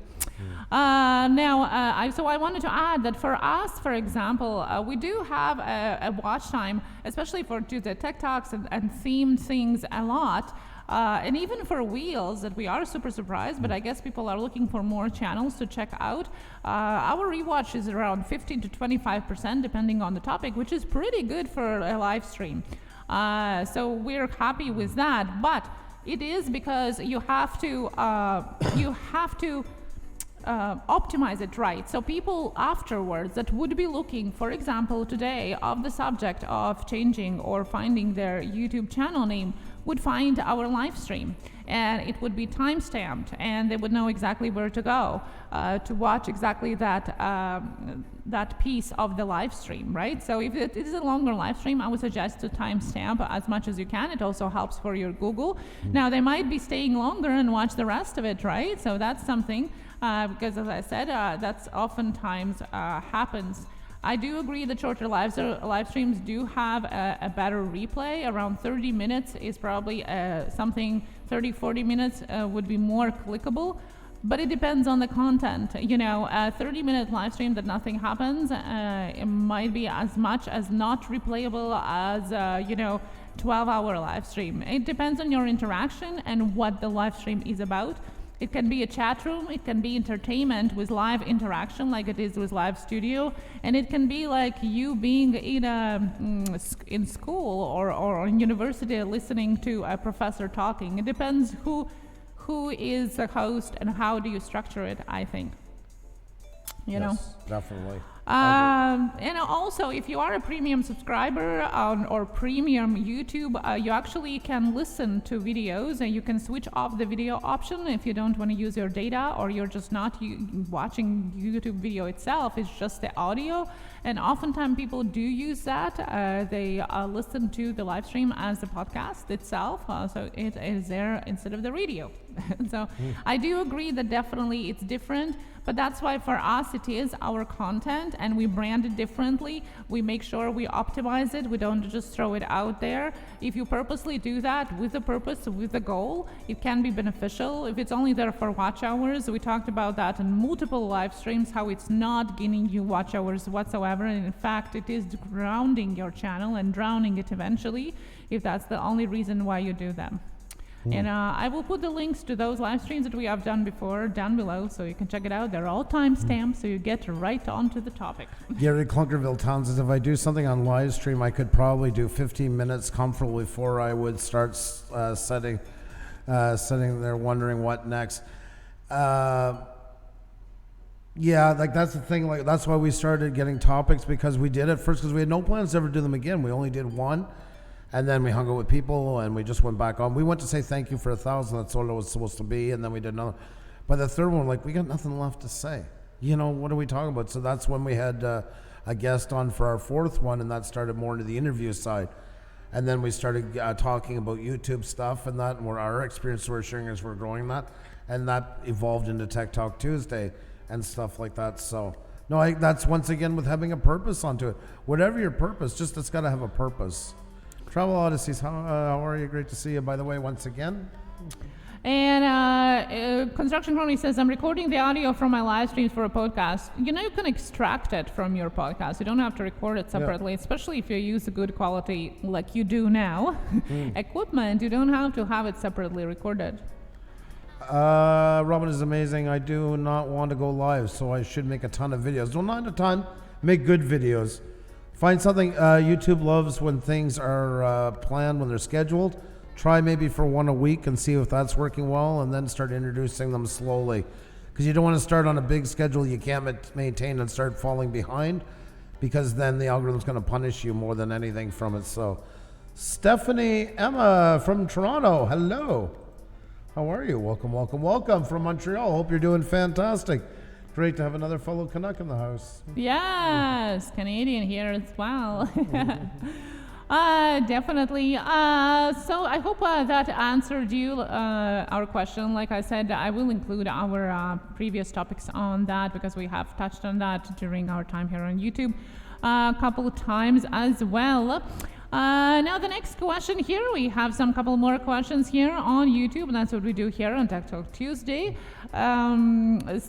So I wanted to add that for us, for example, we do have a watch time, especially for the TikToks and themed things a lot. And even for Wheels, that we are super surprised, but I guess people are looking for more channels to check out. Our rewatch is around 15 to 25%, depending on the topic, which is pretty good for a live stream. So we're happy with that, but it is because you have to optimize it right. So people afterwards that would be looking, for example, today of the subject of changing or finding their YouTube channel name would find our live stream, and it would be time stamped, and they would know exactly where to go to watch exactly that piece of the live stream, right? So if it is a longer live stream, I would suggest to timestamp as much as you can. It also helps for your Google. Now they might be staying longer and watch the rest of it, right? So that's something because, as I said, that's oftentimes happens. I do agree that shorter live streams do have a better replay. Around 30 minutes is probably something, 40 minutes would be more clickable. But it depends on the content. A 30-minute live stream that nothing happens, it might be as much as not replayable as, 12-hour live stream. It depends on your interaction and what the live stream is about. It can be a chat room, it can be entertainment with live interaction like it is with Live Studio, and it can be like you being in school or in university listening to a professor talking. It depends who is the host and how do you structure it, I think. Yes, definitely. And also, if you are a premium subscriber or premium YouTube, you actually can listen to videos, and you can switch off the video option if you don't want to use your data, or you're just not watching YouTube video itself. It's just the audio, and oftentimes people do use that. They listen to the live stream as the podcast itself, so it is there instead of the radio. So I do agree that definitely it's different. But that's why for us it is our content, and we brand it differently. We make sure we optimize it. We don't just throw it out there. If you purposely do that with a purpose, with a goal, it can be beneficial. If it's only there for watch hours, we talked about that in multiple live streams, how it's not gaining you watch hours whatsoever. And in fact, it is grounding your channel and drowning it eventually, if that's the only reason why you do them. And I will put the links to those live streams that we have done before down below, so you can check it out. They're all timestamped, so you get right onto the topic. Gary Clunkerville Town says, if I do something on live stream, I could probably do 15 minutes comfortably before I would start sitting there wondering what next. Yeah, like that's the thing. Like that's why we started getting topics, because we did it first because we had no plans to ever do them again. We only did one. And then we hung out with people, and we just went back on. We went to say thank you for 1,000. That's all it was supposed to be. And then we did another. By the third one, like, we got nothing left to say. What are we talking about? So that's when we had a guest on for our fourth one, and that started more into the interview side. And then we started talking about YouTube stuff and that, and where our experience we're sharing as we're growing that. And that evolved into Tech Talk Tuesday and stuff like that. So, no, that's once again with having a purpose onto it. Whatever your purpose, just it's got to have a purpose. Travel Odysseys, how are you? Great to see you, by the way, once again. And Construction Crony says, I'm recording the audio from my live streams for a podcast. You can extract it from your podcast. You don't have to record it separately, especially if you use a good quality, like you do now, equipment. You don't have to have it separately recorded. Robin is amazing. I do not want to go live, so I should make a ton of videos. No, not a ton. Make good videos. Find something. YouTube loves when things are planned, when they're scheduled. Try maybe for one a week and see if that's working well, and then start introducing them slowly. Because you don't want to start on a big schedule you can't maintain and start falling behind, because then the algorithm's going to punish you more than anything from it. So, Stephanie Emma from Toronto, hello. How are you? Welcome, welcome, welcome from Montreal. Hope you're doing fantastic. Great to have another fellow Canuck in the house. Yes, Canadian here as well. Definitely. So I hope that answered you our question. Like I said, I will include our previous topics on that, because we have touched on that during our time here on YouTube a couple of times as well. Now the next question here, we have some couple more questions here on YouTube, and that's what we do here on Tech Talk Tuesday. Rideshare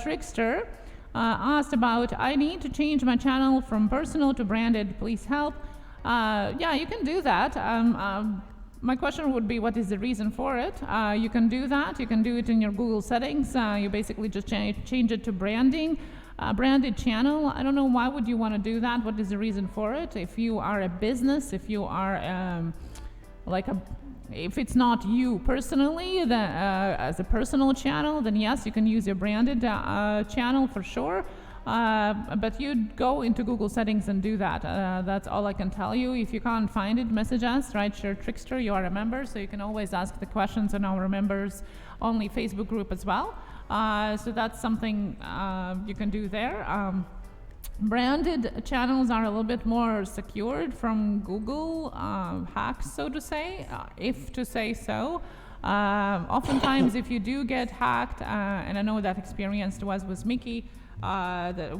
Trickster asked about, I need to change my channel from personal to branded, please help. Yeah, you can do that. My question would be, what is the reason for it? You can do that. You can do it in your Google settings. You basically just change it to branding. Branded channel. I don't know, why would you want to do that? What is the reason for it? If you are a business, if you are if it's not you personally, as a personal channel, then yes, you can use your branded channel for sure. But you'd go into Google settings and do that. That's all I can tell you. If you can't find it, message us, right? Share Trickster, you are a member, so you can always ask the questions on our members only Facebook group as well. So that's something you can do there. Branded channels are a little bit more secured from Google hacks, so to say, if to say so. Oftentimes, if you do get hacked, and I know that experience was with Mickey,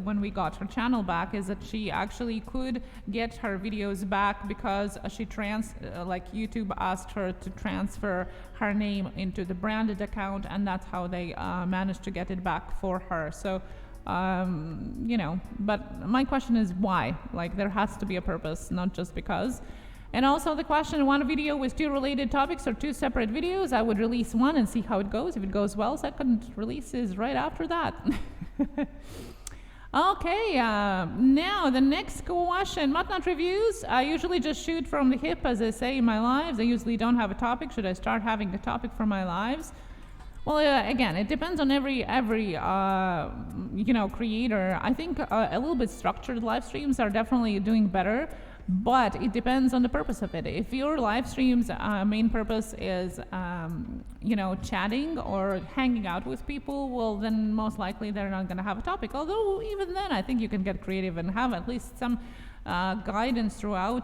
when we got her channel back, is that she actually could get her videos back because she like YouTube asked her to transfer her name into the branded account, and that's how they managed to get it back for her. So, but my question is why? Like, there has to be a purpose, not just because. And also the question, one video with 2 related topics or 2 separate videos, I would release one and see how it goes. If it goes well, second release is right after that. Okay, now the next question, Mutnut reviews. I usually just shoot from the hip, as I say in my lives. I usually don't have a topic. Should I start having a topic for my lives? Well, again, it depends on every creator. I think a little bit structured live streams are definitely doing better, but it depends on the purpose of it. If your live stream's main purpose is, chatting or hanging out with people, well, then most likely they're not going to have a topic. Although even then, I think you can get creative and have at least some guidance throughout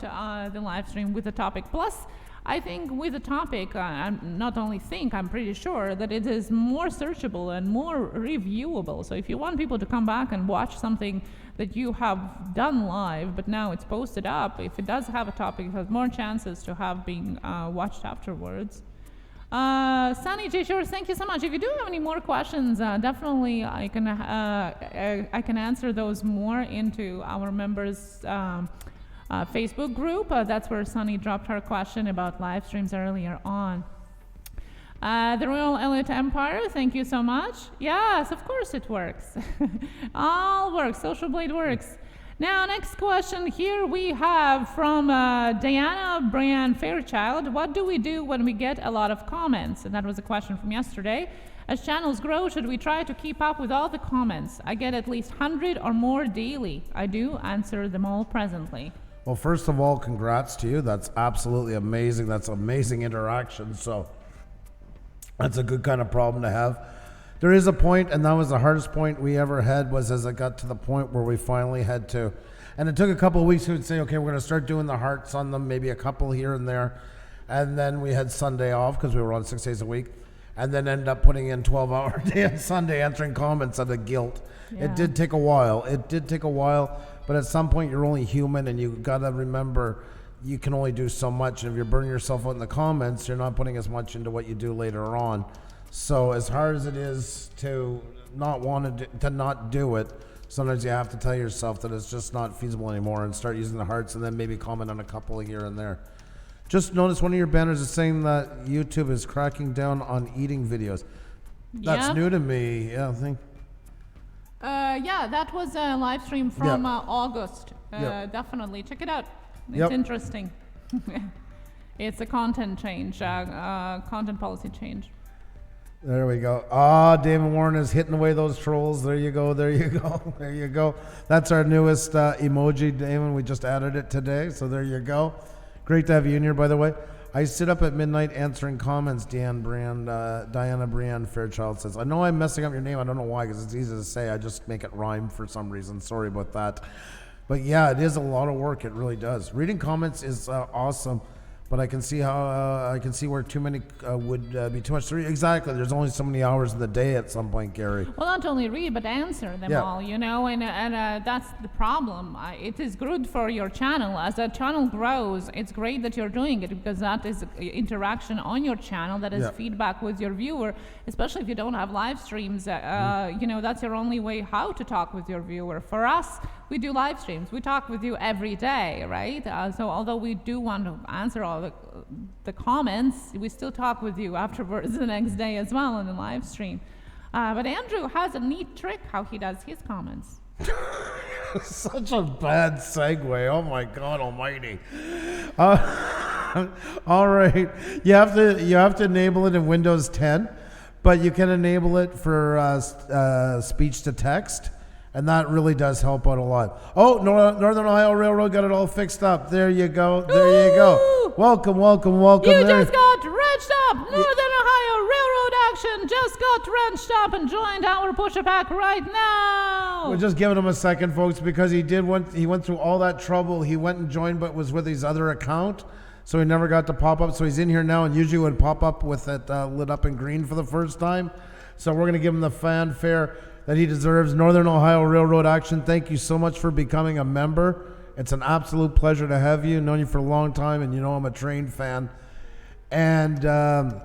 the live stream with a topic. Plus, I think with a topic, I'm pretty sure that it is more searchable and more reviewable. So if you want people to come back and watch something that you have done live, but now it's posted up, if it does have a topic, it has more chances to have being watched afterwards. Sunny J. Shores, thank you so much. If you do have any more questions, definitely I can answer those more into our members' Facebook group. That's where Sunny dropped her question about live streams earlier on. The Royal Elite Empire, thank you so much. Yes, of course it works. All works. Social Blade works. Now, next question here we have from Diana Brian Fairchild. What do we do when we get a lot of comments? And that was a question from yesterday. As channels grow, should we try to keep up with all the comments? I get at least 100 or more daily. I do answer them all presently. Well, first of all, congrats to you. That's absolutely amazing. That's amazing interaction. So that's a good kind of problem to have. There is a point, and that was the hardest point we ever had, was as it got to the point where we finally had to, and it took a couple of weeks. We would say, okay, we're going to start doing the hearts on them, maybe a couple here and there. And then we had Sunday off because we were on 6 days a week. And then end up putting in 12-hour day on Sunday answering comments out of guilt. Yeah. It did take a while. But at some point you're only human, and you got to remember you can only do so much. And if you're burning yourself out in the comments, you're not putting as much into what you do later on. So as hard as it is to not want to not do it, sometimes you have to tell yourself that it's just not feasible anymore and start using the hearts, and then maybe comment on a couple here and there. Just noticed one of your banners is saying that YouTube is cracking down on eating videos. That's new to me. Yeah, I think. That was a live stream from August. Definitely check it out. It's interesting. It's a content change, content policy change. There we go. David Warren is hitting away those trolls. There you go. That's our newest emoji, Damon. We just added it today, so there you go. Great to have you in here, by the way. I sit up at midnight answering comments, Diana Brianne Fairchild says. I know I'm messing up your name. I don't know why, because it's easy to say. I just make it rhyme for some reason. Sorry about that. But yeah, it is a lot of work. It really does. Reading comments is awesome. But I can see where too many would be too much. Exactly. There's only so many hours in the day at some point, Gary. Well, not only read, but answer them all, and that's the problem. It is good for your channel. As the channel grows, it's great that you're doing it, because that is interaction on your channel. That is feedback with your viewer, especially if you don't have live streams. That's your only way how to talk with your viewer. For us, we do live streams. We talk with you every day, right? So although we do want to answer all the comments, we still talk with you afterwards the next day as well on the live stream. But Andrew has a neat trick how he does his comments. Such a bad segue. Oh my God Almighty. All right. You have to enable it in Windows 10, but you can enable it for speech to text. And that really does help out a lot. Oh, Northern Ohio Railroad got it all fixed up. There you go. There you go. Welcome. You just got wrenched up. Northern Ohio Railroad Action just got wrenched up and joined our Pusa pack right now. We're just giving him a second, folks, because he went through all that trouble. He went and joined, but was with his other account, so he never got to pop up. So he's in here now, and usually would pop up with it lit up in green for the first time. So we're going to give him the fanfare that he deserves. Northern Ohio Railroad Action, thank you so much for becoming a member. It's an absolute pleasure to have you. Known you for a long time, and you know I'm a trained fan. And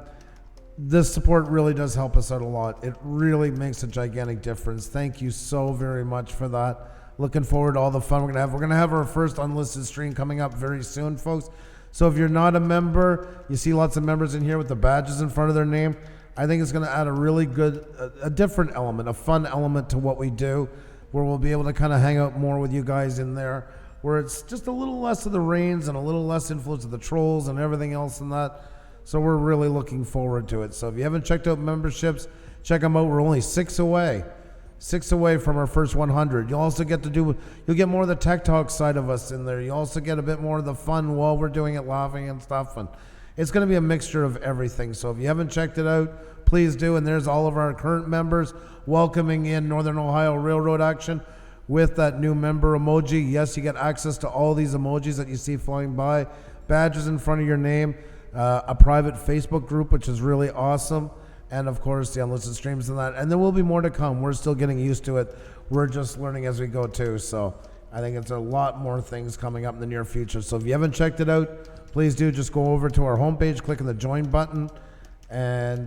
this support really does help us out a lot. It really makes a gigantic difference. Thank you so very much for that. Looking forward to all the fun we're going to have. We're going to have our first unlisted stream coming up very soon, folks. So if you're not a member, you see lots of members in here with the badges in front of their name. I think it's going to add a really good, a different element, a fun element to what we do, where we'll be able to kind of hang out more with you guys in there, where it's just a little less of the rains and a little less influence of the trolls and everything else and that. So we're really looking forward to it. So if you haven't checked out memberships, check them out. We're only 6 away from our first 100. You'll also you'll get more of the tech talk side of us in there. You also get a bit more of the fun while we're doing it, laughing and stuff. And it's going to be a mixture of everything. So if you haven't checked it out, please do. And there's all of our current members welcoming in Northern Ohio Railroad Action with that new member emoji. Yes, you get access to all these emojis that you see flying by, badges in front of your name, a private Facebook group, which is really awesome. And of course, the unlisted streams and that. And there will be more to come. We're still getting used to it. We're just learning as we go too. So I think it's a lot more things coming up in the near future. So if you haven't checked it out, please do just go over to our homepage, click on the join button, and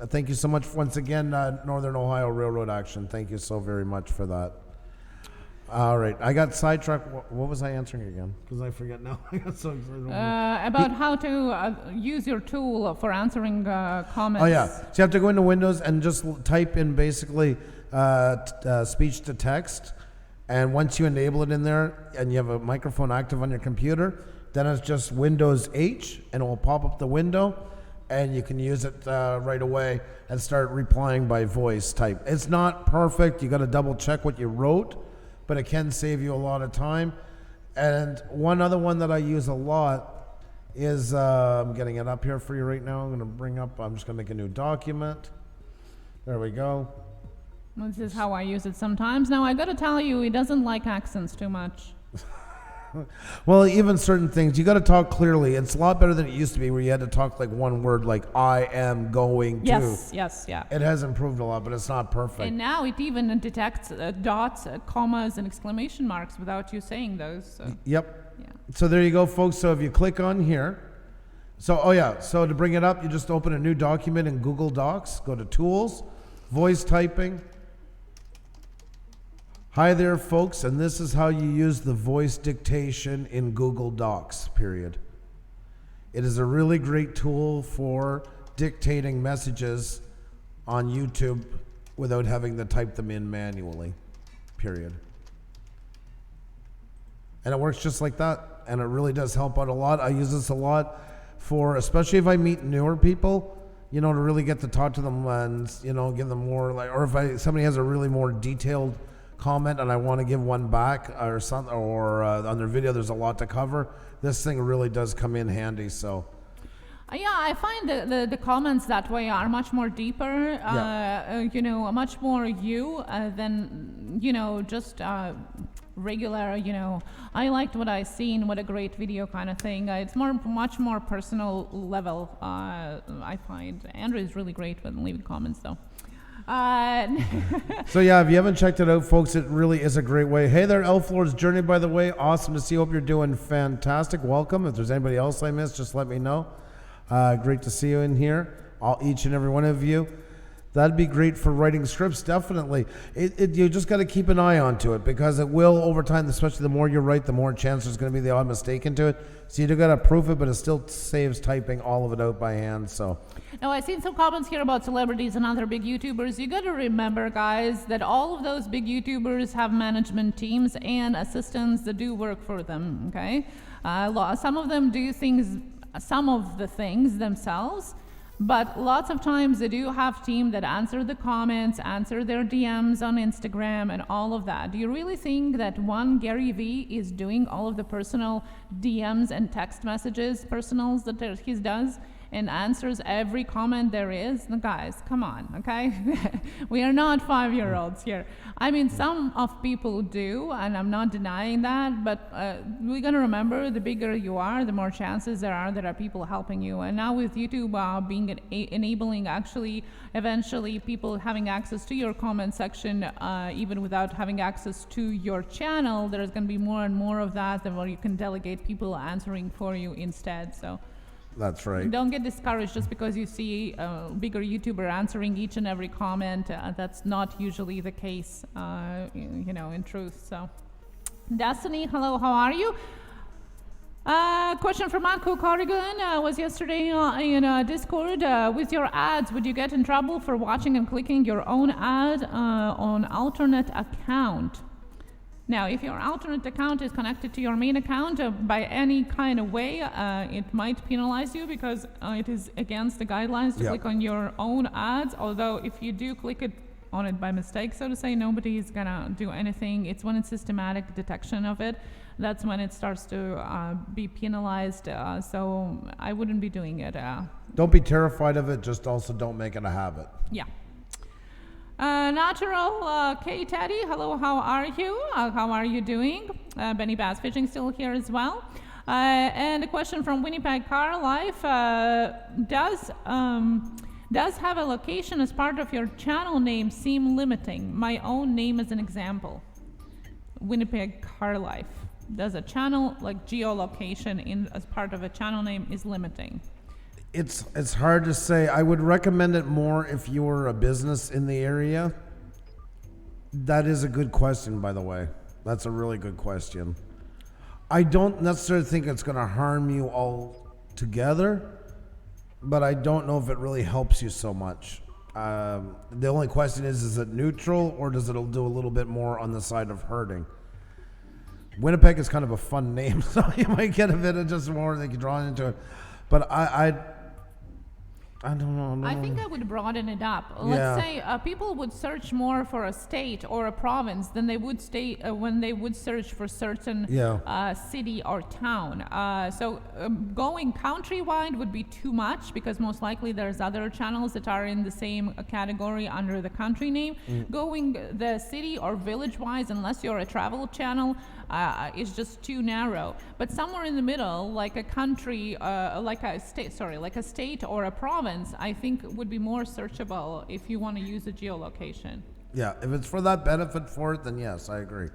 thank you so much once again, Northern Ohio Railroad Action. Thank you so very much for that. All right, I got sidetracked. What was I answering again? Because I forget now. I got so excited. About how to use your tool for answering comments. Oh yeah, so you have to go into Windows and just type in basically speech to text, and once you enable it in there and you have a microphone active on your computer, then it's just Windows H, and it will pop up the window, and you can use it right away and start replying by voice type. It's not perfect. You got to double check what you wrote, but it can save you a lot of time. And one other one that I use a lot is, I'm getting it up here for you right now. I'm just going to make a new document. There we go. This is how I use it sometimes. Now, I got to tell you, he doesn't like accents too much. Well, even certain things, you got to talk clearly. It's a lot better than it used to be, where you had to talk like one word, like I am going to. Yes, yeah. It has improved a lot, but it's not perfect. And now it even detects dots, commas, and exclamation marks without you saying those. So. Yep. Yeah. So there you go, folks. So if you click on here, so to bring it up, you just open a new document in Google Docs, go to Tools, Voice Typing. Hi there, folks, and this is how you use the voice dictation in Google Docs, period. It is a really great tool for dictating messages on YouTube without having to type them in manually, period. And it works just like that, and it really does help out a lot. I use this a lot for, especially if I meet newer people, to really get to talk to them and, give them more, or if somebody has a really more detailed comment and I want to give one back or something, or on their video there's a lot to cover, this thing really does come in handy. So yeah, I find the comments that way are much more deeper, much more than just regular, I liked what I seen, what a great video kind of thing. It's much more personal level. I find Andrew is really great with leaving comments though. So yeah, if you haven't checked it out, folks, it really is a great way. Hey there, Elf Lord's Journey, by the way. Awesome to see you. Hope you're doing fantastic. Welcome. If there's anybody else I missed, just let me know. Great to see you in here, each and every one of you. That'd be great for writing scripts, definitely. You just got to keep an eye onto it, because it will, over time, especially the more you write, the more chance there's going to be the odd mistake into it. So you do got to proof it, but it still saves typing all of it out by hand. So now, I've seen some comments here about celebrities and other big YouTubers. You got to remember, guys, that all of those big YouTubers have management teams and assistants that do work for them, okay? Some of them do some of the things themselves. But lots of times they do have team that answer the comments, answer their DMs on Instagram and all of that. Do you really think that one Gary Vee is doing all of the personal DMs and text messages, personals that he does, and answers every comment there is? No, guys, come on, okay? We are not 5-year-olds here. I mean, some of people do, and I'm not denying that, but we're gonna remember the bigger you are, the more chances there are people helping you. And now with YouTube being enabling actually eventually people having access to your comment section, even without having access to your channel, there's gonna be more and more of that, where you can delegate people answering for you instead. So. That's right. Don't get discouraged just because you see a bigger YouTuber answering each and every comment. That's not usually the case, in truth. So, Destiny, hello, how are you? Question from Marco Corrigan was yesterday in Discord. With your ads, would you get in trouble for watching and clicking your own ad on alternate account? Now, if your alternate account is connected to your main account by any kind of way, it might penalize you because it is against the guidelines to click on your own ads. Although if you do click on it by mistake, so to say, nobody is gonna do anything. It's when it's systematic detection of it, that's when it starts to be penalized. So I wouldn't be doing it. Don't be terrified of it, just also don't make it a habit. Yeah. Natural K Teddy, hello, how are you? How are you doing? Benny Bass Fishing still here as well. And a question from Winnipeg Car Life. Does have a location as part of your channel name seem limiting? My own name as an example. Winnipeg Car Life. Does a channel like geolocation as part of a channel name is limiting? It's hard to say. I would recommend it more if you were a business in the area. That is a good question, by the way. That's a really good question. I don't necessarily think it's going to harm you all together, but I don't know if it really helps you so much. The only question is it neutral or does it do a little bit more on the side of hurting? Winnipeg is kind of a fun name, so you might get a bit of just more that you draw into it. But I don't know. I think I would broaden it up. Let's say people would search more for a state or a province than they would when they would search for certain city or town. So going countrywide would be too much because most likely there's other channels that are in the same category under the country name. Going the city or village-wise, unless you're a travel channel, is just too narrow. But somewhere in the middle, like a country, like a state or a province, I think would be more searchable if you want to use a geolocation. Yeah, if it's for that benefit for it, then yes, I agree.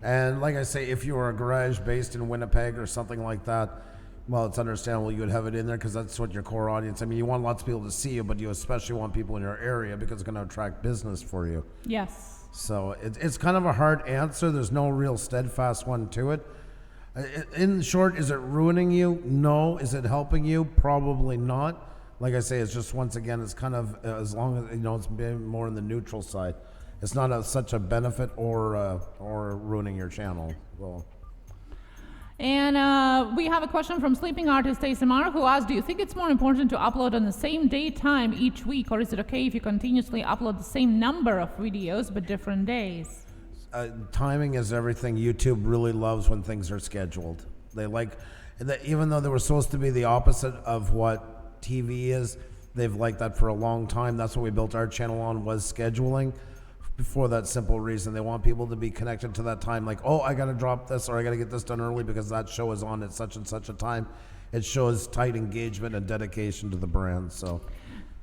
And like I say, if you were a garage based in Winnipeg or something like that, well, it's understandable you would have it in there because that's what your core audience. I mean, you want lots of people to see you, but you especially want people in your area because it's going to attract business for you. Yes. So it's kind of a hard answer. There's no real steadfast one to it. In short, is it ruining you? No. Is it helping you? Probably not. Like I say, it's just, once again, it's kind of, as long as, it's been more on the neutral side. It's not such a benefit or ruining your channel. Well. And we have a question from Sleeping Artist ASMR who asked, do you think it's more important to upload on the same day time each week, or is it okay if you continuously upload the same number of videos but different days? Timing is everything. YouTube really loves when things are scheduled. They like, even though they were supposed to be the opposite of what TV is, they've liked that for a long time. That's what we built our channel on, was scheduling. For that simple reason, they want people to be connected to that time. Like, oh, I got to drop this, or I got to get this done early because that show is on at such and such a time. It shows tight engagement and dedication to the brand. So,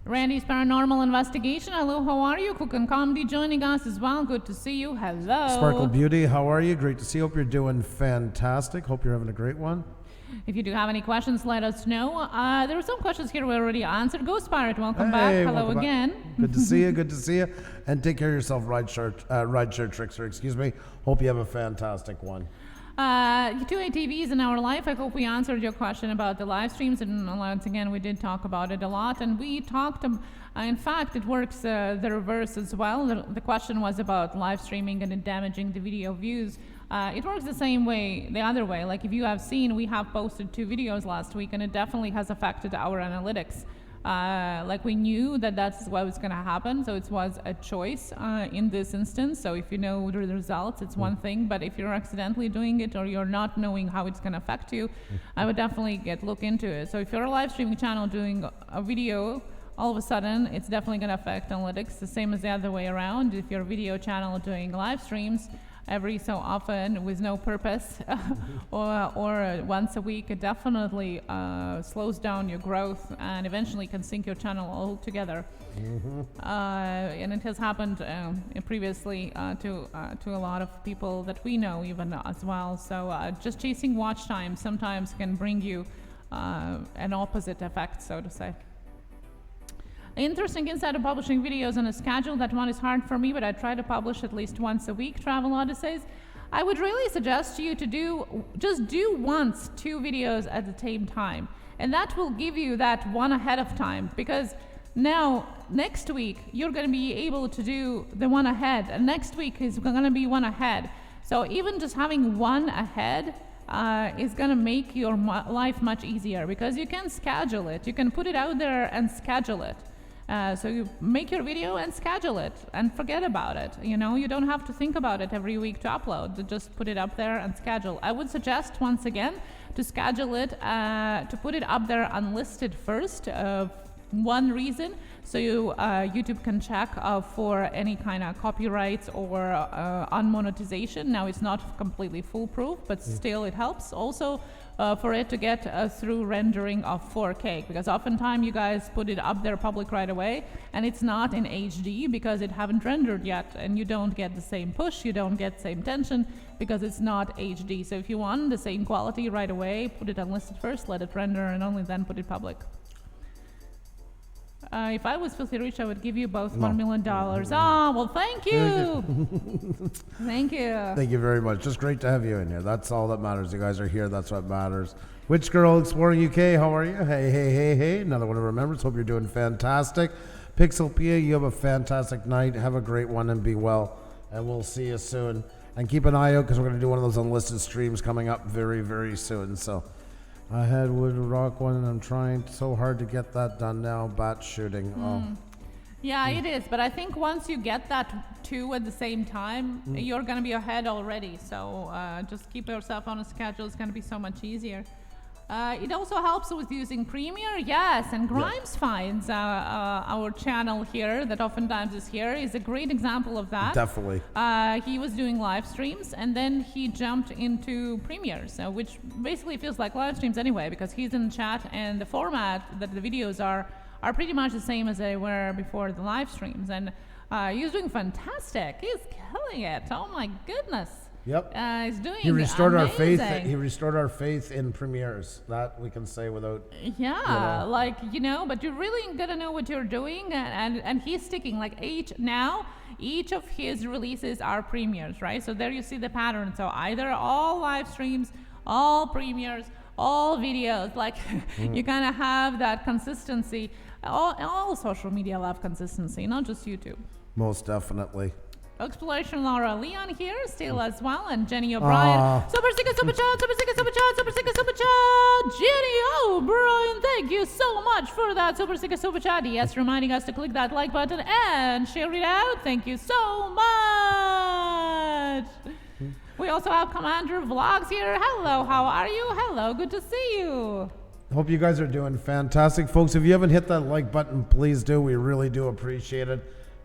Randy's Paranormal Investigation. Hello, how are you? Cook and Comedy joining us as well. Good to see you. Hello. Sparkle Beauty, how are you? Great to see you. Hope you're doing fantastic. Hope you're having a great one. If you do have any questions, let us know. There were some questions here we already answered. Ghost Pirate, welcome back. Hello again. Good to see you. Good to see you. And take care of yourself, Rideshare Trickster. Excuse me. Hope you have a fantastic one. 2A TVs in our life. I hope we answered your question about the live streams. And once again, we did talk about it a lot. And we talked, in fact, it works the reverse as well. The question was about live streaming and it damaging the video views. It works the same way, the other way. Like if you have seen, we have posted 2 videos last week and it definitely has affected our analytics. Like we knew that that's what was going to happen, so it was a choice in this instance. So if you know the results, it's one thing, but if you're accidentally doing it or you're not knowing how it's going to affect you, I would definitely look into it. So if you're a live streaming channel doing a video, all of a sudden it's definitely going to affect analytics, the same as the other way around. If you're a video channel doing live streams every so often with no purpose or once a week, it definitely slows down your growth and eventually can sink your channel altogether. And it has happened previously to a lot of people that we know even as well. So just chasing watch time sometimes can bring you an opposite effect, so to say. Interesting insight of publishing videos on a schedule. That one is hard for me, but I try to publish at least once a week. Travel Odysseys. I would really suggest you to do 2 videos at the same time, and that will give you that one ahead of time, because now next week you're going to be able to do the one ahead, and next week is going to be one ahead. So even just having one ahead is going to make your life much easier, because you can schedule it. You can put it out there and schedule it. So you make your video and schedule it and forget about it. You know, you don't have to think about it every week to upload. Just put it up there and schedule. I would suggest, once again, to schedule it, to put it up there unlisted first. One reason, so YouTube can check for any kind of copyrights or unmonetization. Now it's not completely foolproof, but still it helps. Also for it to get through rendering of 4K, because oftentimes you guys put it up there public right away and it's not in HD because it haven't rendered yet, and you don't get the same push, you don't get the same tension because it's not HD. So if you want the same quality right away, put it unlisted first, let it render, and only then put it public. If I was filthy rich, I would give you both $1 million. Oh, well, thank you. Thank you. Thank you very much. Just great to have you in here. That's all that matters. You guys are here. That's what matters. Witch Girl Exploring UK, how are you? Hey, hey, hey, hey. Another one of our members. Hope you're doing fantastic. Pixel Pia, you have a fantastic night. Have a great one and be well. And we'll see you soon. And keep an eye out, because we're going to do one of those unlisted streams coming up very, very soon. So I had Wood Rock one, and I'm trying so hard to get that done now. Bat shooting. Yeah, it is. But I think once you get that 2 at the same time, you're going to be ahead already. So just keep yourself on a schedule. It's going to be so much easier. It also helps with using Premiere, yes, and Grimes finds our channel here that oftentimes is here is a great example of that. Definitely. He was doing live streams and then he jumped into Premiere, so which basically feels like live streams anyway, because he's in chat and the format that the videos are pretty much the same as they were before the live streams, and he's doing fantastic. He's killing it. Oh my goodness. Yep. He's doing He restored amazing. our faith. He restored our faith in premieres. That we can say without. Yeah, but you really gotta know what you're doing, and he's sticking like each of his releases are premieres, right? So there you see the pattern. So either all live streams, all premieres, all videos. Like you kind of have that consistency. All social media love consistency, not just YouTube. Most definitely. Exploration Laura Leon here, still as well, and Jenny O'Brien. Super Sika Super Chat, Super Sika Super Chat, Super Sika Super Chat. Jenny O'Brien, thank you so much for that Super Sika Super Chat. Yes, reminding us to click that like button and share it out. Thank you so much. We also have Commander Vlogs here. Hello, how are you? Hello, good to see you. Hope you guys are doing fantastic. Folks, if you haven't hit that like button, please do. We really do appreciate it.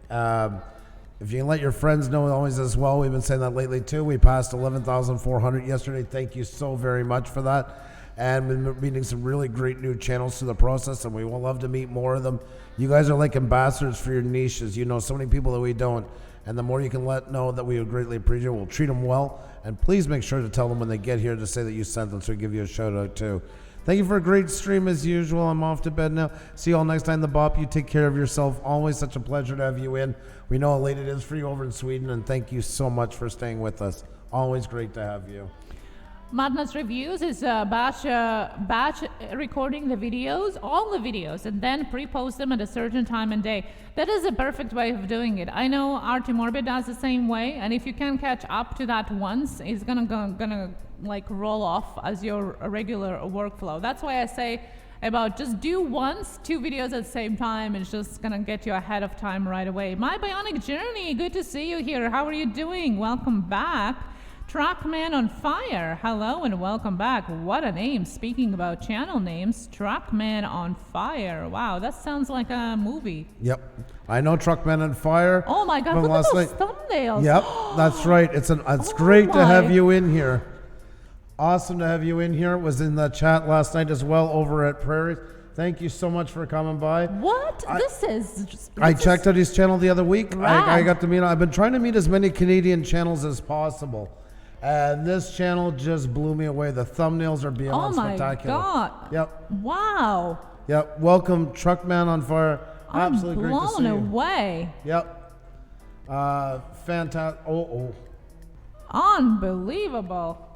If you can let your friends know always as well. We've been saying that lately too. We passed 11,400 yesterday. Thank you so very much for that. And we've been meeting some really great new channels through the process, and we will love to meet more of them. You guys are like ambassadors for your niches. You know so many people that we don't. And the more you can let know that we would greatly appreciate it, we'll treat them well. And please make sure to tell them when they get here to say that you sent them, so we give you a shout out too. Thank you for a great stream as usual. I'm off to bed now. See you all next time. The Bop, you take care of yourself. Always such a pleasure to have you in. We know how late it is for you over in Sweden, and thank you so much for staying with us. Always great to have you. Madness Reviews is batch recording the videos, all the videos, and then pre-post them at a certain time and day. That is a perfect way of doing it. I know Artie Morbid does the same way, and if you can catch up to that once, it's gonna like roll off as your regular workflow. That's why I say about just do once 2 videos at the same time. It's just gonna get you ahead of time right away. My Bionic Journey, good to see you here. How are you doing? Welcome back. Truckman on Fire, hello and welcome back. What a name. Speaking about channel names, Truckman on Fire. Wow, that sounds like a movie. Yep. I know Truckman on Fire. Oh my God, look at those thumbnails. Yep, that's right. It's great to have you in here. Awesome to have you in here. It was in the chat last night as well over at Prairie. Thank you so much for coming by. What? I checked out his channel the other week. Rad. I got to meet. I've been trying to meet as many Canadian channels as possible. And this channel just blew me away. The thumbnails are beyond spectacular. Oh my God. Yep. Wow. Yep. Welcome, Truckman on Fire. I'm Absolutely great to see blown you. away. Yep. Fantastic. Unbelievable.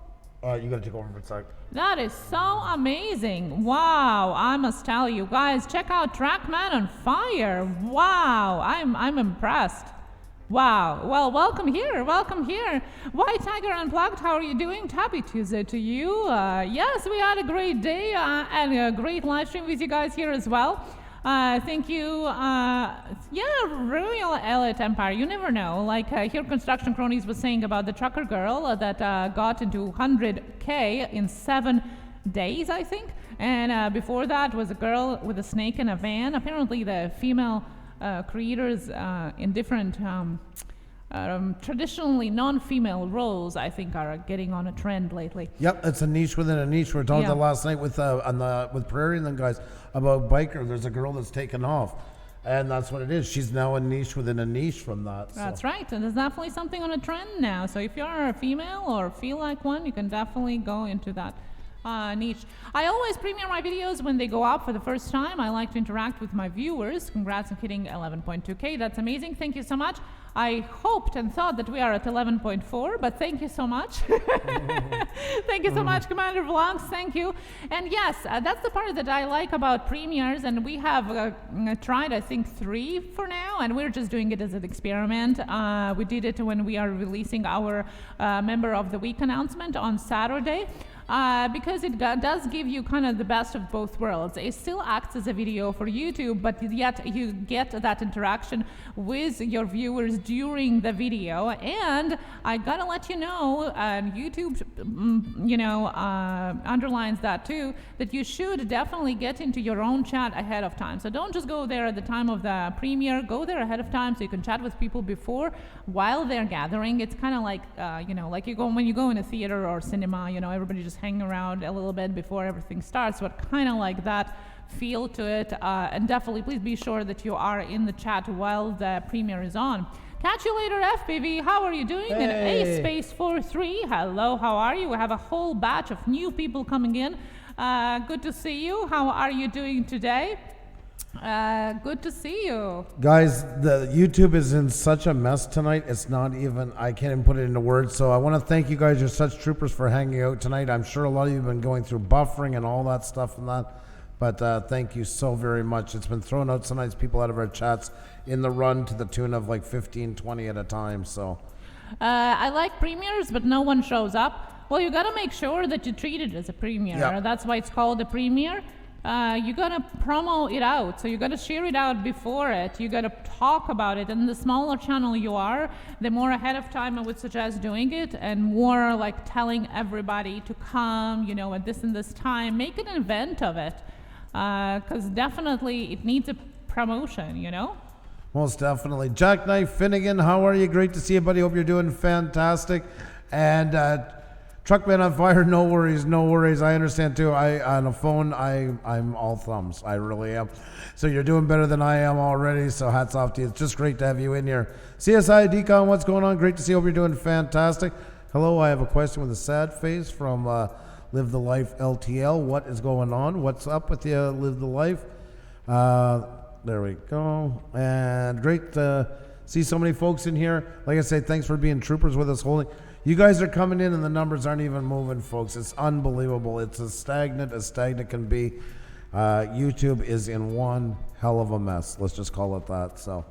You got to take over for a sec. That is so amazing. Wow. I must tell you guys, check out Truckman on Fire. Wow. I'm impressed. Wow. Well, welcome here. Welcome here. White Tiger Unplugged, how are you doing? Happy Tuesday to you. Yes, we had a great day and a great live stream with you guys here as well. Thank you. Royal Elite Empire. You never know. Like here, Construction Cronies was saying about the trucker girl that got into 100K in 7 days, I think. And before that was a girl with a snake in a van. Apparently, the female creators in different traditionally non-female roles, I think, are getting on a trend lately. Yep, it's a niche within a niche. We were talking about last night with Prairie and them guys about biker. There's a girl that's taken off, and that's what it is. She's now a niche within a niche from that. That's right, and there's definitely something on a trend now. So if you're a female or feel like one, you can definitely go into that niche. I always premiere my videos when they go up for the first time. I like to interact with my viewers. Congrats on hitting 11.2K. That's amazing. Thank you so much. I hoped and thought that we are at 11.4, but thank you so much. Thank you so much, Commander Vlogs. Thank you. And yes, that's the part that I like about premieres, and we have tried, I think, 3 for now, and we're just doing it as an experiment. We did it when we are releasing our Member of the Week announcement on Saturday. Because it does give you kind of the best of both worlds. It still acts as a video for YouTube, but yet you get that interaction with your viewers during the video. And I gotta let you know, and YouTube, underlines that too, that you should definitely get into your own chat ahead of time. So don't just go there at the time of the premiere. Go there ahead of time so you can chat with people before, while they're gathering. It's kind of like, like when you go in a theater or cinema, everybody just hang around a little bit before everything starts, but kind of like that feel to it. And definitely please be sure that you are in the chat while the premiere is on. Catch you later, FPV. How are you doing? Hey. And A-Space43, hello, how are you? We have a whole batch of new people coming in. Good to see you. How are you doing today? Good to see you. Guys, the YouTube is in such a mess tonight. It's not even, I can't even put it into words. So I want to thank you guys. You're such troopers for hanging out tonight. I'm sure a lot of you have been going through buffering and all that stuff and that. But thank you so very much. It's been thrown out sometimes, people out of our chats in the run to the tune of like 15, 20 at a time. So I like premieres, but no one shows up. Well, you got to make sure that you treat it as a premiere. Yep. That's why it's called a premiere. You gotta promo it out, so you gotta share it out before it. You gotta talk about it, and the smaller channel you are, the more ahead of time I would suggest doing it, and more like telling everybody to come, at this and this time. Make an event of it, because definitely it needs a promotion, Most definitely. Jackknife Finnegan, how are you? Great to see you, buddy. Hope you're doing fantastic. And Truckman on Fire, no worries, no worries. I understand too. On a phone, I'm all thumbs. I really am. So you're doing better than I am already. So hats off to you. It's just great to have you in here. CSI Decon, what's going on? Great to see you. Hope you're doing fantastic. Hello, I have a question with a sad face from Live the Life LTL. What is going on? What's up with you, Live the Life? There we go. And great to see so many folks in here. Like I say, thanks for being troopers with us holding. You guys are coming in and the numbers aren't even moving, folks. It's unbelievable. It's as stagnant can be. YouTube is in one hell of a mess. Let's just call it that. So.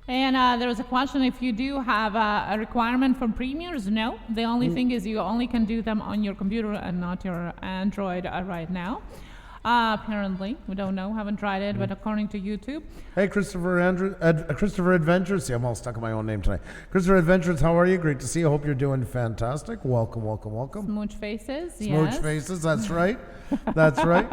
And there was a question if you do have a requirement for premieres. No, the only thing is you only can do them on your computer and not your Android right now. Apparently, we don't know, haven't tried it, but according to YouTube. Hey, Christopher Adventures. See, I'm all stuck on my own name tonight. Christopher Adventures, how are you? Great to see you. Hope you're doing fantastic. Welcome, welcome, welcome. Smooch faces, Smooch faces, that's right. That's right.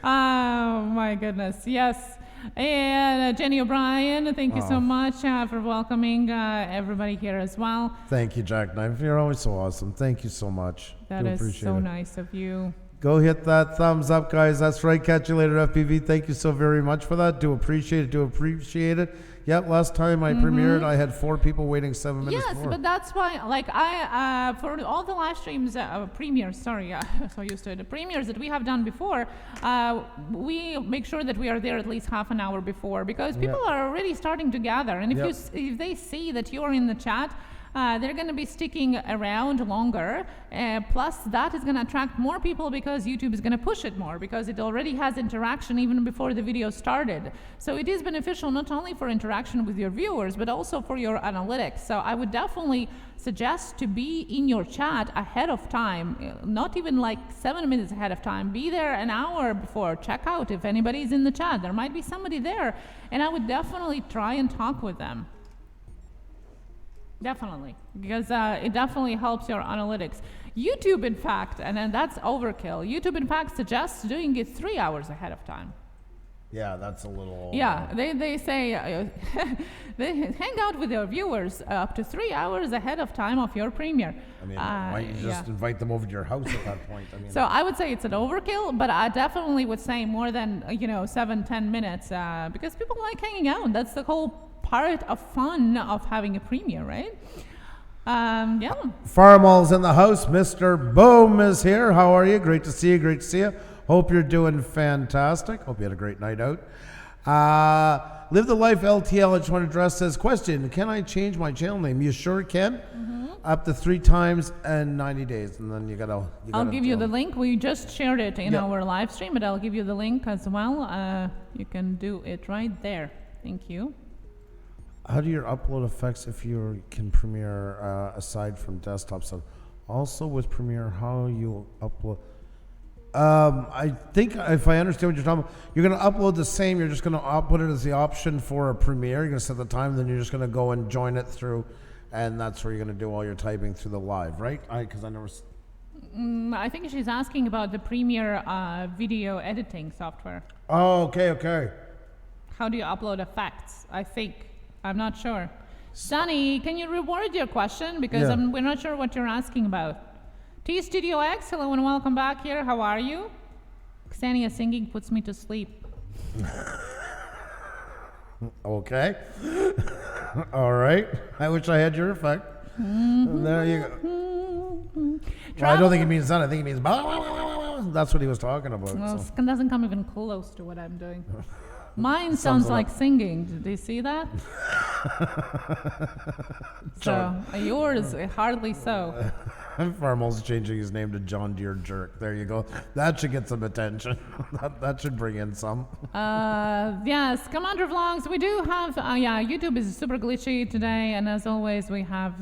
Oh my goodness, yes. And Jenny O'Brien, thank you so much for welcoming everybody here as well. Thank you, Jackknife. You're always so awesome. Thank you so much. That is so nice of you. Go hit that thumbs up, guys. That's right. Catch you later, FPV. Thank you so very much for that. Do appreciate it. Do appreciate it. Yep, last time I premiered, I had 4 people waiting 7 minutes Yes, more. but that's why, like, for all the live streams, premieres, sorry, so used to it, the premieres that we have done before, we make sure that we are there at least half an hour before, because people are already starting to gather, and if they see that you're in the chat, they're going to be sticking around longer. Plus, that is going to attract more people because YouTube is going to push it more because it already has interaction even before the video started. So it is beneficial not only for interaction with your viewers, but also for your analytics. So I would definitely suggest to be in your chat ahead of time, not even like 7 minutes ahead of time. Be there an hour before. Check out if anybody's in the chat. There might be somebody there, and I would definitely try and talk with them. Definitely, because it definitely helps your analytics. YouTube, in fact, and then that's overkill. YouTube, in fact, suggests doing it 3 hours ahead of time. Yeah, that's a little... Yeah, they say they hang out with your viewers up to 3 hours ahead of time of your premiere. I mean, why don't you just invite them over to your house at that point? I mean, so I would say it's an overkill, but I definitely would say more than 7-10 minutes because people like hanging out. That's the whole part of fun of having a premiere, right? Yeah. Farmall's in the house. Mr. Boom is here. How are you? Great to see you. Great to see you. Hope you're doing fantastic. Hope you had a great night out. Live the Life LTL. I just want to address this question. Can I change my channel name? You sure can. Up to 3 times in 90 days. And then you gotta I'll give you the link. We just shared it in our live stream, but I'll give you the link as well. You can do it right there. Thank you. How do your upload affects if you can Premiere aside from desktop stuff? Also with Premiere, how you upload? I think if I understand what you're talking about, you're going to upload the same. You're just going to put it as the option for a Premiere. You're going to set the time, then you're just going to go and join it through, and that's where you're going to do all your typing through the live, right? Because I never. I think she's asking about the Premiere video editing software. Oh, okay. How do you upload effects? I think. I'm not sure. Sunny, can you reword your question? Because we're not sure what you're asking about. T Studio X, hello and welcome back here. How are you? Ksenia singing puts me to sleep. Okay. All right. I wish I had your effect. There you go. Well, I don't think it means that. I think it means that's what he was talking about. Well, it doesn't come even close to what I'm doing. Mine sounds like singing. Did you see that? So yours, hardly so. Farmel's changing his name to John Deere Jerk. There you go. That should get some attention. that should bring in some. Yes, Commander Vlogs. We do have. YouTube is super glitchy today, and as always, we have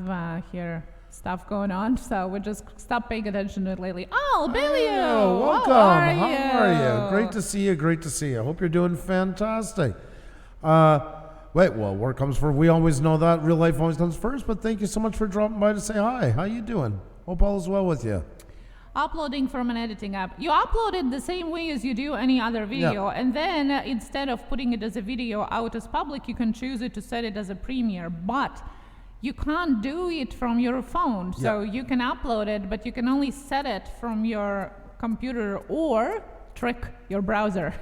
here stuff going on, so we just stop paying attention to it lately. Oh, Billy! Welcome. How are you? Great to see you. Great to see you. Hope you're doing fantastic. Work comes first. We always know that. Real life always comes first, but thank you so much for dropping by to say hi. How you doing? Hope all is well with you. Uploading from an editing app. You upload it the same way as you do any other video, and then instead of putting it as a video out as public, you can choose it to set it as a premiere, but you can't do it from your phone. So you can upload it, but you can only set it from your computer or trick your browser.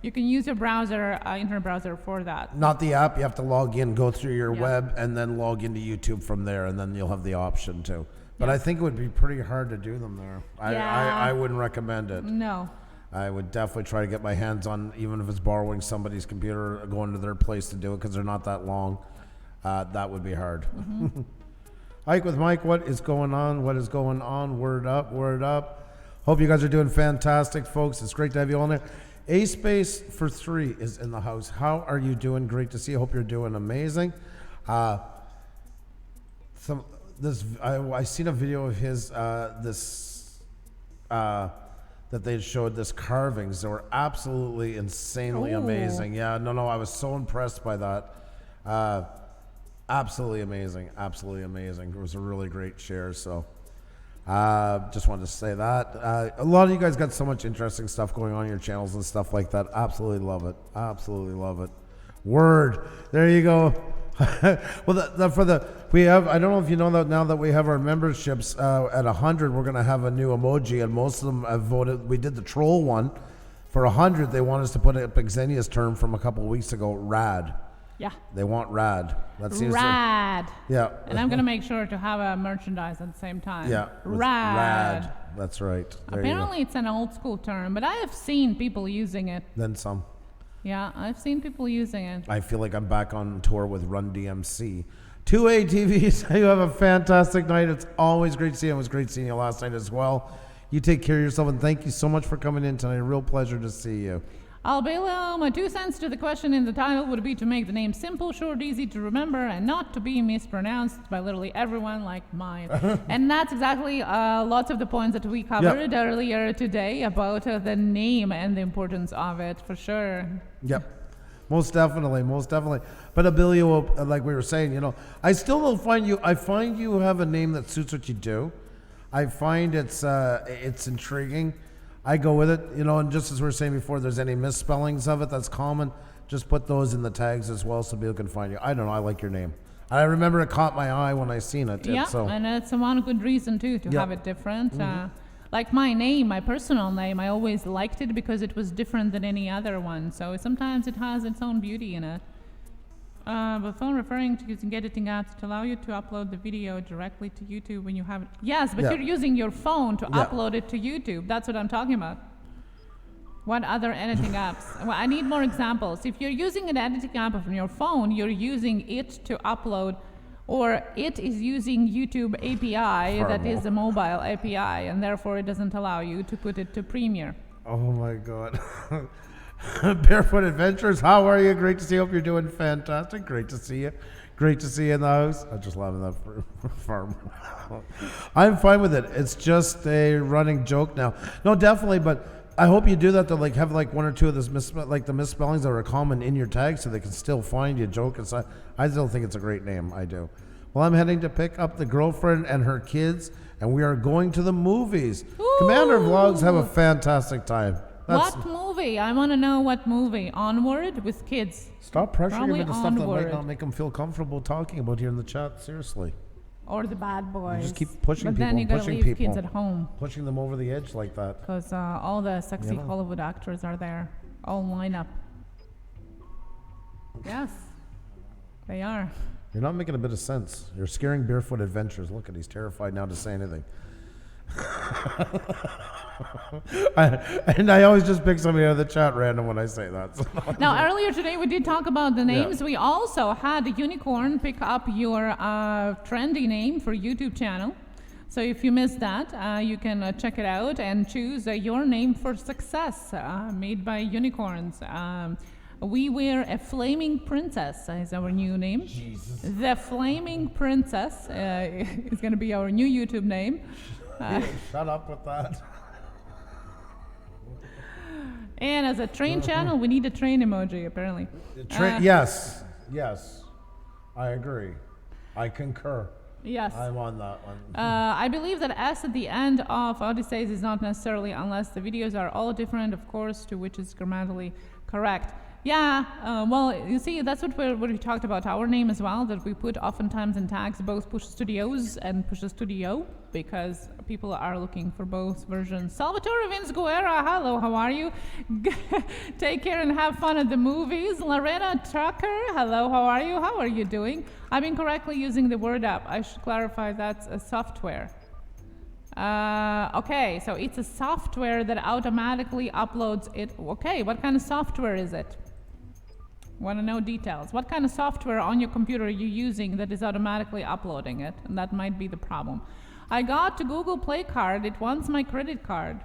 You can use your browser, internet browser for that. Not the app. You have to log in, go through your web, and then log into YouTube from there, and then you'll have the option to. But I think it would be pretty hard to do them there. I wouldn't recommend it. No. I would definitely try to get my hands on, even if it's borrowing somebody's computer, going to their place to do it, because they're not that long. That would be hard. Ike with Mike, what is going on? What is going on? Word up, word up. Hope you guys are doing fantastic, folks. It's great to have you on there. A Space for 3 is in the house. How are you doing? Great to see you. Hope you're doing amazing. I seen a video of his that they showed this carvings. They were absolutely insanely Ooh. amazing. Yeah, no, I was so impressed by that. Absolutely amazing. Absolutely amazing. It was a really great share. So just wanted to say that. A lot of you guys got so much interesting stuff going on your channels and stuff like that. Absolutely love it. Absolutely love it. Word. There you go. Well, we have, I don't know if you know that now that we have our memberships at 100, we're going to have a new emoji, and most of them have voted. We did the troll one. For 100, they want us to put up Xenia's term from a couple of weeks ago, rad. Yeah. They want rad. That seems Rad. yeah. And I'm going to make sure to have a merchandise at the same time. Yeah. Rad. That's right. There Apparently it's an old school term, but I have seen people using it. Then some. Yeah, I've seen people using it. I feel like I'm back on tour with Run DMC. 2A TVs, you have a fantastic night. It's always great to see you. It was great seeing you last night as well. You take care of yourself, and thank you so much for coming in tonight. A real pleasure to see you. I'll bail out. My 2 cents to the question in the title would be to make the name simple, short, easy to remember, and not to be mispronounced by literally everyone like mine. And that's exactly lots of the points that we covered earlier today about the name and the importance of it, for sure. Yep. Most definitely. But Abilio, like we were saying, you know, I still don't find you, I find you have a name that suits what you do. I find it's intriguing. I go with it, you know, and just as we were saying before, there's any misspellings of it that's common, just put those in the tags as well so people can find you. I don't know, I like your name. I remember it caught my eye when I seen it. Yeah, so. and it's one good reason too to have it different. Like my name, my personal name, I always liked it because it was different than any other one. So sometimes it has its own beauty in it. But phone referring to using editing apps to allow you to upload the video directly to YouTube when you have it. Yes, but you're using your phone to upload it to YouTube. That's what I'm talking about. What other editing apps? Well, I need more examples. If you're using an editing app on your phone, you're using it to upload, or it is using YouTube API that is a mobile API, and therefore it doesn't allow you to put it to Premiere. Oh my God. Barefoot Adventures, how are you? Great to see you. Hope you're doing fantastic. Great to see you. Great to see you in the house. I'm just laughing at that farm. I'm fine with it. It's just a running joke now. No, definitely, but I hope you do that to like have like one or two of this like the misspellings that are common in your tag so they can still find you. Joke aside, I still think it's a great name. I do. Well, I'm heading to pick up the girlfriend and her kids, and we are going to the movies. Ooh. Commander Vlogs, have a fantastic time. What movie? I want to know what movie. Onward with kids. Stop pressuring Probably them into stuff that might Onward. not make them feel comfortable talking about here in the chat. Seriously. Or the bad boys. Just keep pushing but people. then you gotta pushing leave people, kids at home. pushing them over the edge like that. Because all the sexy Yeah. Hollywood actors are there. All line up. Yes. They are. You're not making a bit of sense. You're scaring Barefoot Adventures. Look at, he's terrified now to say anything. I always just pick somebody out of the chat random when I say that. So. Now, earlier today we did talk about the names. We also had Unicorn pick up your trendy name for YouTube channel. So if you missed that, you can check it out and choose your name for success, made by unicorns. We Wear a Flaming Princess is our new name. Jesus. The Flaming Princess is going to be our new YouTube name. Shut up with that. And as a train channel, we need a train emoji, apparently. Yes. I agree. I concur. Yes. I'm on that one. I believe that S at the end of Odysseys is not necessarily unless the videos are all different, of course, to which is grammatically correct. Yeah, well, you see, that's what we talked about our name as well, that we put oftentimes in tags both Push Studios and Push Studio, because people are looking for both versions. Salvatore Vince Guerra, hello, how are you? Take care and have fun at the movies. Lorena Tucker, hello, how are you? How are you doing? I've been correctly using the Word app. I should clarify that's a software. Okay, so it's a software that automatically uploads it. Okay, what kind of software is it? Want to know details. What kind of software on your computer are you using that is automatically uploading it? And that might be the problem. I got to Google Play Card, it wants my credit card.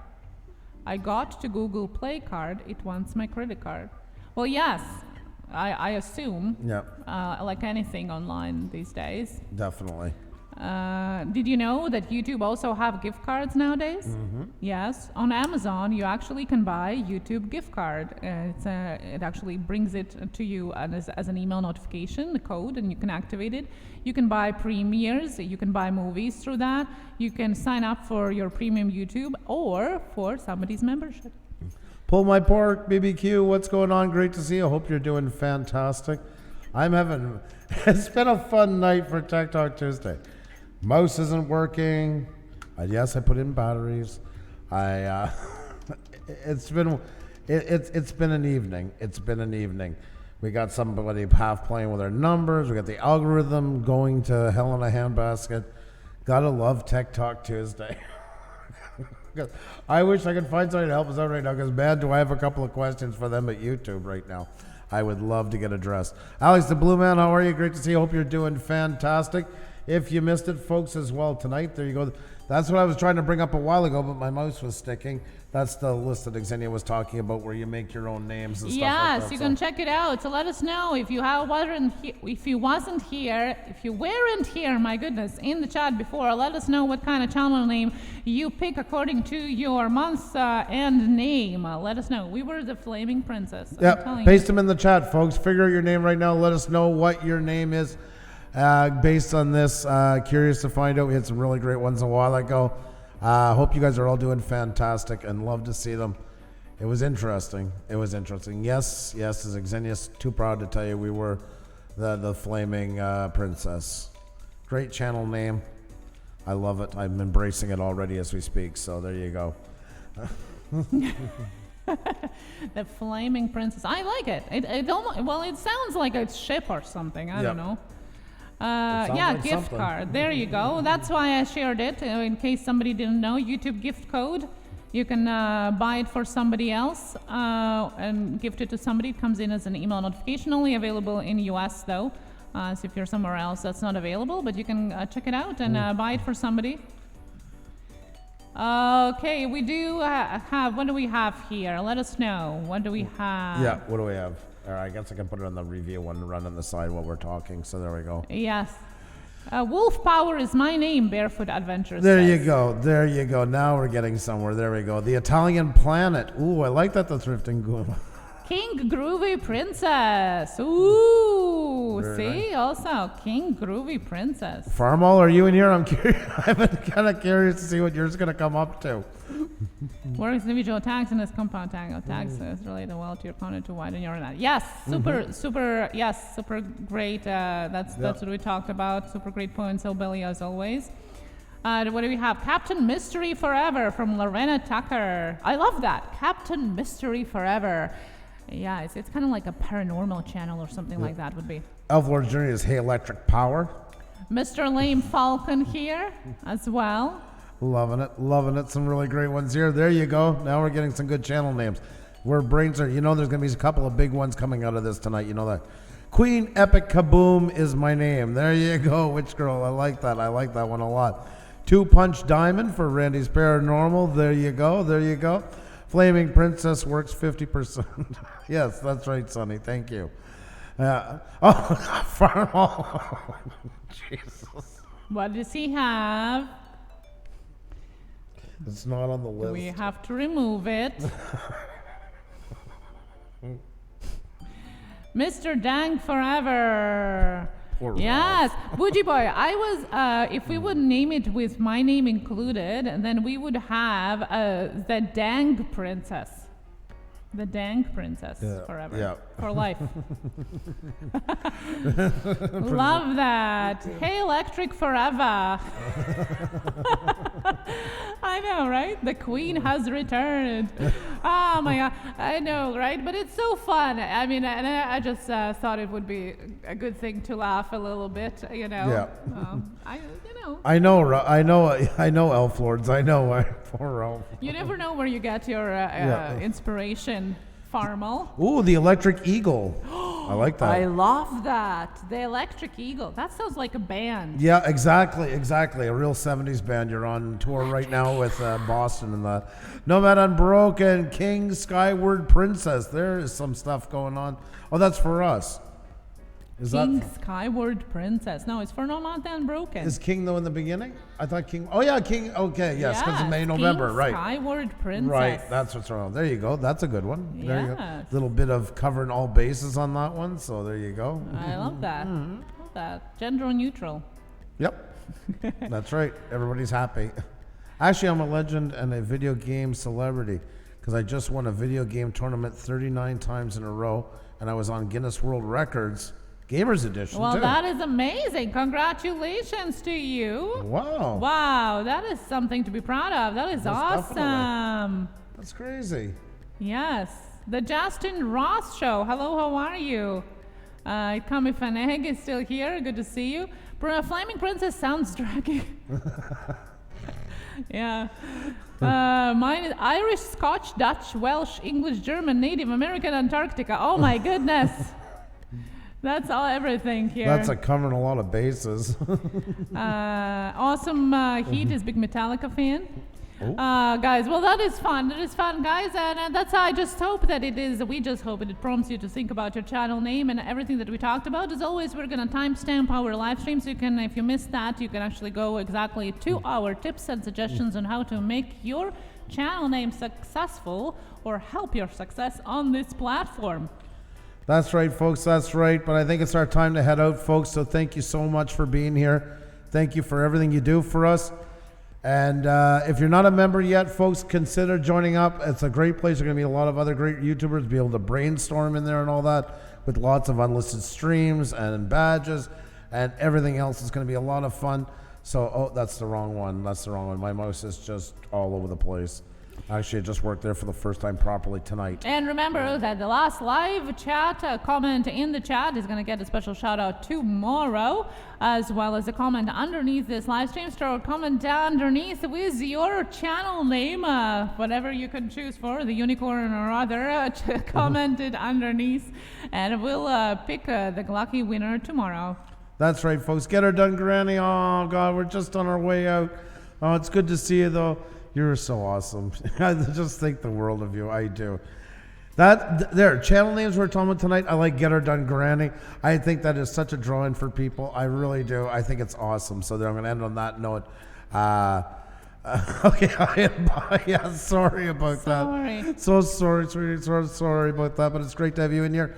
I got to Google Play Card, it wants my credit card. Well, yes, I assume, Yeah, like anything online these days. definitely. Did you know that YouTube also have gift cards nowadays? Yes, on Amazon you actually can buy YouTube gift card. It actually brings it to you as an email notification, the code, and you can activate it. You can buy premieres, you can buy movies through that. You can sign up for your premium YouTube or for somebody's membership. Pull my pork, BBQ. What's going on? Great to see you. Hope you're doing fantastic. It's been a fun night for Tech Talk Tuesday. Mouse isn't working. Yes, I put in batteries. It's been an evening. It's been an evening. We got somebody half playing with our numbers. We got the algorithm going to hell in a handbasket. Gotta love Tech Talk Tuesday. I wish I could find somebody to help us out right now, because man, do I have a couple of questions for them at YouTube right now. I would love to get addressed. Alex the Blue Man, how are you? Great to see you. Hope you're doing fantastic. If you missed it, folks, as well tonight, there you go. That's what I was trying to bring up a while ago, but my mouse was sticking. That's the list that Xenia was talking about, where you make your own names and stuff like that. Yes, you can check it out. So let us know if you wasn't here, my goodness, in the chat before. Let us know what kind of channel name you pick according to your month and name. Let us know. We were the Flaming Princess. Yeah, paste them in the chat, folks. Figure out your name right now. Let us know what your name is. Based on this, curious to find out. We had some really great ones a while ago. Hope you guys are all doing fantastic and love to see them. It was interesting. Yes, as Xenia's too proud to tell you, we were the Flaming Princess. Great channel name. I love it. I'm embracing it already as we speak. So there you go. The Flaming Princess. I like it. It sounds like a ship or something. I don't know. Gift something. card. There you go. That's why I shared it, in case somebody didn't know. YouTube gift code. You can buy it for somebody else and gift it to somebody. It comes in as an email notification. Only available in US though. So if you're somewhere else, that's not available. But you can check it out and buy it for somebody. Okay, we do have. What do we have here? Let us know. What do we have? Yeah, what do we have? All right, I guess I can put it on the review one and run on the side while we're talking. So there we go. Yes. Wolf Power is my name, Barefoot Adventures. There you go. Now we're getting somewhere. There we go. The Italian Planet. Ooh, I like that. The thrifting good. King Groovy Princess. Ooh, Very nice. Also King Groovy Princess. Farmall, are you in here? I'm curious. I'm kind of curious to see what yours going to come up to. Works individual tags and its compound tag. Tags is related well to your content to widen your net. Yes, super great. That's what we talked about. Super great points, so Billy, as always. What do we have? Captain Mystery Forever from Lorena Tucker. I love that. Captain Mystery Forever. Yeah, it's kind of like a paranormal channel or something like that would be. Elf Lord's Journey is Hey Electric Power. Mr. Lame Falcon here as well. Loving it. Some really great ones here. There you go. Now we're getting some good channel names. Where brains are, there's going to be a couple of big ones coming out of this tonight. You know that. Queen Epic Kaboom is my name. There you go. Witch Girl. I like that. I like that one a lot. Two Punch Diamond for Randy's Paranormal. There you go. Flaming Princess works 50%. Yes, that's right, Sonny. Thank you. Farmall. Jesus. What does he have? It's not on the list. We have to remove it. Mr. Dang Forever. Poor Yes, Bougie Boy. I was. If we would name it with my name included, then we would have the Dang Princess. The Dang Princess forever. Yeah. For life. Love that. Hey, Electric Forever. I know, right? The Queen has returned. Oh my God. I know, right? But it's so fun. I mean, and I just thought it would be a good thing to laugh a little bit, Yeah. I know. I know Elf Lords. I know. Poor Elf. You never know where you get your inspiration, Farmal. Ooh, the Electric Eagle. I like that. I love that. The Electric Eagle. That sounds like a band. Yeah, exactly. A real 70s band. You're on tour right now with Boston and the Nomad Unbroken, King, Skyward Princess. There is some stuff going on. Oh, that's for us. Is King that Skyward Princess. No, it's for No Mountain Broken. is King though in the beginning? I thought King. Oh yeah, King. Okay, yes, because of May, Yes, November, King right? Skyward Princess. Right, that's what's wrong. There you go. That's a good one. There you go. Yes. Little bit of covering all bases on that one. So there you go. I love that. Love that. Gender neutral. Yep. That's right. Everybody's happy. Actually, I'm a legend and a video game celebrity because I just won a video game tournament 39 times in a row, and I was on Guinness World Records Gamers Edition Well, too. that is amazing. Congratulations to you. Wow. Wow, that is something to be proud of. That is Most awesome. That's crazy. Yes. The Justin Ross Show. Hello, how are you? Kami Faneg is still here. Good to see you. Flaming Princess sounds draggy. Yeah. Mine is Irish, Scotch, Dutch, Welsh, English, German, Native American, Antarctica. Oh my goodness. That's all everything here. That's covering a lot of bases. Awesome Heat is big Metallica fan. Guys, well, that is fun. That is fun, guys, and that's I just hope that it is. We just hope it prompts you to think about your channel name and everything that we talked about. As always, we're gonna timestamp our live stream, so you can, if you missed that, you can actually go exactly to our tips and suggestions on how to make your channel name successful or help your success on this platform. That's right, folks. That's right. But I think it's our time to head out, folks. So thank you so much for being here. Thank you for everything you do for us. And if you're not a member yet, folks, consider joining up. It's a great place. There's going to be a lot of other great YouTubers be able to brainstorm in there and all that with lots of unlisted streams and badges and everything else. It's going to be a lot of fun. So, that's the wrong one. That's the wrong one. My mouse is just all over the place. Actually, it just worked there for the first time properly tonight. And remember that the last live chat comment in the chat is going to get a special shout out tomorrow, as well as a comment underneath this live stream. So comment underneath with your channel name, whatever you can choose for, the unicorn or other, commented underneath, and we'll pick the lucky winner tomorrow. That's right, folks. Get her done, Granny. Oh, God, we're just on our way out. Oh, it's good to see you, though. You're so awesome. I just think the world of you. I do. There, channel names we're talking about tonight. I like Get Her Done Granny. I think that is such a drawing for people. I really do. I think it's awesome. So there, I'm going to end on that note. Okay, yeah, sorry about that. So sorry about that, but it's great to have you in here.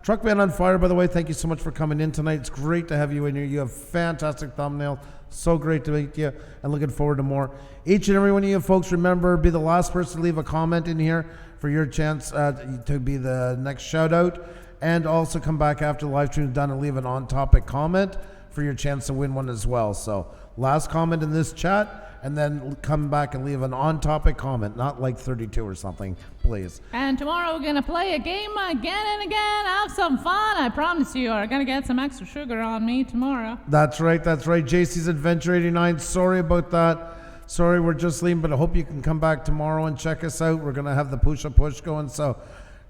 Truck Van on Fire, by the way, thank you so much for coming in tonight. It's great to have you in here. You have fantastic thumbnail. So great to meet you, and looking forward to more. Each and every one of you folks, remember, be the last person to leave a comment in here for your chance to be the next shout out, and also come back after the live stream is done and leave an on-topic comment for your chance to win one as well. So last comment in this chat, and then come back and leave an on-topic comment, not like 32 or something, please. And tomorrow we're going to play a game again and again, have some fun. I promise you are going to get some extra sugar on me tomorrow. That's right, that's right. JC's Adventure 89, sorry about that. Sorry, we're just leaving, but I hope you can come back tomorrow and check us out. We're going to have the Pusa Push going, so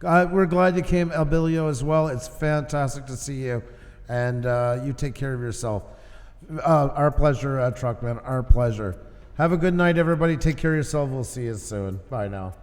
we're glad you came, Abilio, as well. It's fantastic to see you, and you take care of yourself. Our pleasure, Truckman, our pleasure. Have a good night, everybody. Take care of yourself. We'll see you soon. Bye now.